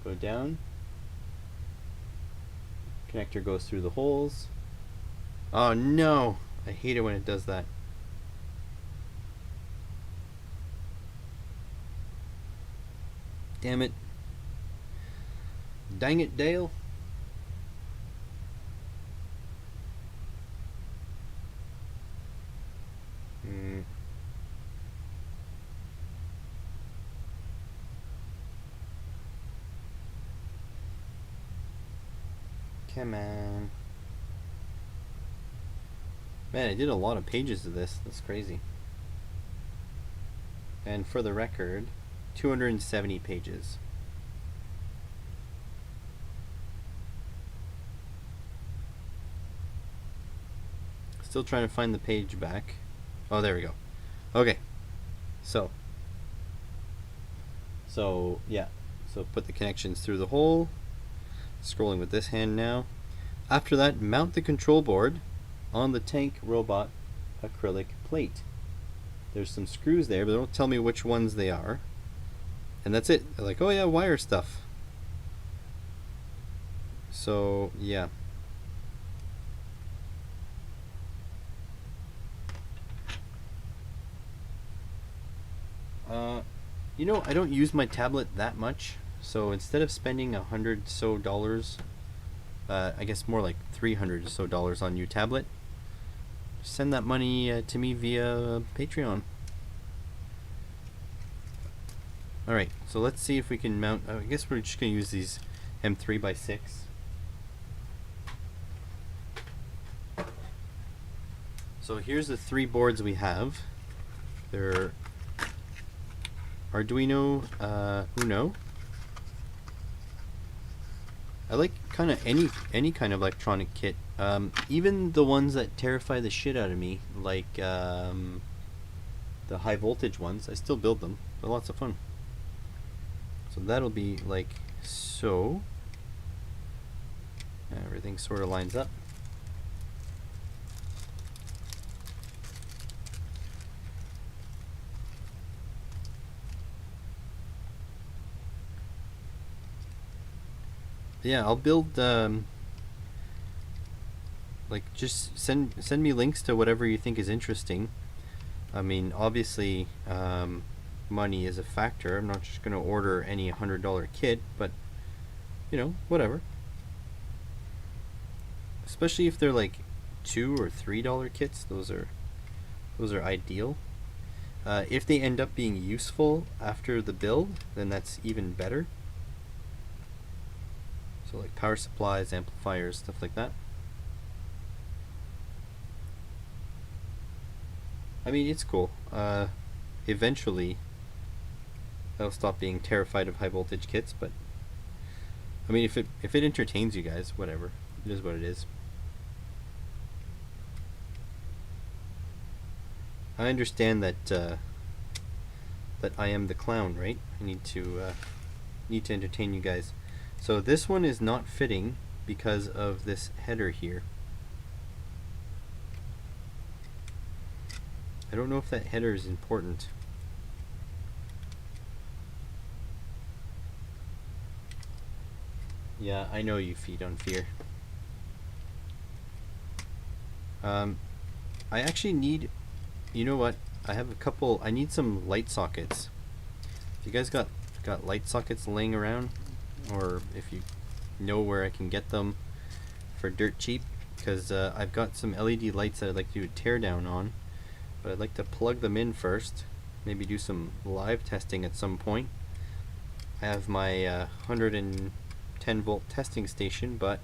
Go down. Connector goes through the holes. Oh no! I hate it when it does that. Damn it. Dang it, Dale. Come on. Man, I did a lot of pages of this. That's crazy. And for the record, 270 pages. Still trying to find the page back. Oh, there we go. Okay. So yeah. So put the connections through the hole. Scrolling with this hand now. After that, mount the control board on the tank robot acrylic plate. There's some screws there, but they don't tell me which ones they are. And that's it. They're like, oh yeah, wire stuff. So, yeah. You know, I don't use my tablet that much, so instead of spending $100 so, I guess more like $300 so on new tablet, send that money to me via Patreon. Alright, so let's see if we can mount. I guess we're just going to use these M3x6. So here's the 3 boards we have. They're Arduino Uno. I like kind of any kind of electronic kit, even the ones that terrify the shit out of me, like the high voltage ones. I still build them. They're lots of fun. So that'll be like so. Everything sort of lines up. Yeah, I'll build like just send me links to whatever you think is interesting. I mean, obviously money is a factor. I'm not just going to order any $100 kit, but you know, whatever. Especially if they're like $2 or $3 kits, those are ideal. If they end up being useful after the build, then that's even better. So like power supplies, amplifiers, stuff like that. I mean, it's cool. Eventually, I'll stop being terrified of high voltage kits, but I mean, if it entertains you guys, whatever. It is what it is. I understand that that I am the clown, right? I need to entertain you guys. So this one is not fitting because of this header here. I don't know if that header is important. Yeah, I know you feed on fear. I actually need, you know what? I have a couple, I need some light sockets. If you guys got light sockets laying around, or if you know where I can get them for dirt cheap, because I've got some LED lights that I'd like to do a tear down on, but I'd like to plug them in first, maybe do some live testing at some point. I have my 110 volt testing station, but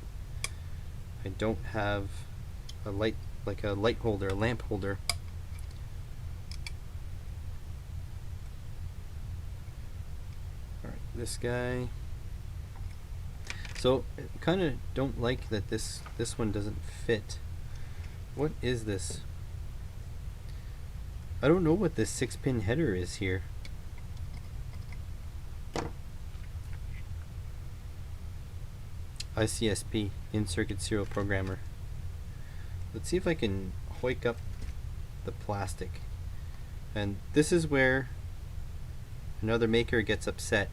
I don't have a light, like a light holder, a lamp holder. Alright, this guy. So I kind of don't like that this one doesn't fit. What is this? I don't know what this 6-pin header is here. ICSP, in-circuit serial programmer. Let's see if I can hoik up the plastic. And this is where another maker gets upset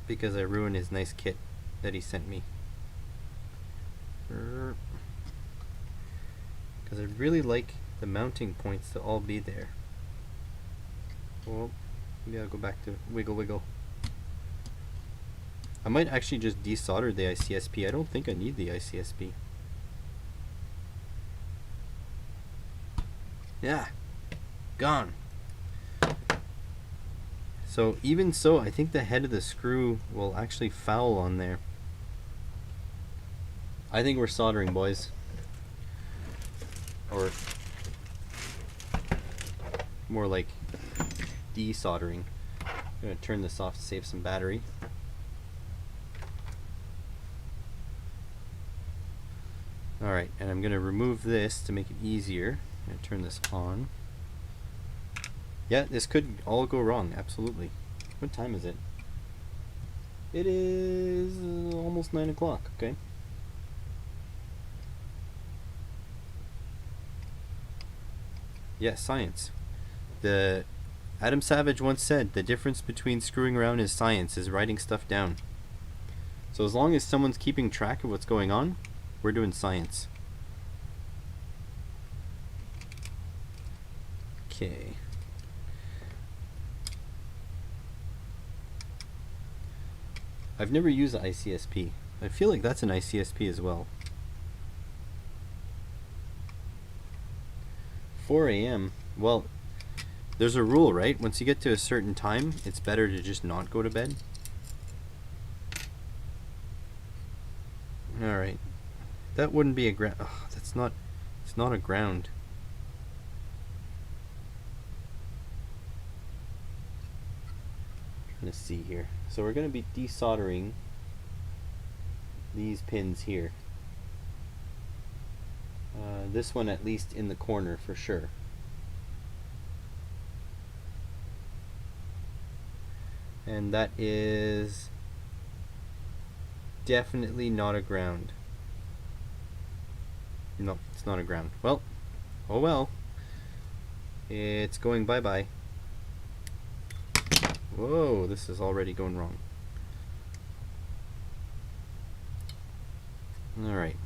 because I ruined his nice kit that he sent me. Because I really like the mounting points to all be there. Well, maybe I'll go back to wiggle. I might actually just desolder the ICSP. I don't think I need the ICSP. Yeah, gone. So even so, I think the head of the screw will actually foul on there. I think we're soldering, boys. Or more like desoldering. I'm gonna turn this off to save some battery. Alright, and I'm gonna remove this to make it easier. I'm gonna turn this on. Yeah, this could all go wrong, absolutely. What time is it? It is almost 9 o'clock, okay. Yeah, science. Adam Savage once said, the difference between screwing around is science, is writing stuff down. So as long as someone's keeping track of what's going on, we're doing science. Okay. I've never used the ICSP. I feel like that's an ICSP as well. 4 a.m. Well, there's a rule, right? Once you get to a certain time, it's better to just not go to bed. Alright. That wouldn't be a ground. Oh, that's not. It's not a ground. Trying to see here. So we're going to be desoldering these pins here. This one at least in the corner for sure. And that is definitely not a ground. No, it's not a ground. Well, oh well. It's going bye-bye. Whoa, this is already going wrong. Alright.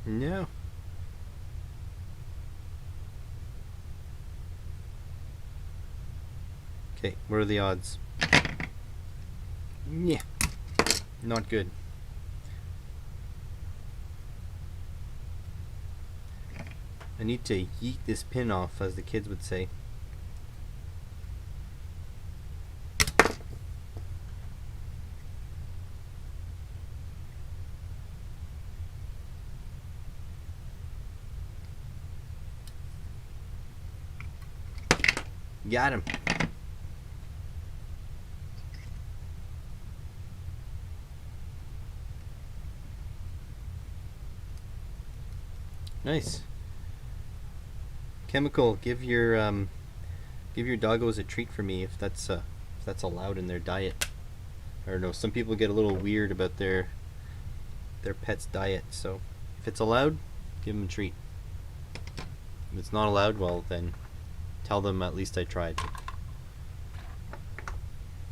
No. Okay, what are the odds? Yeah. Not good. I need to yeet this pin off, as the kids would say. Got him. Nice. Chemical, give your doggos a treat for me if that's allowed in their diet. I don't know, some people get a little weird about their pet's diet, so if it's allowed, give them a treat. If it's not allowed, well then tell them at least I tried.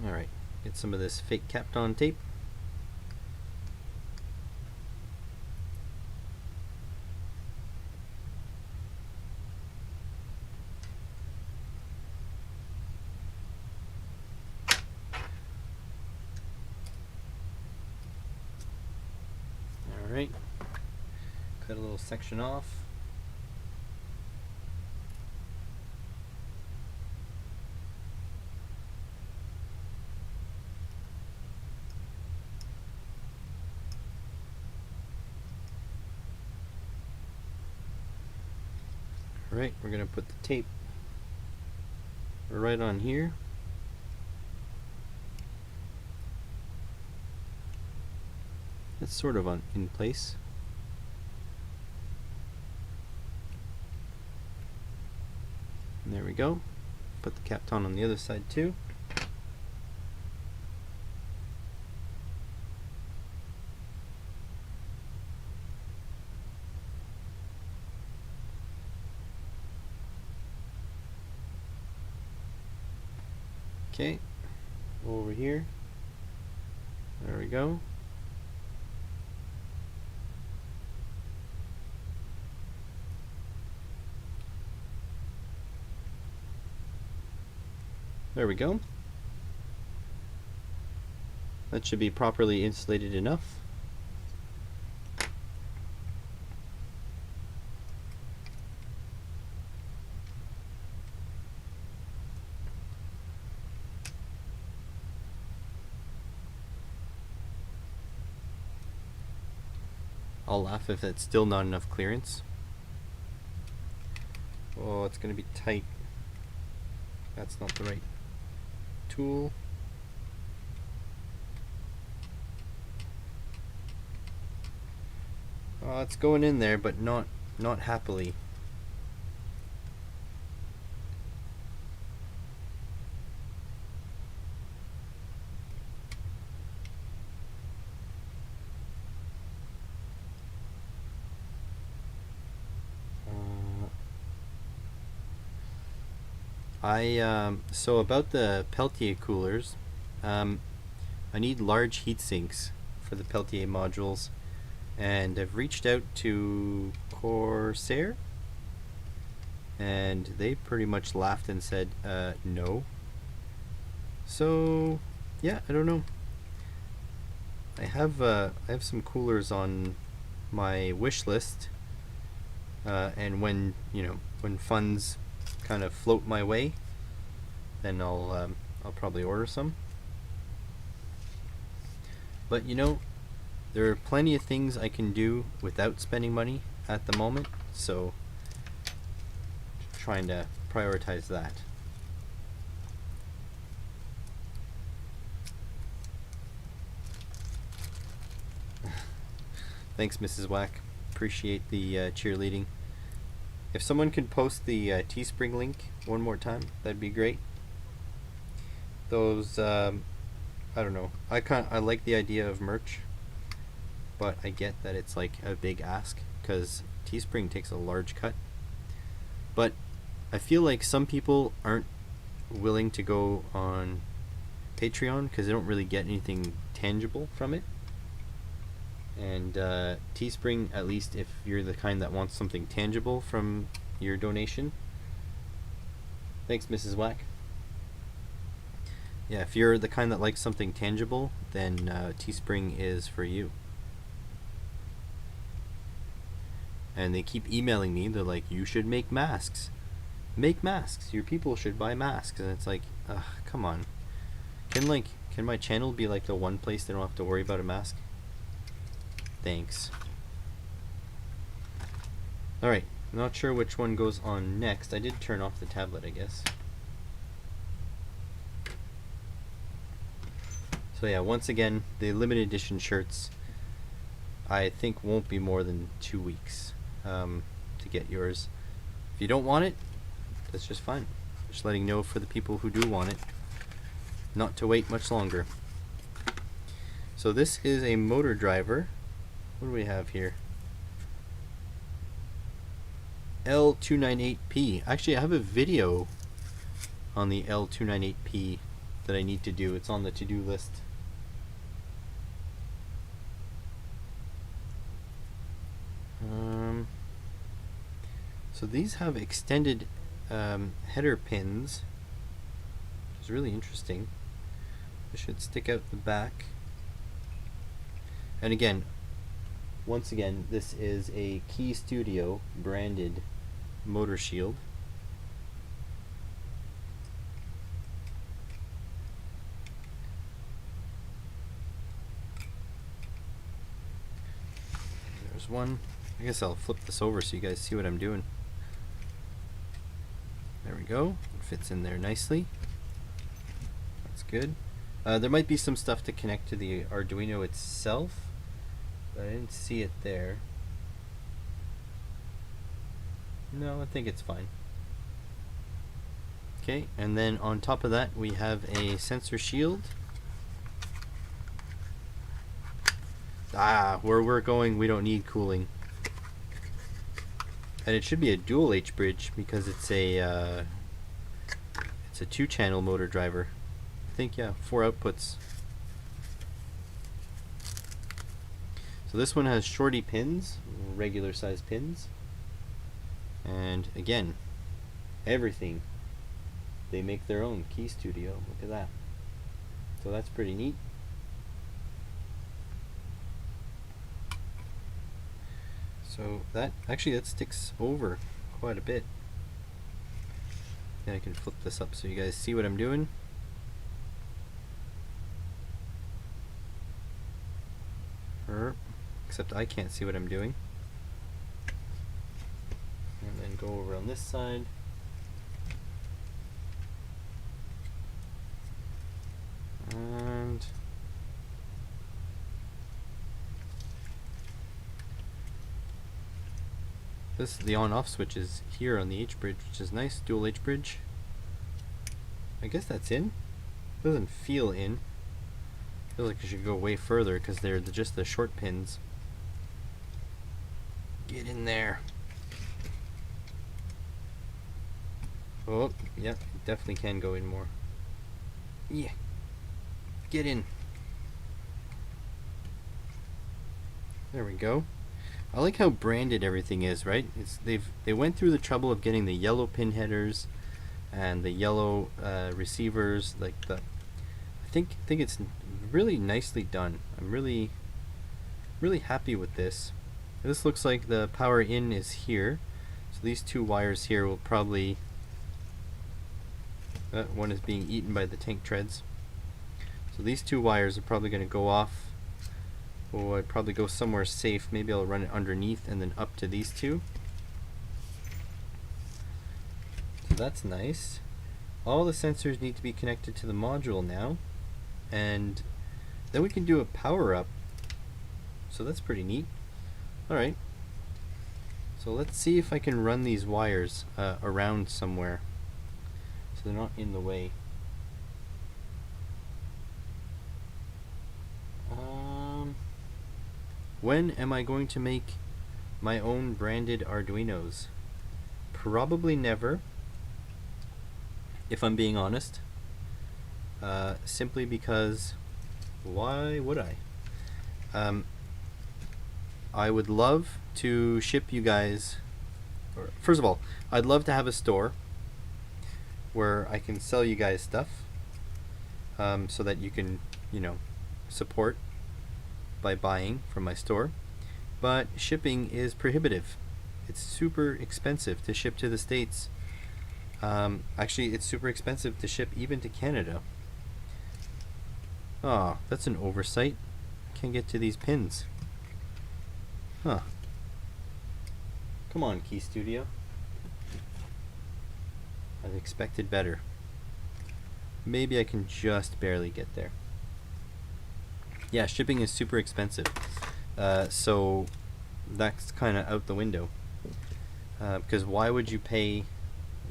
Alright, get some of this fake Kapton tape. Alright, cut a little section off. Alright, we're going to put the tape right on here. It's sort of in place. And there we go. Put the Kapton on the other side too. Okay, over here. There we go. There we go. That should be properly insulated enough. I'll laugh if that's still not enough clearance. Oh, it's going to be tight. That's not the right tool. It's going in there, but not happily. So about the Peltier coolers, I need large heat sinks for the Peltier modules, and I've reached out to Corsair, and they pretty much laughed and said no. So yeah, I don't know. I have some coolers on my wish list, and when funds kind of float my way, then I'll probably order some. But there are plenty of things I can do without spending money at the moment, so trying to prioritize that. Thanks, Mrs. Whack. Appreciate the cheerleading. If someone could post the Teespring link one more time, that'd be great. Those, I don't know. I like the idea of merch, but I get that it's like a big ask because Teespring takes a large cut. But I feel like some people aren't willing to go on Patreon because they don't really get anything tangible from it. And Teespring, at least if you're the kind that wants something tangible from your donation. Thanks, Mrs. Whack. Yeah, if you're the kind that likes something tangible, then Teespring is for you. And they keep emailing me. They're like, you should make masks. Make masks. Your people should buy masks. And it's like, ugh, come on. Can my channel be like the one place they don't have to worry about a mask? Thanks. Alright, not sure which one goes on next. I did turn off the tablet, I guess. So yeah, once again, the limited edition shirts I think won't be more than 2 weeks to get yours. If you don't want it, that's just fine. Just letting you know for the people who do want it, not to wait much longer. So this is a motor driver. What do we have here? L298P. Actually, I have a video on the L298P that I need to do. It's on the to-do list. So these have extended header pins, which is really interesting. It should stick out the back. And again, once again, this is a Key Studio branded motor shield. There's one. I guess I'll flip this over so you guys see what I'm doing. There we go. It fits in there nicely. That's good. There might be some stuff to connect to the Arduino itself, but I didn't see it there. No, I think it's fine. Okay, and then on top of that we have a sensor shield. Where we're going, we don't need cooling. And it should be a dual H bridge because it's a 2-channel motor driver. I think, yeah, 4 outputs. So this one has shorty pins, regular size pins. And again, everything, they make their own Key Studio. Look at that. So that's pretty neat. So that sticks over quite a bit. And I can flip this up so you guys see what I'm doing. Except I can't see what I'm doing. And then go over on this side. And the on-off switch is here on the H bridge, which is nice. Dual H bridge. I guess that's in. Doesn't feel in. Feels like it should go way further because they're just the short pins. Get in there. Oh, yeah, it definitely can go in more. Yeah. Get in. There we go. I like how branded everything is, right? They went through the trouble of getting the yellow pin headers and the yellow receivers. I think it's really nicely done. I'm really happy with this. This looks like the power in is here. So these 2 wires here will probably one is being eaten by the tank treads. So these 2 wires are probably going to go off. Oh, I'd probably go somewhere safe. Maybe I'll run it underneath and then up to these 2. So that's nice. All the sensors need to be connected to the module now. And then we can do a power up. So that's pretty neat. Alright. So let's see if I can run these wires around somewhere so they're not in the way. When am I going to make my own branded Arduinos? Probably never, if I'm being honest. Simply because, why would I? I would love to ship you guys, first of all, I'd love to have a store where I can sell you guys stuff, so that you can, support by buying from my store. But shipping is prohibitive. It's super expensive to ship to the States. Actually, it's super expensive to ship even to Canada. Oh, that's an oversight. Can't get to these pins. Huh. Come on, Key Studio. I've expected better. Maybe I can just barely get there. Yeah, shipping is super expensive. So that's kind of out the window. Because why would you pay,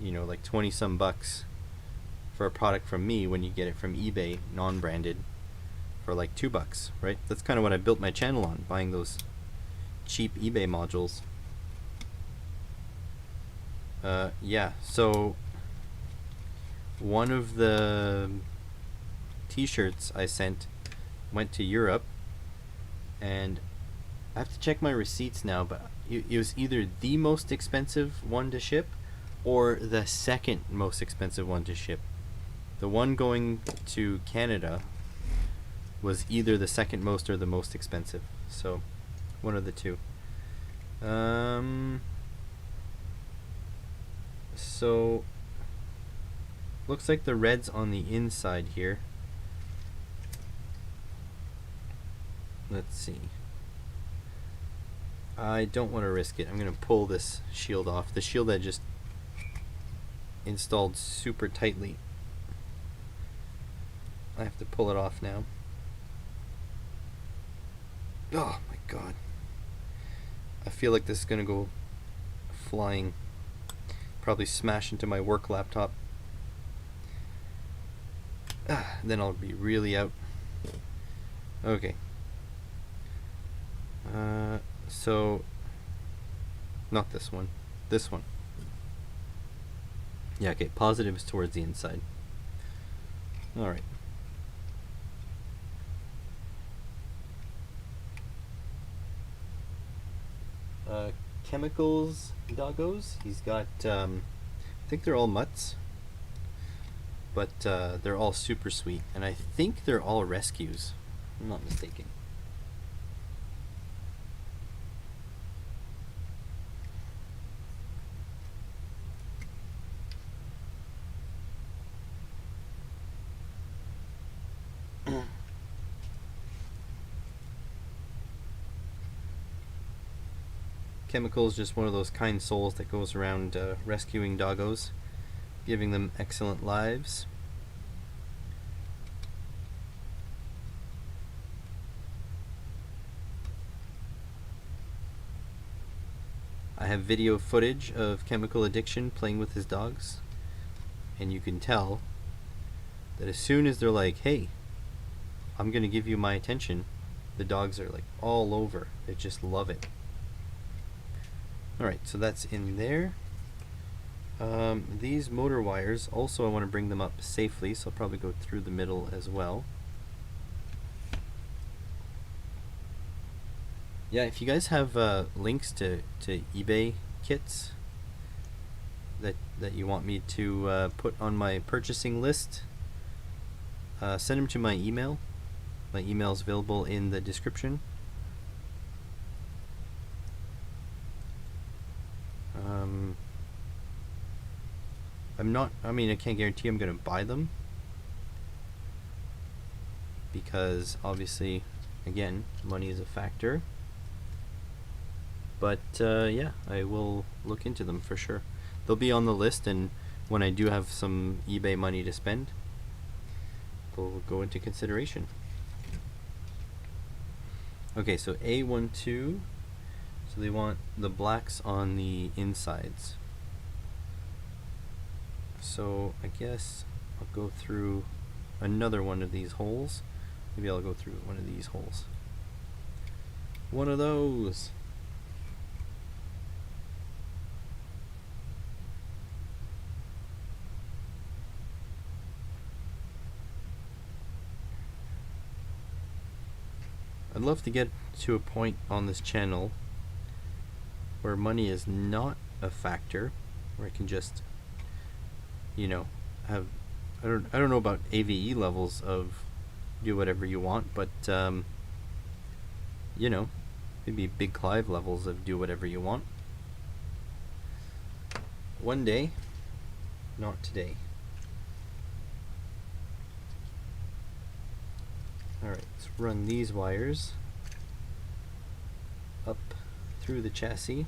like 20 some bucks for a product from me when you get it from eBay, non-branded, for like $2, right? That's kind of what I built my channel on, buying those cheap eBay modules. Yeah, so one of the t-shirts I sent went to Europe, and I have to check my receipts now, but it was either the most expensive one to ship or the second most expensive one to ship. The one going to Canada was either the second most or the most expensive, so one of the two. So looks like the red's on the inside here. Let's see. I don't want to risk it. I'm going to pull this shield off. The shield I just installed super tightly. I have to pull it off now. Oh my god. I feel like this is going to go flying. Probably smash into my work laptop. Then I'll be really out. Okay. So, not this one. This one. Yeah, okay. Positive is towards the inside. Alright. Chemicals doggos. He's got, I think they're all mutts, but they're all super sweet, and I think they're all rescues. I'm not mistaken. Chemical is just one of those kind souls that goes around rescuing doggos, giving them excellent lives. I have video footage of Chemical Addiction playing with his dogs, and you can tell that as soon as they're like, hey, I'm gonna give you my attention, the dogs are like all over. They just love it. Alright, so that's in there. These motor wires, also I want to bring them up safely, so I'll probably go through the middle as well. Yeah, if you guys have links to eBay kits that you want me to put on my purchasing list, send them to my email. My email is available in the description. I can't guarantee I'm going to buy them, because obviously, again, money is a factor. But yeah, I will look into them for sure. They'll be on the list, and when I do have some eBay money to spend, they'll go into consideration. Okay, so A12, so they want the blacks on the insides. So I guess I'll go through another one of these holes. Maybe I'll go through one of these holes. One of those. I'd love to get to a point on this channel where money is not a factor, where I can just, you know, have, I don't know about AVE levels of do whatever you want, but you know, maybe Big Clive levels of do whatever you want. One day, not today. Alright, let's run these wires up through the chassis.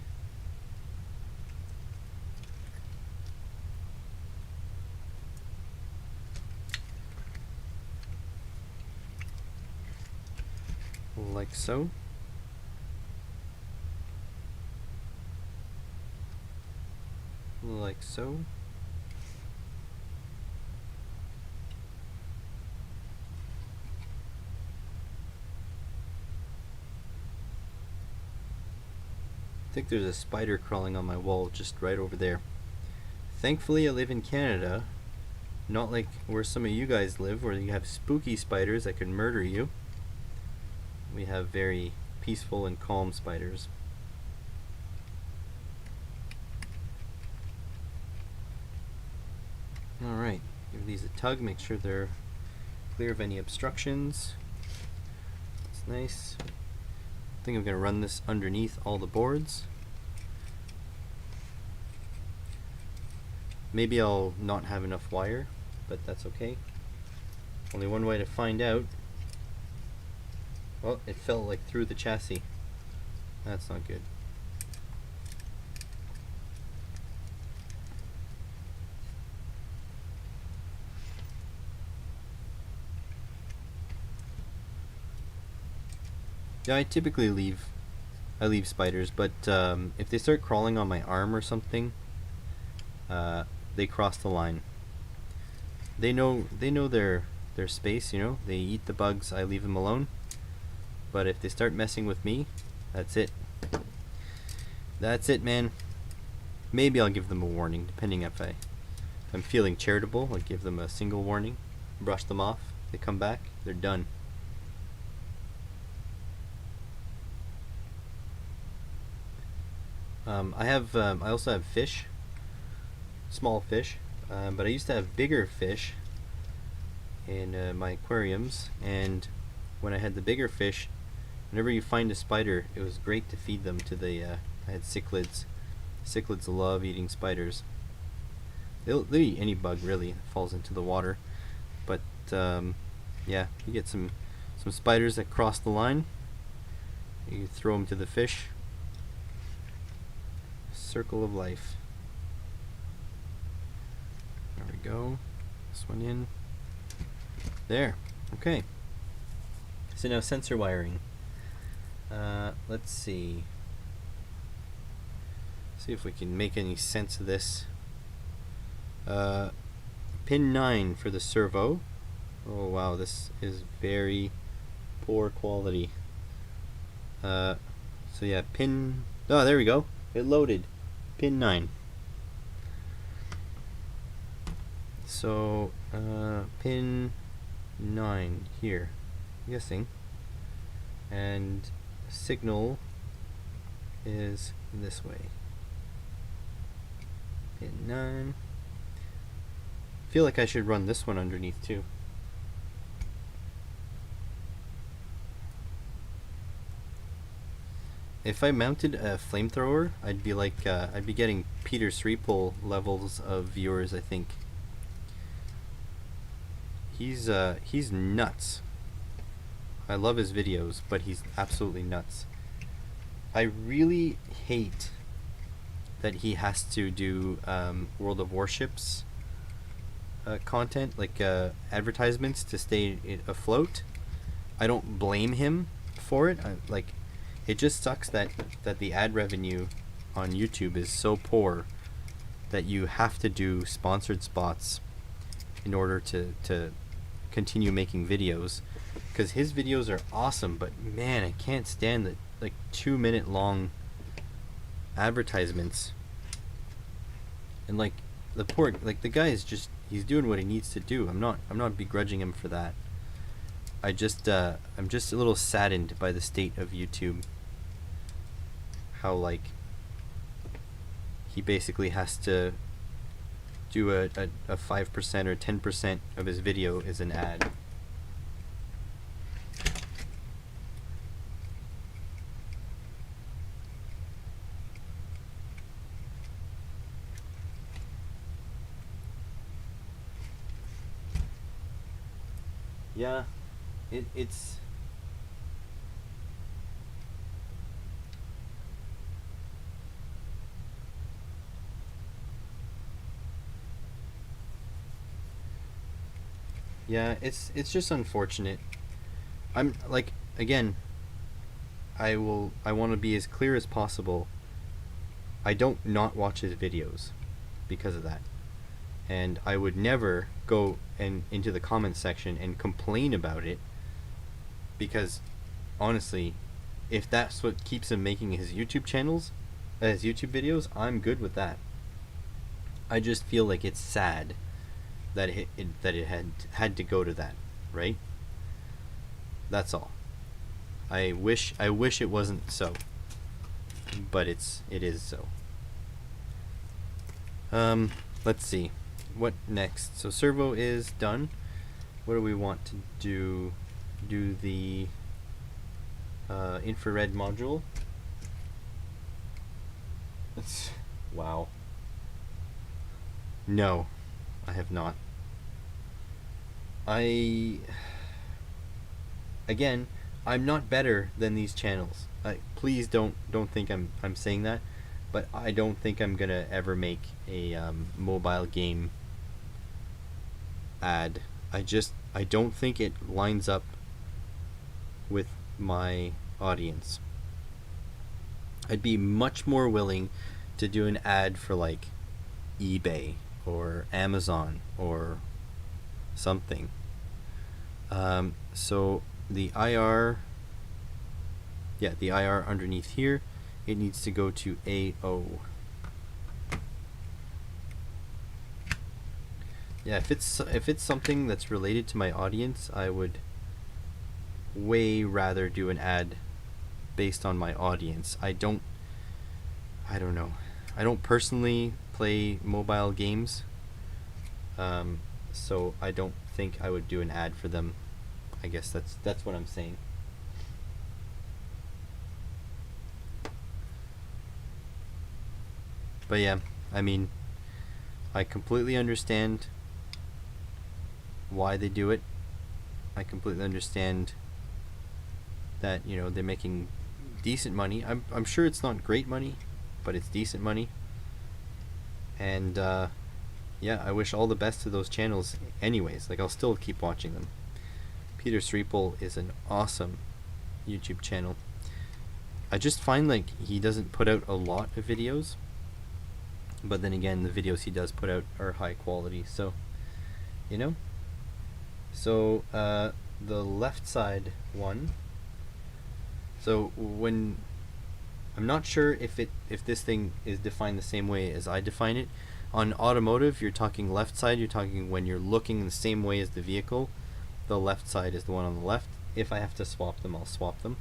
Like so. Like so. think there's a spider crawling on my wall just right over there. Thankfully I live in Canada, not like where some of you guys live where you have spooky spiders that could murder you. We have very peaceful and calm spiders. Alright, give these a tug, make sure they're clear of any obstructions. That's nice. I think I'm going to run this underneath all the boards. Maybe I'll not have enough wire, but that's okay. Only one way to find out. Oh, it fell like through the chassis. That's not good. Yeah, I typically leave spiders, but if they start crawling on my arm or something, they cross the line. They know their space, you know. They eat the bugs, I leave them alone. But if they start messing with me, that's it. That's it, man. Maybe I'll give them a warning, depending if I'm feeling charitable. I'll give them a single warning, brush them off. They come back, they're done. I also have fish, small fish, but I used to have bigger fish in my aquariums, and when I had the bigger fish, whenever you find a spider, it was great to feed them to the, I had cichlids. Cichlids love eating spiders. They'll eat any bug really that falls into the water, but yeah, you get some spiders that cross the line, you throw them to the fish. Circle of life. There we go. This one in. There. Okay. So now sensor wiring. Let's see. See if we can make any sense of this. Pin 9 for the servo. Oh wow, this is very poor quality. So yeah, pin. Oh, there we go. It loaded. Pin 9. So, pin 9 here, I'm guessing. And signal is this way. Pin 9. I feel like I should run this one underneath too. If I mounted a flamethrower, I'd be like, I'd be getting Peter Sripol levels of viewers, I think. He's nuts. I love his videos, but he's absolutely nuts. I really hate that he has to do World of Warships content, like advertisements to stay afloat. I don't blame him for it. It just sucks that the ad revenue on YouTube is so poor that you have to do sponsored spots in order to continue making videos. Because his videos are awesome, but man, I can't stand the like 2-minute long advertisements. And like the poor, like the guy is just, he's doing what he needs to do. I'm not begrudging him for that. I'm just a little saddened by the state of YouTube. How like he basically has to do a 5% or 10% of his video is an ad. Yeah, it's yeah, it's just unfortunate. I'm like, again, I want to be as clear as possible. I don't not watch his videos because of that. And I would never go into the comments section and complain about it, because honestly, if that's what keeps him making his YouTube channels, as YouTube videos, I'm good with that. I just feel like it's sad that it had to go to that, right? That's all. I wish it wasn't so, but it is so. Let's see, what next? So servo is done. What do we want to do? Do the infrared module. Wow. No, I have not. Again, I'm not better than these channels. Please don't think I'm saying that, but I don't think I'm gonna ever make a mobile game ad. I don't think it lines up with my audience. I'd be much more willing to do an ad for like eBay or Amazon or something. So the IR, the IR underneath here, it needs to go to AO. Yeah, if it's something that's related to my audience, I would way rather do an ad based on my audience. I don't know. I don't personally play mobile games, so I don't think I would do an ad for them. I guess that's what I'm saying. But yeah, I mean, I completely understand why they do it. I completely understand that, you know, they're making decent money. I'm sure it's not great money, but it's decent money. And yeah, I wish all the best to those channels anyways. Like, I'll still keep watching them. Peter Sreeple is an awesome YouTube channel. I just find like he doesn't put out a lot of videos, but then again, the videos he does put out are high quality, so, you know. So the left side one, so when, I'm not sure if this thing is defined the same way as I define it. On automotive, you're talking left side, you're talking when you're looking the same way as the vehicle. The left side is the one on the left. If I have to swap them, I'll swap them.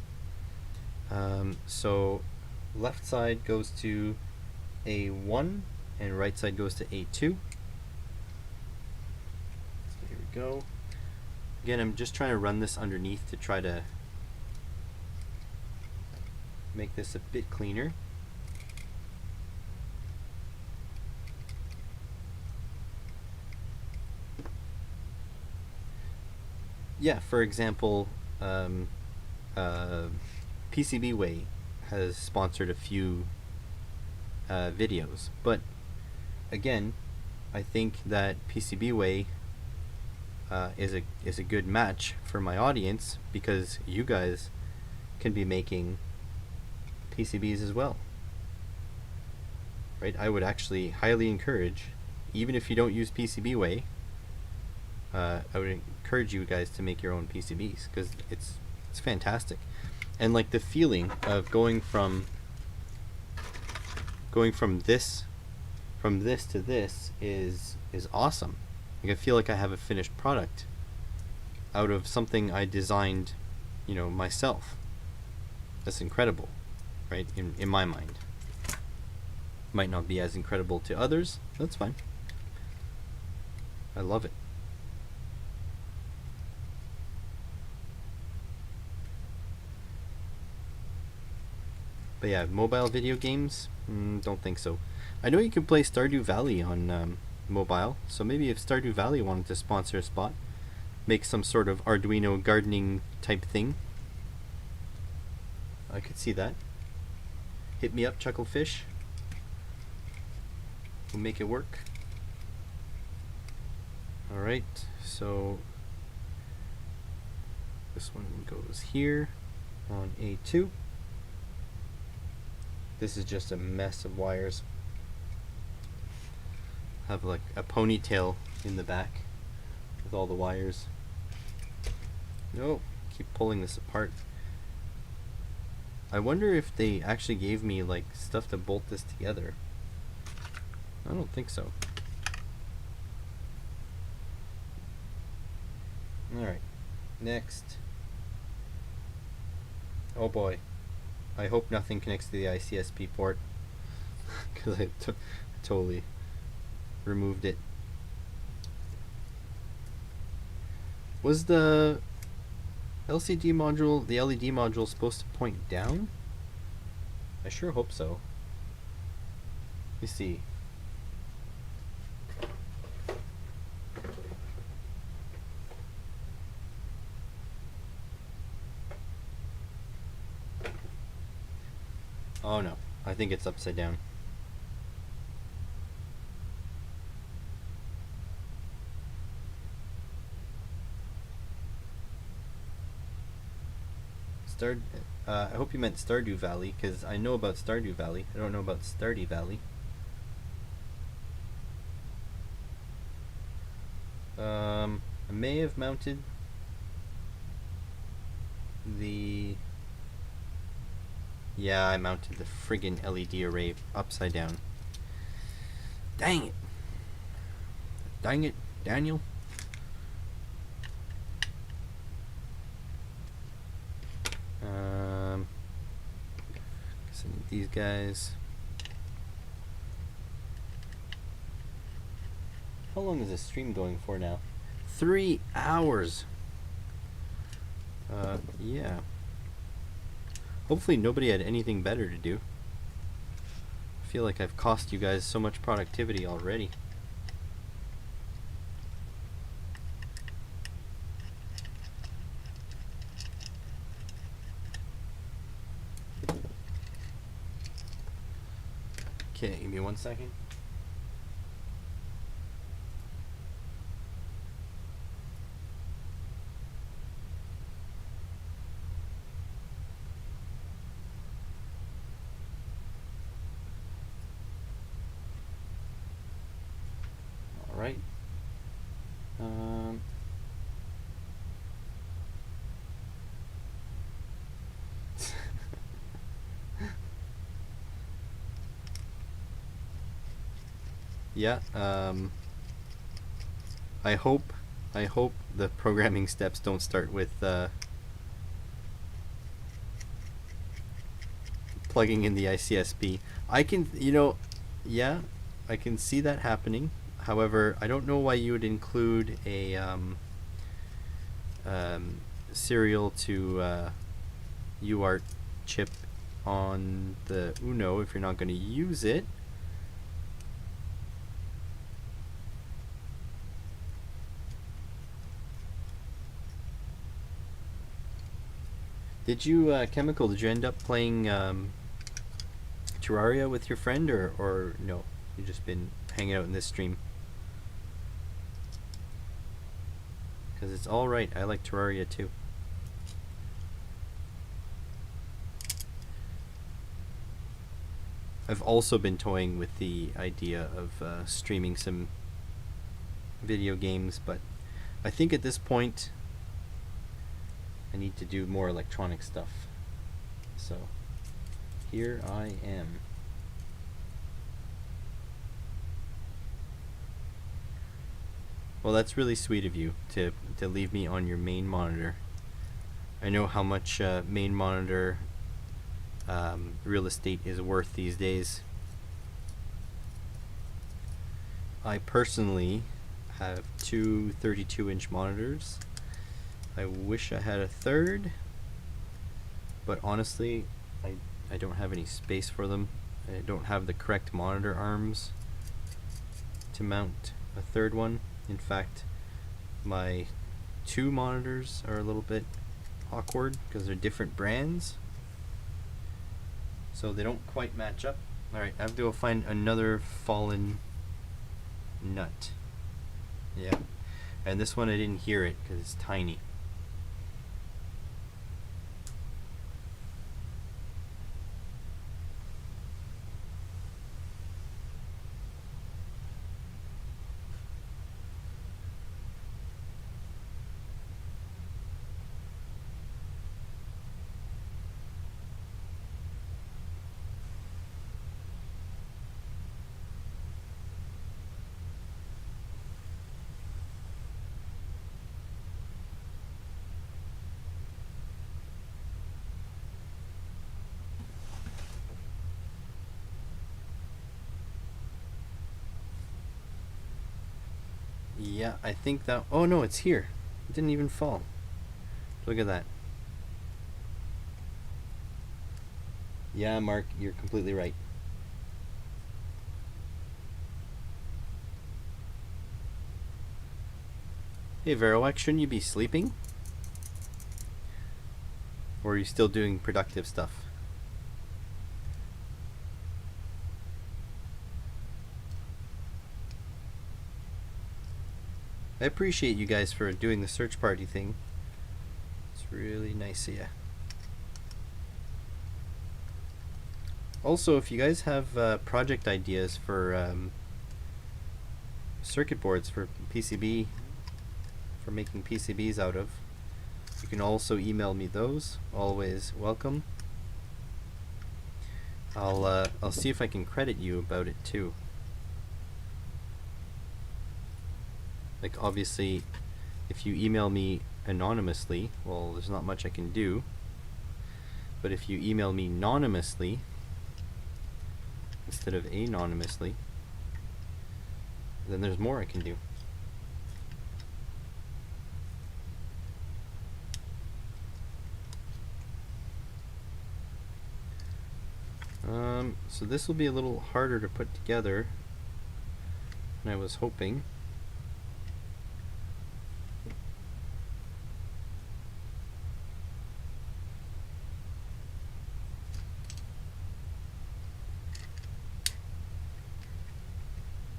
So left side goes to A1 and right side goes to A2. So here we go. Again, I'm just trying to run this underneath to try to make this a bit cleaner. Yeah, for example, PCBWay has sponsored a few videos, but again, I think that PCBWay is a good match for my audience, because you guys can be making PCBs as well, right? I would actually highly encourage, even if you don't use PCBWay, I would encourage you guys to make your own PCBs, because it's fantastic. And like the feeling of going from this to this is awesome. Like, I feel like I have a finished product out of something I designed, you know, myself. That's incredible, right? In my mind. Might not be as incredible to others. That's fine. I love it. But yeah, mobile video games, don't think so. I know you can play Stardew Valley on mobile, so maybe if Stardew Valley wanted to sponsor a spot, make some sort of Arduino gardening type thing, I could see that. Hit me up, Chucklefish. We'll make it work. Alright, so this one goes here on A2. This is just a mess of wires. Have like a ponytail in the back with all the wires. No, keep pulling this apart. I wonder if they actually gave me like stuff to bolt this together. I don't think so. Alright, next. Oh boy. I hope nothing connects to the ICSP port. Because I totally removed it. Was the LCD module, the LED module, supposed to point down? I sure hope so. Let me see. Oh no, I think it's upside down. I hope you meant Stardew Valley, because I know about Stardew Valley. I don't know about Stardew Valley. I may have mounted the... Yeah, I mounted the friggin' LED array upside down. Dang it! Dang it, Daniel. So I need these guys. How long is this stream going for now? 3 hours! Yeah. Hopefully nobody had anything better to do. I feel like I've cost you guys so much productivity already. Okay, give me 1 second. All right. Yeah. I hope the programming steps don't start with plugging in the ICSP. I can, yeah, I can see that happening. However, I don't know why you would include a serial to UART chip on the Uno if you're not going to use it. Did you, Chemical, did you end up playing Terraria with your friend, or no? You've just been hanging out in this stream? Because it's alright, I like Terraria too. I've also been toying with the idea of streaming some video games, but I think at this point I need to do more electronic stuff. So here I am. Well, that's really sweet of you to leave me on your main monitor. I know how much main monitor real estate is worth these days. I personally have two 32-inch monitors. I wish I had a third, but honestly, I don't have any space for them. I don't have the correct monitor arms to mount a third one. In fact, my two monitors are a little bit awkward because they're different brands, so they don't quite match up. Alright, I have to go find another fallen nut. Yeah, and this one I didn't hear it because it's tiny. Yeah, I think that. Oh no, it's here. It didn't even fall. Look at that. Yeah, Mark, you're completely right. Hey, Veroac, shouldn't you be sleeping? Or are you still doing productive stuff? I appreciate you guys for doing the search party thing. It's really nice of you. Also, if you guys have project ideas for circuit boards for PCB, for making PCBs out of, you can also email me those. Always welcome. I'll see if I can credit you about it too. Like obviously, if you email me anonymously, well, there's not much I can do. But if you email me anonymously instead of anonymously, then there's more I can do. So this will be a little harder to put together than I was hoping.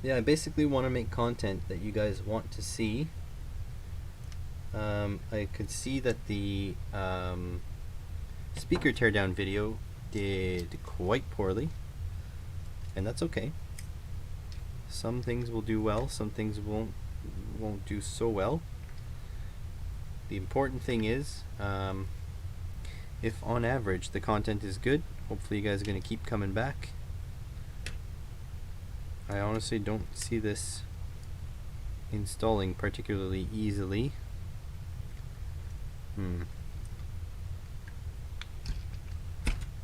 Yeah, I basically want to make content that you guys want to see. I could see that the speaker teardown video did quite poorly, and that's okay. Some things will do well, some things won't do so well. The important thing is, if on average the content is good, hopefully you guys are going to keep coming back. I honestly don't see this installing particularly easily.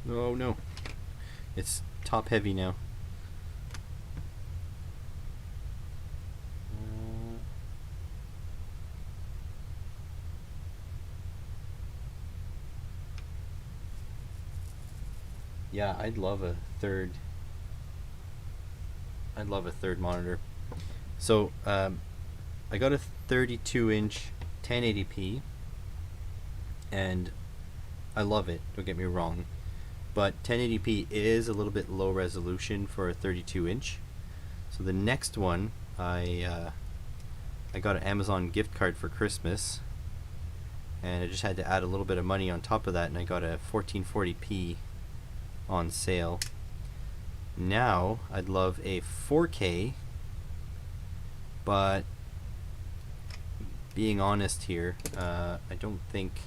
Oh no, it's top heavy now. Yeah, I'd love a third monitor. So I got a 32-inch 1080p, and I love it, don't get me wrong, but 1080p is a little bit low resolution for a 32-inch. So the next one, I got an Amazon gift card for Christmas, and I just had to add a little bit of money on top of that, and I got a 1440p on sale. Now I'd love a 4K, but being honest here, I don't think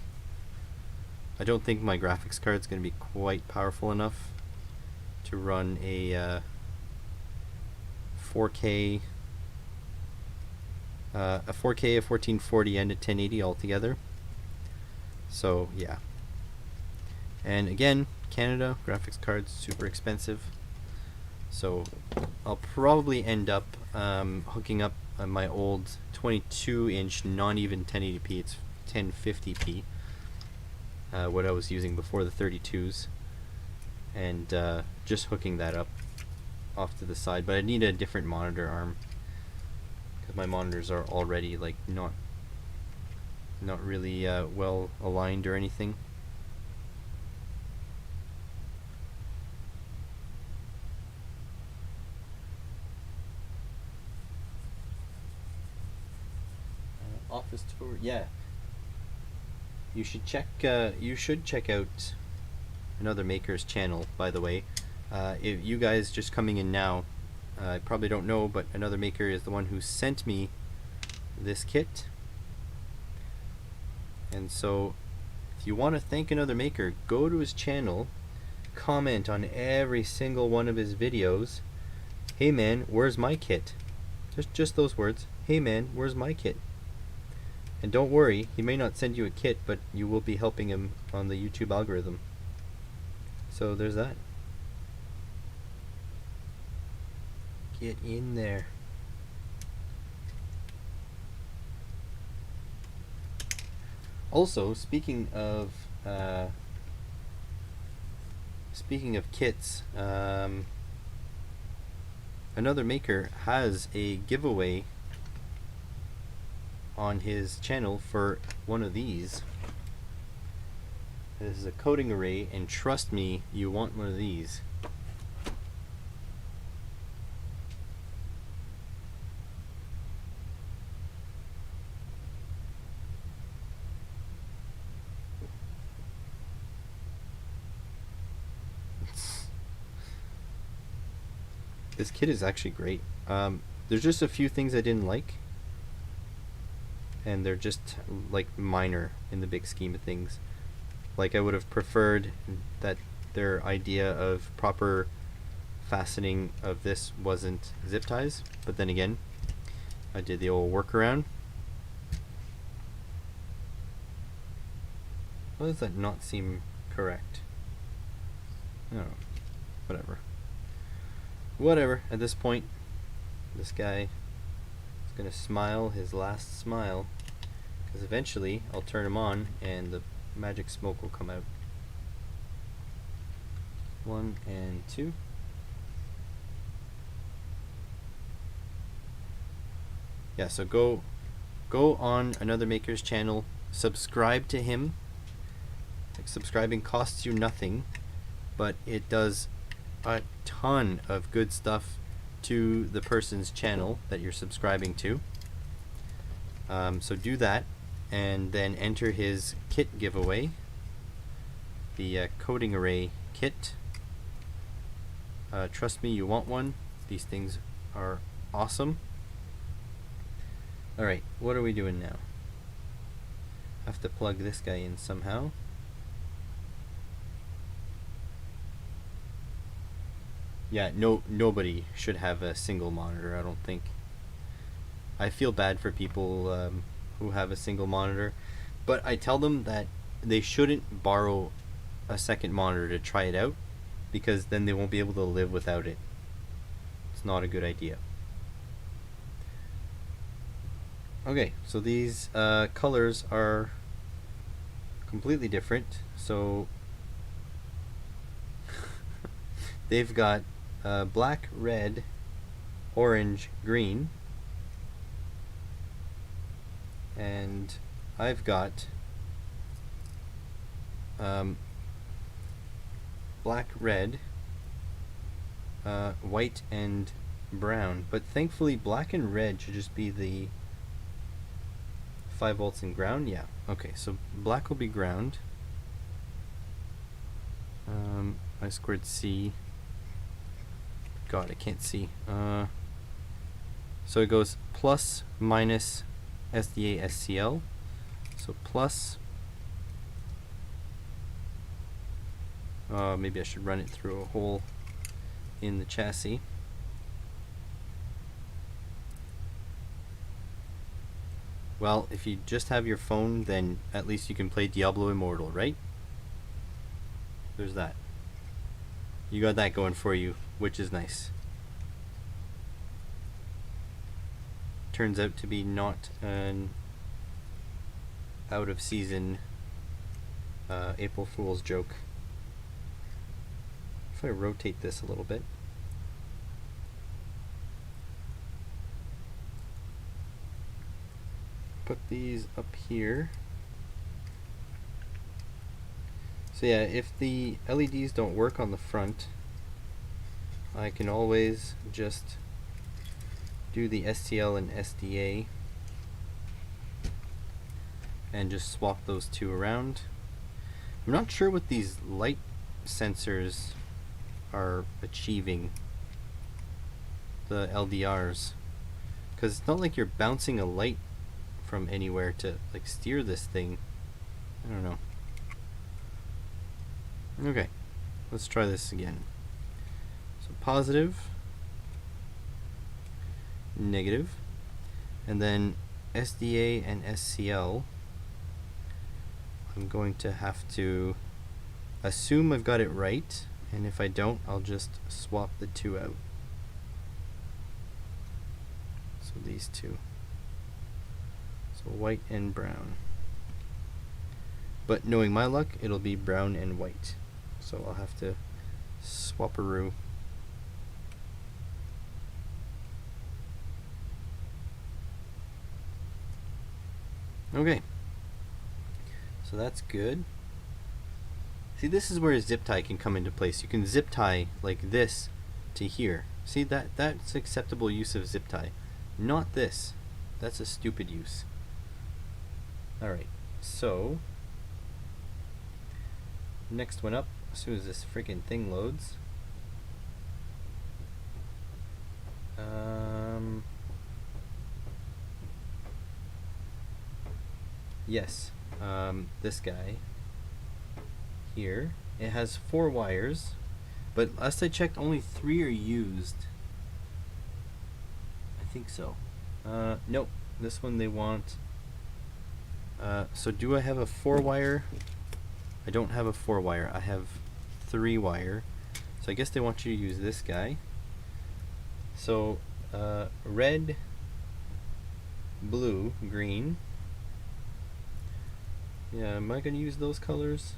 my graphics card's going to be quite powerful enough to run a 4K, a 1440, and a 1080 altogether. So yeah. And again, Canada graphics cards super expensive. So I'll probably end up hooking up my old 22-inch, not even 1080p, it's 1050p, what I was using before the 32s, and just hooking that up off to the side. But I need a different monitor arm because my monitors are already like not really well aligned or anything. Office tour, yeah. You should check out another maker's channel, by the way. If you guys just coming in now, I probably don't know, but another maker is the one who sent me this kit. And so if you want to thank another maker, go to his channel, comment on every single one of his videos. Hey man, where's my kit? Just those words. Hey man, where's my kit? And don't worry, he may not send you a kit, but you will be helping him on the YouTube algorithm. So there's that. Get in there. Also, speaking of kits, another maker has a giveaway on his channel for one of these. This is a coding array, and trust me, you want one of these. This kit is actually great. There's just a few things I didn't like, and they're just like minor in the big scheme of things. Like, I would have preferred that their idea of proper fastening of this wasn't zip ties, but then again, I did the old workaround. Why does that not seem correct? Oh, whatever. Whatever, at this point, this guy is gonna smile his last smile, because eventually I'll turn him on and the magic smoke will come out. 1 and 2. Yeah, so go on another maker's channel, subscribe to him. Like, subscribing costs you nothing, but it does a ton of good stuff to the person's channel that you're subscribing to. So do that, and then enter his kit giveaway, the coding array kit. Trust me, you want one. These things are awesome. Alright, what are we doing now? I have to plug this guy in somehow. Yeah, nobody should have a single monitor, I don't think. I feel bad for people who have a single monitor, but I tell them that they shouldn't borrow a second monitor to try it out, because then they won't be able to live without it. It's not a good idea. Okay, so these colors are completely different. So they've got black, red, orange, green, and I've got black, red, white, and brown. But thankfully, black and red should just be the 5 volts and ground. Yeah, okay, so black will be ground. I squared C. God, I can't see. So it goes plus, minus, SDA, SCL. So plus. Maybe I should run it through a hole in the chassis. Well, if you just have your phone, then at least you can play Diablo Immortal, right? There's that. You got that going for you, which is nice. Turns out to be not an out of season April Fool's joke. If I rotate this a little bit. Put these up here. So yeah, if the LEDs don't work on the front, I can always just do the STL and SDA and just swap those two around. I'm not sure what these light sensors are achieving, the LDRs, because it's not like you're bouncing a light from anywhere to like steer this thing. I don't know. Okay, let's try this again. So positive, negative, and then SDA and SCL. I'm going to have to assume I've got it right, and if I don't, I'll just swap the two out. So these two. So white and brown. But knowing my luck, it'll be brown and white. So I'll have to swap-a-roo. Okay. So that's good. See, this is where a zip tie can come into place. You can zip tie like this to here. See, that's acceptable use of zip tie. Not this. That's a stupid use. Alright, so next one up, as soon as this freaking thing loads. Yes, this guy here. It has 4 wires, but last I checked, only 3 are used. I think so. Nope. This one they want. So do I have a 4-wire? I don't have a 4-wire. I have 3-wire. So I guess they want you to use this guy. So red, blue, green. Yeah, am I going to use those colors?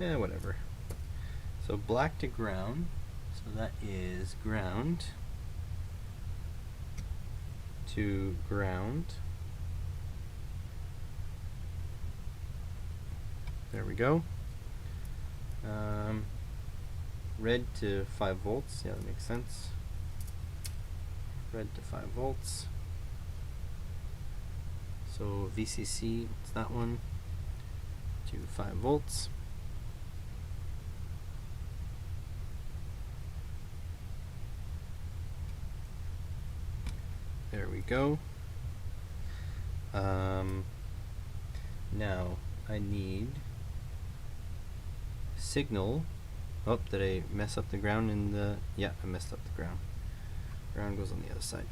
Yeah, whatever. So black to ground. So that is ground to ground. There we go. Red to 5 volts. Yeah, that makes sense. Red to 5 volts. So VCC, it's that one, to 5 volts. There we go. Now I need signal. Oh, did I mess up the ground in the... Yeah, I messed up the ground. Ground goes on the other side.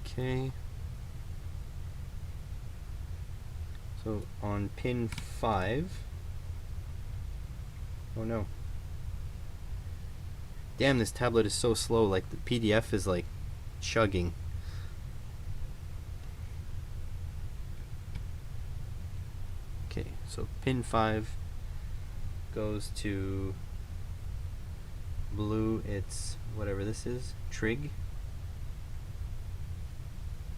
Okay. So on pin 5. Oh no. Damn, this tablet is so slow, like the PDF is like chugging. Okay, so pin 5 goes to blue, it's whatever this is, trig.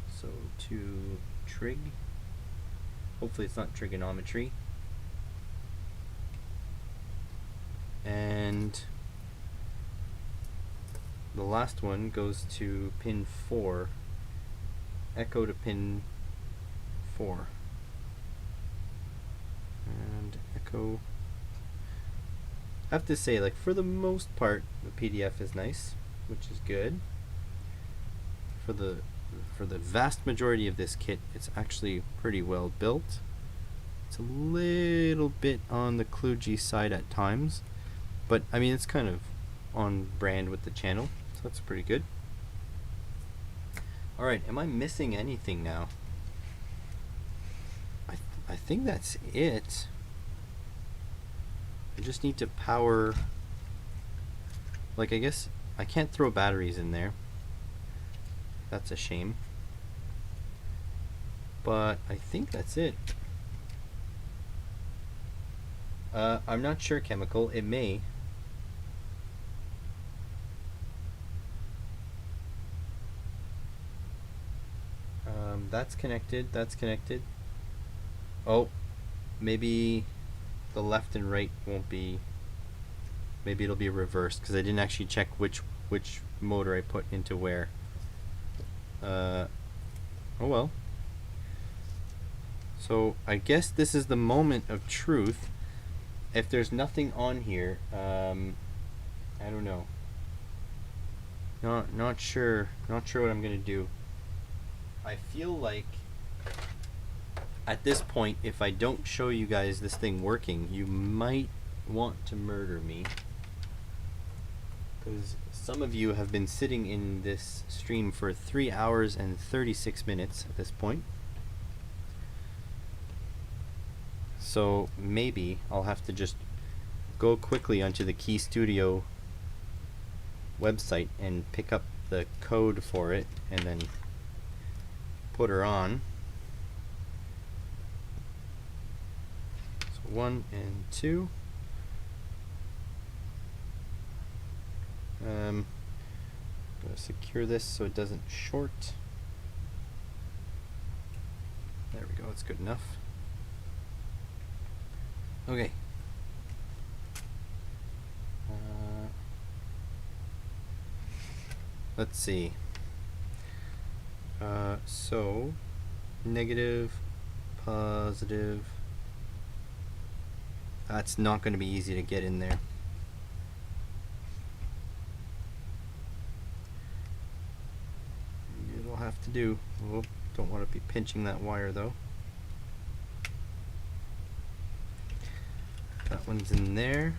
So to trig. Hopefully it's not trigonometry. And the last one goes to pin 4, echo to pin 4, and echo. I have to say, like, for the most part, the PDF is nice, which is good. For the vast majority of this kit, it's actually pretty well built. It's a little bit on the kludgy side at times, but I mean, it's kind of on brand with the channel, so that's pretty good. Alright, am I missing anything now? I think that's it. I just need to power, like, I guess I can't throw batteries in there. That's a shame. But I think that's it. I'm not sure, Chemical. It may. That's connected. That's connected. Oh, maybe the left and right won't be. Maybe it'll be reversed because I didn't actually check which motor I put into where. Oh well. So I guess this is the moment of truth. If there's nothing on here, I don't know. Not sure what I'm gonna do. I feel like at this point, if I don't show you guys this thing working, you might want to murder me. Because some of you have been sitting in this stream for 3 hours and 36 minutes at this point. So maybe I'll have to just go quickly onto the Key Studio website and pick up the code for it and then put her on. So 1 and 2. I'm going to secure this so it doesn't short. There we go, it's good enough. Okay. Let's see. So, negative, positive. That's not going to be easy to get in there. It'll have to do. Oh, don't want to be pinching that wire though. That one's in there.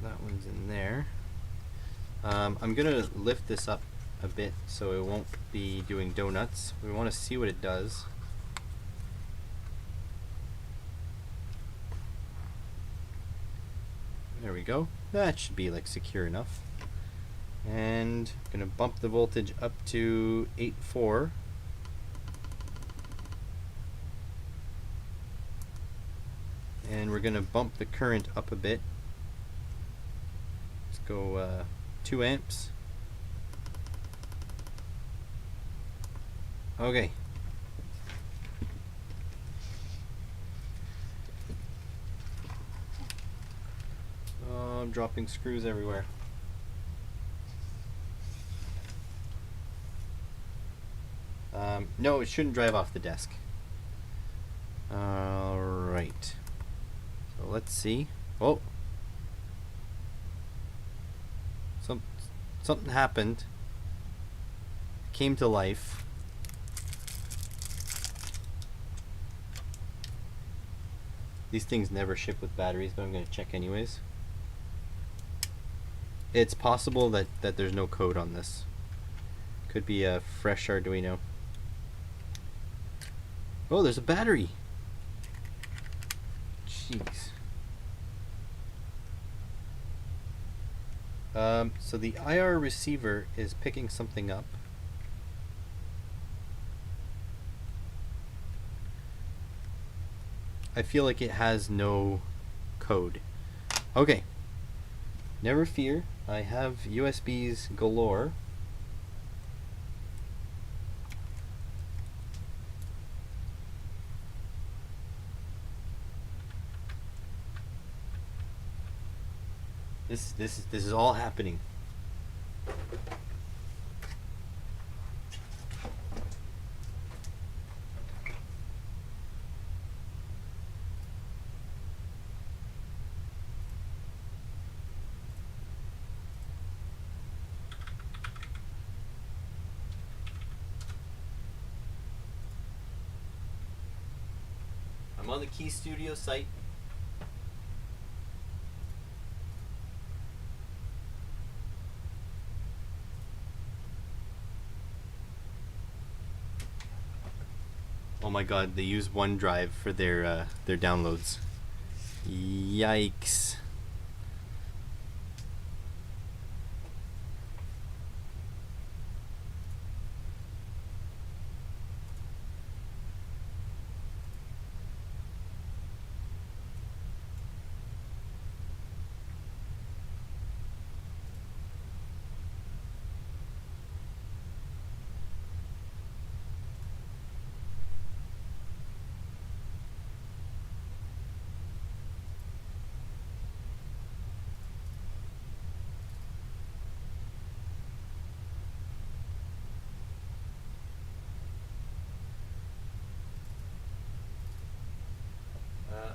That one's in there. I'm gonna lift this up a bit so it won't be doing donuts. We want to see what it does. There we go. That should be like secure enough. And I'm gonna bump the voltage up to 8.4. And we're gonna bump the current up a bit. Let's go 2 amps. Okay. Oh, I'm dropping screws everywhere. No, it shouldn't drive off the desk. Alright. So let's see. Oh! Something happened. It came to life. These things never ship with batteries, but I'm going to check anyways. It's possible that there's no code on this. Could be a fresh Arduino. Oh, there's a battery! Jeez. So the IR receiver is picking something up. I feel like it has no code. Okay. Never fear. I have USBs galore. This is all happening. I'm on the Key Studio site. Oh my god, they use OneDrive for their downloads. Yikes.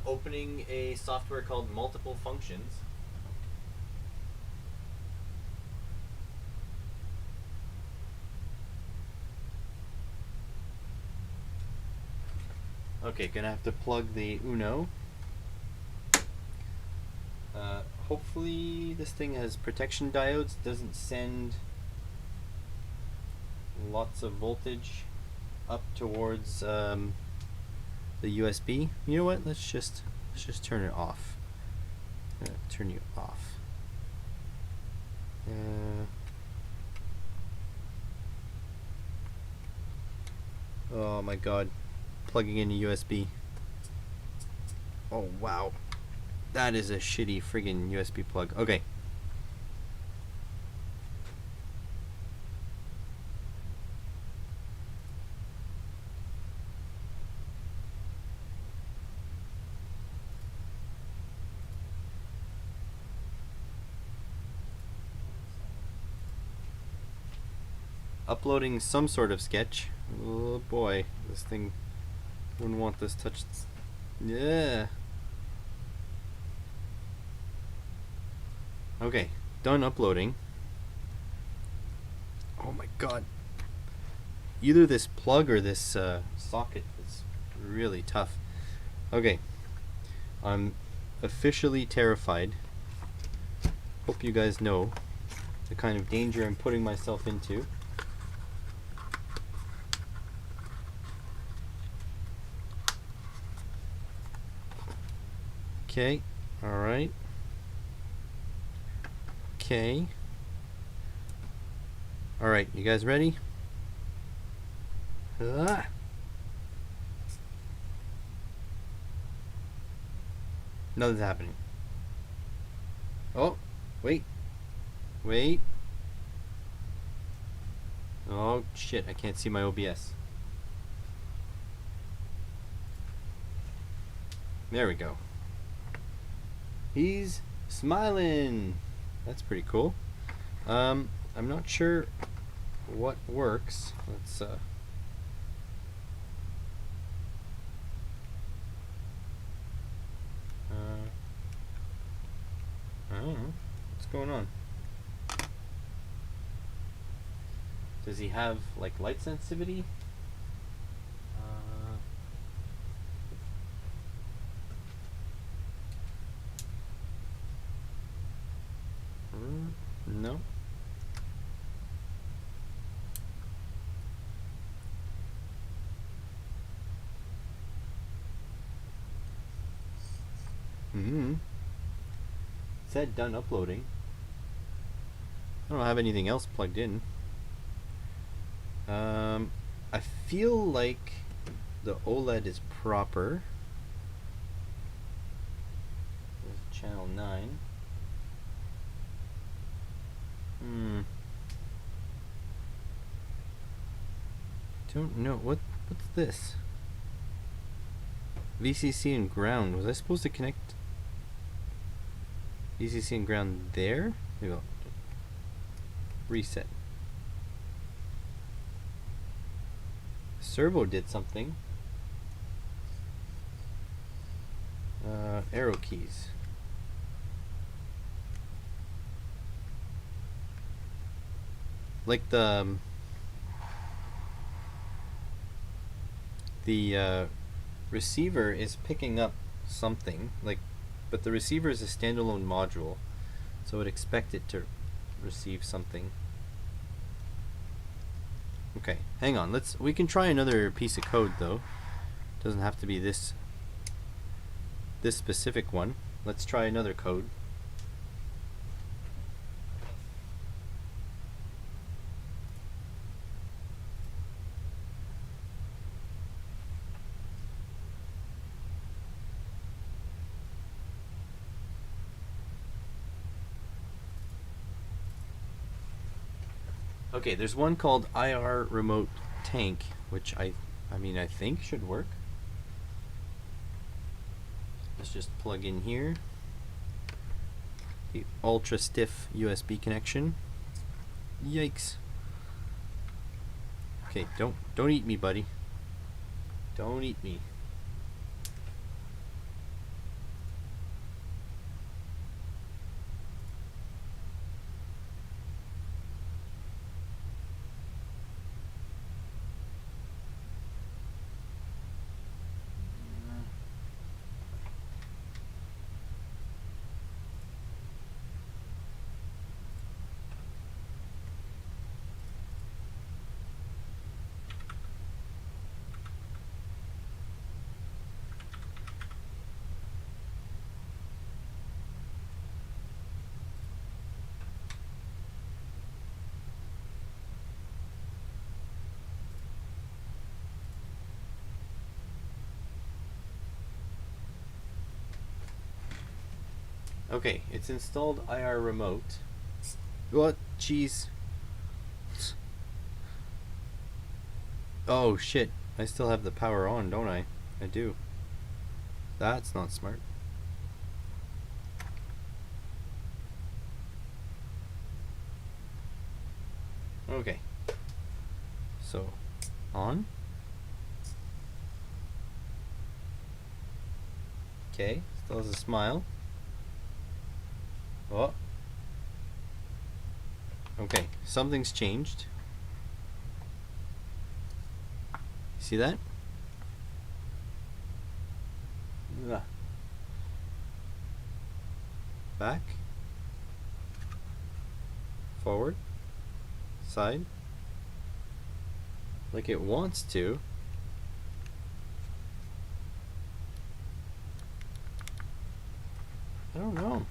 Opening a software called Multiple Functions. Okay, gonna have to plug the Uno. Hopefully this thing has protection diodes, doesn't send lots of voltage up towards the USB. You know what? Let's just turn it off. Turn you off. Oh my god. Plugging in a USB. Oh wow. That is a shitty friggin' USB plug. Okay. Uploading some sort of sketch. Oh boy, this thing wouldn't want this touched. Yeah. Okay, done uploading. Oh my god. Either this plug or this socket is really tough. Okay, I'm officially terrified. Hope you guys know the kind of danger I'm putting myself into. Okay, alright. Okay. Alright, you guys ready? Ah. Nothing's happening. Oh, wait. Wait. Oh shit, I can't see my OBS. There we go. He's smiling. That's pretty cool. I'm not sure what works. Let's I don't know. What's going on? Does he have like light sensitivity? No. Said done uploading. I don't have anything else plugged in. I feel like the OLED is proper. There's channel 9. Don't know. What's this? VCC and ground. Was I supposed to connect VCC and ground there? Maybe I'll reset. Servo did something. Arrow keys. Like the receiver is picking up something, like, but the receiver is a standalone module, so I would expect it to receive something. Okay, hang on. We can try another piece of code though. Doesn't have to be this specific one. Let's try another code. Okay, there's one called IR remote tank, which I think should work. Let's just plug in here the ultra stiff USB connection. Yikes. Okay, don't eat me, buddy. Don't eat me. Okay, it's installed IR remote. What? Jeez. Oh shit, I still have the power on, don't I? I do. That's not smart. Okay. So, on. Okay, still has a smile. Oh. Okay, something's changed. See that? Ugh. Back. Forward. Side. Like it wants to. I don't know.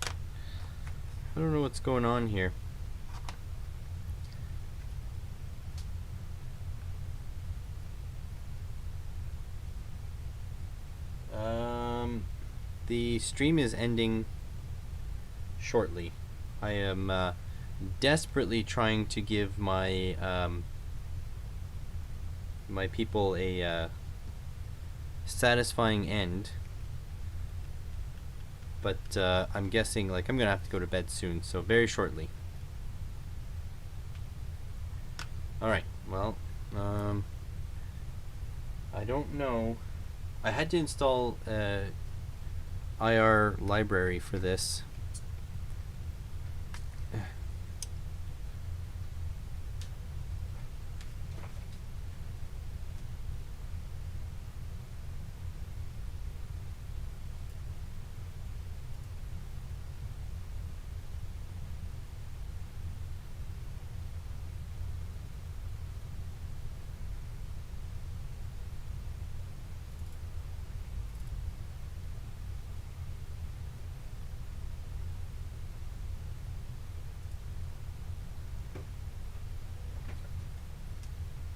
I don't know what's going on here. The stream is ending shortly. I am desperately trying to give my my people a satisfying end, but I'm guessing like I'm gonna have to go to bed soon, so very shortly. All right. Well, I don't know. I had to install IR library for this.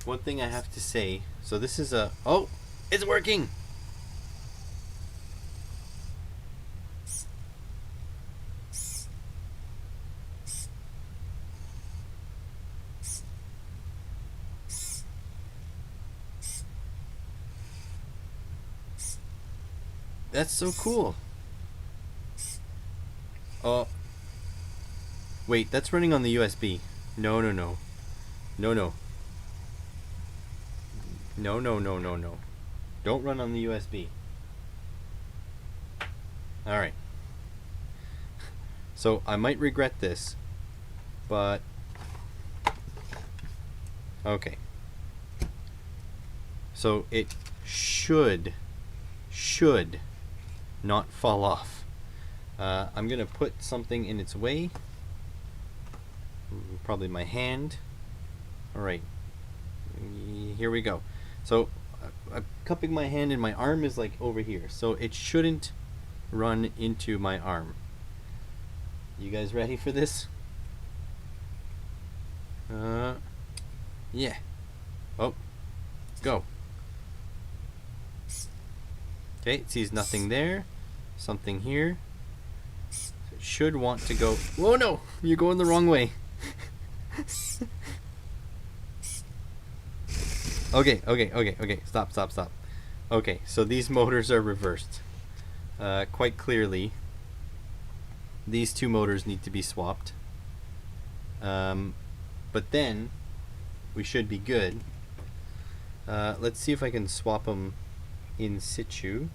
One thing I have to say, so this is a, oh, it's working! That's so cool. Oh, wait, that's running on the USB. No, no, no. No, no. No, no, no, no, no. Don't run on the USB. Alright. So, I might regret this, but... Okay. So, it should not fall off. I'm gonna put something in its way. Probably my hand. Alright. Here we go. So I'm cupping my hand and my arm is like over here. So it shouldn't run into my arm. You guys ready for this? Yeah. Oh. Go. Okay, it sees nothing there. Something here. So it should want to go. Oh no! You're going the wrong way. Okay. Stop. Okay, so these motors are reversed. Quite clearly, these two motors need to be swapped. But then, we should be good. Let's see if I can swap them in situ.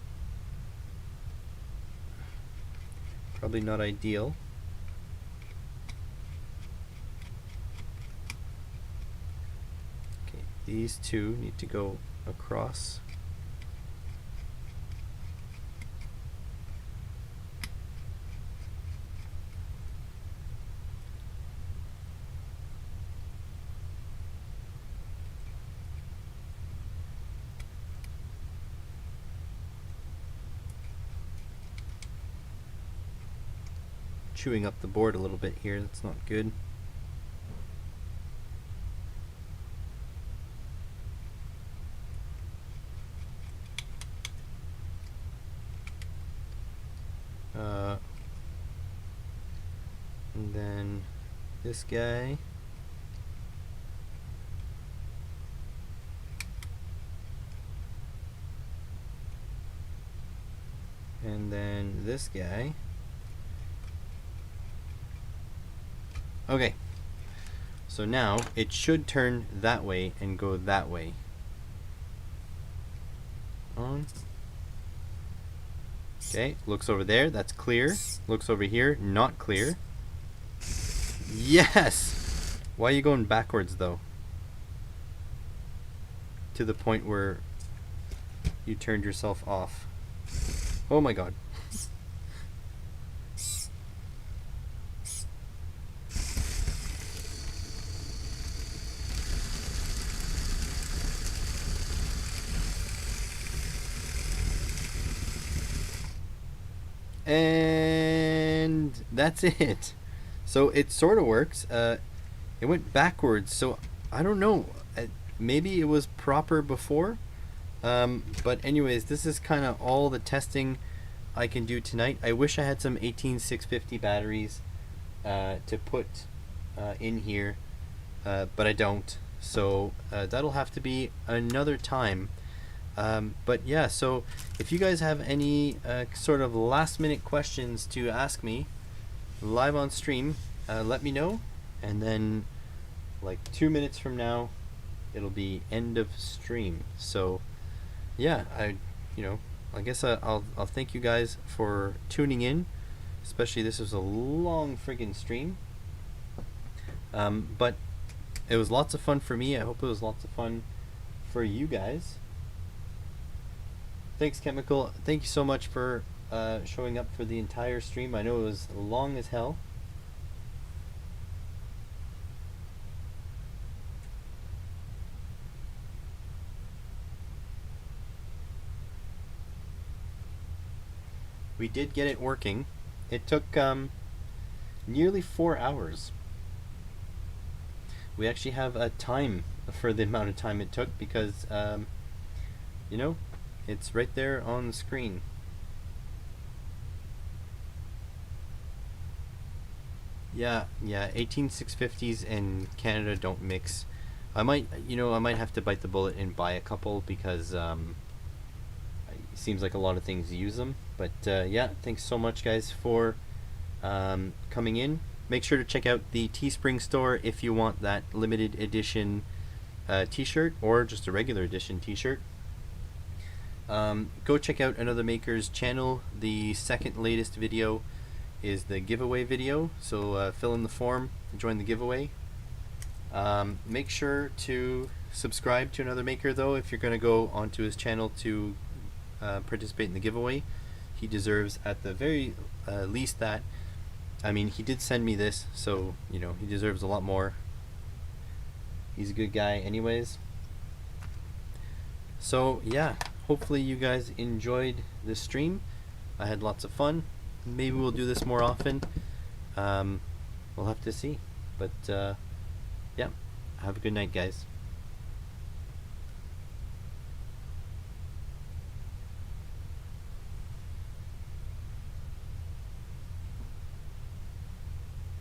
Probably not ideal. Okay, these two need to go across. Chewing up the board a little bit here, that's not good. And then this guy. And then this guy. Okay. So now it should turn that way and go that way. On. Okay, looks over there, that's clear. Looks over here, not clear. Yes! Why are you going backwards though? To the point where you turned yourself off. Oh my god. And that's it. So it sort of works. It went backwards, so I don't know. Maybe it was proper before. But anyways, this is kind of all the testing I can do tonight. I wish I had some 18650 batteries to put in here, but I don't. So that'll have to be another time. But yeah, so if you guys have any sort of last minute questions to ask me live on stream, let me know, and then like 2 minutes from now it'll be end of stream. So yeah, I guess I'll thank you guys for tuning in, especially this was a long friggin' stream, but it was lots of fun for me. I hope it was lots of fun for you guys. Thanks, Chemical. Thank you so much for showing up for the entire stream. I know it was long as hell. We did get it working. It took nearly 4 hours. We actually have a time for the amount of time it took because, it's right there on the screen. Yeah, 18650s and Canada don't mix. I might have to bite the bullet and buy a couple because it seems like a lot of things use them. But yeah, thanks so much, guys, for coming in. Make sure to check out the Teespring store if you want that limited edition t-shirt or just a regular edition t-shirt. Go check out another maker's channel. The second latest video is the giveaway video, so fill in the form, join the giveaway. Make sure to subscribe to another maker though if you're going to go onto his channel to participate in the giveaway. He deserves at the very least that. I mean, he did send me this, so he deserves a lot more. He's a good guy anyways. So yeah, hopefully you guys enjoyed this stream. I had lots of fun. Maybe we'll do this more often. We'll have to see. But yeah, have a good night, guys.